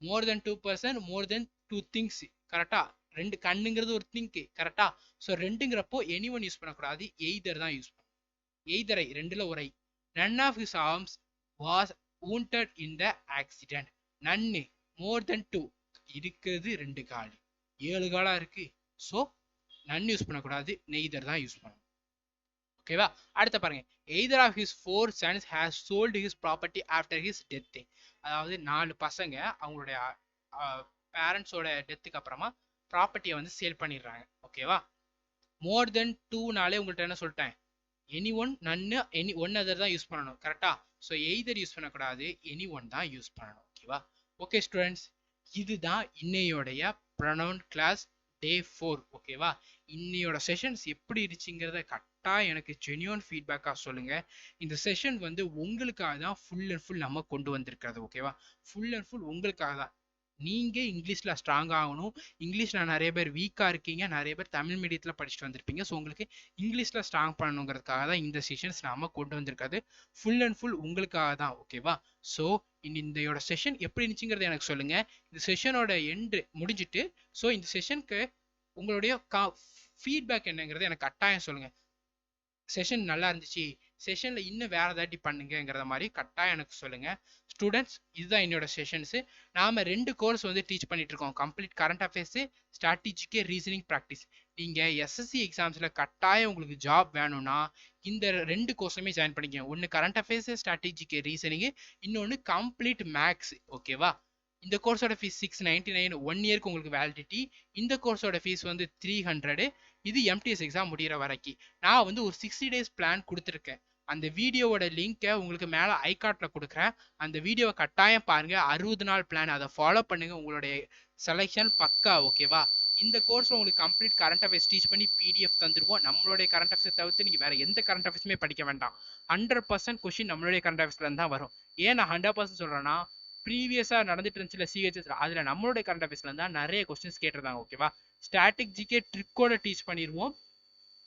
மோர் தென் 2%, மோர் தென் 2 திங்ஸ் கரெக்டா. ரெண்டு கண்ணுங்கிறது ஒரு திங்க் கரெக்டா. ஸோ ரெண்டுங்கிறப்போ எனி ஒன் யூஸ் பண்ணக்கூடாது, எய்தர் தான் யூஸ் பண்ணணும். எய்தர் ஐ, ரெண்டுல ஒரு eye. None of his arms was wounded in the accident. None, more than 2 இருக்கிறது ரெண்டு கால், 7 காலா இருக்கு. ஸோ நன் யூஸ் பண்ணக்கூடாது, நெய்தர் தான் யூஸ் பண்ணணும் ஓகேவா. அடுத்த பாருங்க, either of his 4 sons has sold his property after his death. அதாவது 4 பசங்க அவங்களுடைய பேரண்ட்ஸோட டெத்துக்கு அப்புறமா ப்ராப்பர்ட்டியை வந்து சேல் பண்ணிடுறாங்க ஓகேவா. மோர் தென் 2நாலே உங்கள்கிட்ட என்ன சொல்லிட்டேன், any one none, any one other தான் யூஸ் பண்ணணும் கரெக்டா. ஸோ எய்தர் யூஸ் பண்ணக்கூடாது, எனி ஒன் தான் யூஸ் பண்ணணும் ஓகேவா. ஓகே ஸ்டூடெண்ட்ஸ், இதுதான் இன்னையோடைய ப்ரொனவுன் கிளாஸ் டே 4 ஓகேவா. இன்னையோட செஷன்ஸ் எப்படி இருந்துச்சுங்கிறத கரெக்டாக எனக்கு ஜென்யூன் ஃபீட்பேக்காக சொல்லுங்க. இந்த செஷன் வந்து உங்களுக்காக தான் ஃபுல் அண்ட் ஃபுல் நம்ம கொண்டு வந்திருக்கிறது ஓகேவா. ஃபுல் அண்ட் ஃபுல் உங்களுக்காக தான். நீங்க இங்கிலீஷ்ல ஸ்ட்ராங் ஆகணும். இங்கிலீஷ்ல நிறைய பேர் வீக்கா இருக்கீங்க, நிறைய பேர் தமிழ் மீடியத்துல படிச்சுட்டு வந்திருப்பீங்க. ஸோ உங்களுக்கு இங்கிலீஷ்ல ஸ்ட்ராங் பண்ணணுங்கிறதுக்காக தான் இந்த செஷன்ஸ் நாம கொண்டு வந்திருக்காது. ஃபுல் அண்ட் ஃபுல் உங்களுக்காக தான் ஓகேவா. ஸோ இந்தோட செஷன் எப்படி இருந்துச்சுங்கிறத எனக்கு சொல்லுங்க. இந்த செஷனோட எண்டு முடிஞ்சிட்டு, ஸோ இந்த செஷனுக்கு உங்களுடைய ஃபீட்பேக் என்னங்கிறத எனக்கு கட்டாயம் சொல்லுங்க. செஷன் நல்லா இருந்துச்சு, செஷன்ல இன்னும் வேற ஏதாட்டி பண்ணுங்கிறத மாதிரி கட்டாயம் எனக்கு சொல்லுங்க. ஸ்டூடெண்ட்ஸ், இதுதான் என்னோட செஷன்ஸ். நாம 2 கோர்ஸ் வந்து டீச் பண்ணிட்டு இருக்கோம், கம்ப்ளீட் கரண்ட் அஃபேர்ஸ், ஸ்ட்ராட்டஜிக்கே ரீசனிங் ப்ராக்டிஸ். நீங்க எஸ்எஸ்சி எக்ஸாம்ஸ்ல கட்டாயம் உங்களுக்கு ஜாப் வேணும்னா இந்த 2 கோர்ஸுமே ஜாயின் பண்ணிக்கங்க. ஒன்று கரண்ட் அஃபேர்ஸ் ஸ்ட்ராட்டஜிக்கே ரீசனிங், இன்னொன்று கம்ப்ளீட் மேக்ஸ் ஓகேவா. இந்த கோர்ஸோட ஃபீஸ் 699, 1 இயருக்கு உங்களுக்கு வேலிடிட்டி. இந்த கோர்ஸோட ஃபீஸ் வந்து 300. இது எம்டிஎஸ் எக்ஸாம் முடிகிற வரைக்கும். நான் வந்து ஒரு 60 days பிளான் கொடுத்துருக்கேன். அந்த வீடியோவோட லிங்கை உங்களுக்கு மேலே ஐகார்ட்ல கொடுக்குறேன். அந்த வீடியோவை கட்டாயம் பாருங்க. 60 நாள் பிளான், அதை ஃபாலோ பண்ணுங்க. உங்களுடைய செலெக்ஷன் பக்கா ஓகேவா. இந்த கோர்ஸ் உங்களுக்கு கம்ப்ளீட் கரண்ட் அஃபேர்ஸ் டீச் பண்ணி பிடிஎஃப் தந்துருவோம். நம்மளுடைய கரண்ட் அஃபேர்ஸ் தவிர்த்து நீங்க வேற எந்த கரண்ட் அஃபேர்ஸுமே படிக்க வேண்டாம். 100% கொஸ்டின் நம்மளுடைய கரண்ட் அஃபேர்ஸ்ல தான் வரும். ஏன் நான் 100% சொல்றேன்னா, ப்ரீவியஸா நடந்துட்டு இருந்துச்சுல சிஹெச்எஸ், அதுல நம்மளுடைய கரண்ட் அஃபேர்ஸ்ல தான் நிறைய கொஸ்டின்ஸ் கேட்டிருந்தாங்க ஓகேவா. ஸ்டாட்டிக் ஜிகே ட்ரிக்கோட டீச் பண்ணிடுவோம்.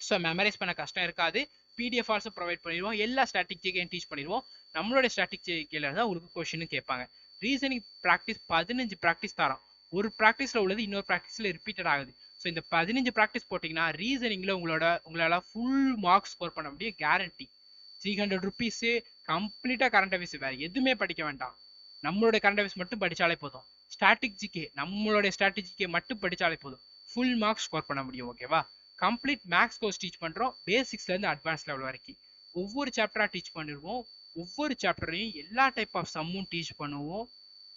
ஸோ மெமரைஸ் பண்ண கஷ்டம் இருக்காது. பிடிஎஃப் ஆல்சோ ப்ரொவைட் பண்ணிடுவோம். எல்லா ஸ்டாட்டிக் ஜிகேயும் டீச் பண்ணிடுவோம். நம்மளுடைய ஸ்டாட்டிக் ஜிகேல தான் உங்களுக்கு கொஸ்டின் கேட்பாங்க. ரீசனிங் ப்ராக்டிஸ் 15 ப்ராக்டிஸ் தரோம். ஒரு ப்ராக்டிஸ்ல உள்ளது இன்னொரு ப்ராக்டிஸ்ல ரிப்பீட்டட் ஆகுது. ஸோ இந்த 15 ப்ராக்டிஸ் போட்டிங்கன்னா ரீசனிங்ல உங்களால ஃபுல் மார்க்ஸ் ஸ்கோர் பண்ண முடியும், கேரண்டி. 300 rupees கம்ப்ளீட்டா கரண்ட் அஃபேர்ஸ், வேற எதுவுமே படிக்க வேண்டாம். நம்மளுடைய கரண்ட் அஃபேர்ஸ் மட்டும் படிச்சாலே போதும். ஸ்டாட்டிக் ஜிகே, நம்மளுடைய ஸ்டாட்டிக் ஜிகே மட்டும் படிச்சாலே போதும், ஃபுல் மார்க்ஸ் ஸ்கோர் பண்ண முடியும் ஓகேவா. கம்ப்ளீட் மேக்ஸ் கோர்ஸ் டீச் பண்றோம், பேசிக்ஸ்ல இருந்து அட்வான்ஸ் லெவல் வரைக்கும். ஒவ்வொரு சாப்டரா டீச் பண்ணிடுவோம். ஒவ்வொரு சாப்டரையும் எல்லா டைப் ஆஃப் சம்மும் டீச் பண்ணுவோம்.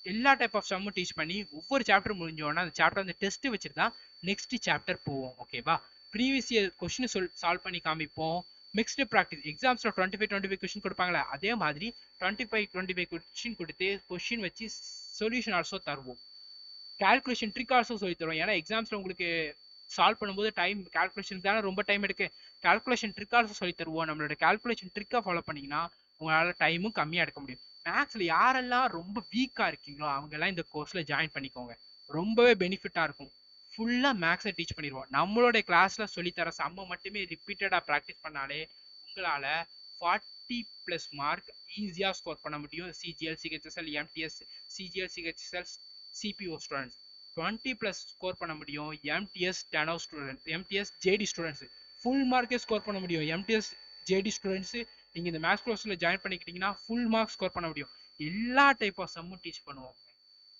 எல்லா டைப் ஆஃப் சம்மும் டீச் பண்ணி ஒவ்வொரு சாப்டர் முடிஞ்சோன்னா அந்த சாப்டர் வந்து டெஸ்ட் வச்சுட்டு தான் நெக்ஸ்ட் சாப்டர் போவோம் ஓகேவா. ப்ரீவியஸ் இயர் கொஸ்டின் சால்வ் பண்ணி காமிப்போம். மிக்ஸ்டு ப்ராக்டிஸ், எக்ஸாம்ஸ்ல 25 கொஸ்டின் கொடுப்பாங்களே, அதே மாதிரி 25 கொஸ்டின் கொடுத்து கொஸ்டின் வச்சு சொல்யூஷன் ஆல்சோ தருவோம். கால்குலேஷன் ட்ரிக் ஆல்சோ சொல்லி தருவோம். ஏன்னா எக்ஸாம்ஸ்ல உங்களுக்கு சால்வ் பண்ணும்போது டைம், கால்குலேஷன் தானே ரொம்ப டைம் எடுக்கு. கால்குலேஷன் ட்ரிக் ஆல்சோ சொல்லி தருவோம். நம்மளோட கால்குலேஷன் ட்ரிக்கை ஃபாலோ பண்ணிங்கன்னா உங்களால் டைமும் கம்மியாக எடுக்க முடியும். மேக்ஸில் யாரெல்லாம் ரொம்ப வீக்காக இருக்கீங்களோ அவங்கெல்லாம் இந்த கோர்ஸில் ஜாயின் பண்ணிக்கோங்க. ரொம்பவே பெனிஃபிட்டாக இருக்கும். ஃபுல்லாக மேக்ஸை டீச் பண்ணிடுவோம். நம்மளுடைய கிளாஸில் சொல்லித்தர சம்ம மட்டுமே ரிப்பீட்டடாக ப்ராக்டிஸ் பண்ணாலே உங்களால் 40+ மார்க் ஈஸியாக ஸ்கோர் பண்ண முடியும். CGL, CHSL, MTS, CGL, CHSL, CPO students 20+ score பண்ண முடியும். எம்டிஎஸ் டெனோ students, MTS JD students full மார்க்கே ஸ்கோர் பண்ண முடியும். எம்டிஎஸ் ஜேடி ஸ்டூடெண்ட்ஸ் நீங்கள் இந்த மேக்ஸ் கோர்ஸில் ஜாயின் பண்ணிக்கிட்டீங்கன்னா ஃபுல் மார்க் ஸ்கோர் பண்ண முடியும். எல்லா டைப் ஆஃப் சம்மும் டீச் பண்ணுவோம்.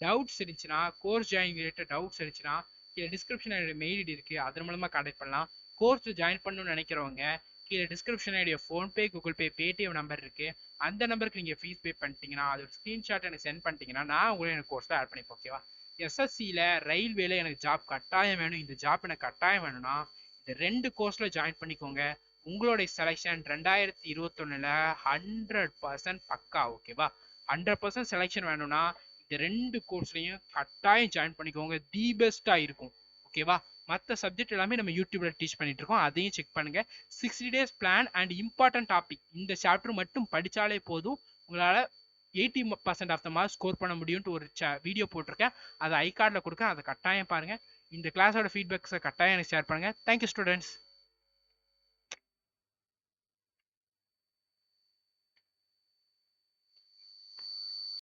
டவுட்ஸ் இருந்துச்சுன்னா, கோர்ஸ் ஜாயின் ரிலேட்டட் டவுட்ஸ் இருந்துச்சுன்னா கீழே டிஸ்கிரிப்ஷன் என்னுடைய மெயில் ஐடி இருக்குது, அதன் மூலமாக கான்டாக்ட் பண்ணலாம். கோர்ஸ் ஜாயின் பண்ணணும்னு நினைக்கிறவங்க கீழே டிஸ்கிரிப்ஷன் என்னுடைய PhonePe, Google Pay, Paytm number இருக்குது. அந்த நம்பருக்கு நீங்கள் ஃபீஸ் பே பண்ணிட்டீங்கன்னா அதோட ஸ்க்ரீன்ஷாட் எனக்கு சென்ட் பண்ணிட்டீங்கன்னா நான் உங்களே எனக்கு கோர்ஸில் ஆட் பண்ணிப்போம் ஓகேவா. எஸ்எஸ்சியில் ரயில்வேல எனக்கு ஜாப் கட்டாயம் வேணும், இந்த ஜாப் எனக்கு கட்டாயம் வேணும்னா இந்த 2 கோர்ஸில் ஜாயின் பண்ணிக்கோங்க. உங்களுடைய செலெக்ஷன் 2021 100% பக்கா ஓகேவா. 100% செலெக்ஷன் வேணும்னா இந்த 2 கோர்ஸ்லையும் கட்டாயம் ஜாயின் பண்ணிக்கோங்க. தி பெஸ்ட்டாக இருக்கும் ஓகேவா. மற்ற சப்ஜெக்ட் எல்லாமே நம்ம யூடியூப்ல டீச் பண்ணிட்டு இருக்கோம், அதையும் செக் பண்ணுங்க. 60 days plan and important topic இந்த சாப்டர் மட்டும் படிச்சாலே போதும், உங்களால 80% ஆஃப் த மார்க் ஸ்கோர் பண்ண முடியும்ட்டு ஒரு வீடியோ போட்டிருக்கேன், அதை ஐ கார்டில் கொடுக்கேன், அதை கட்டாயம் பாருங்க. இந்த கிளாஸோட ஃபீட்பேக்ஸை கட்டாயம் எனக்கு ஷேர் பண்ணுங்க. Thank you students.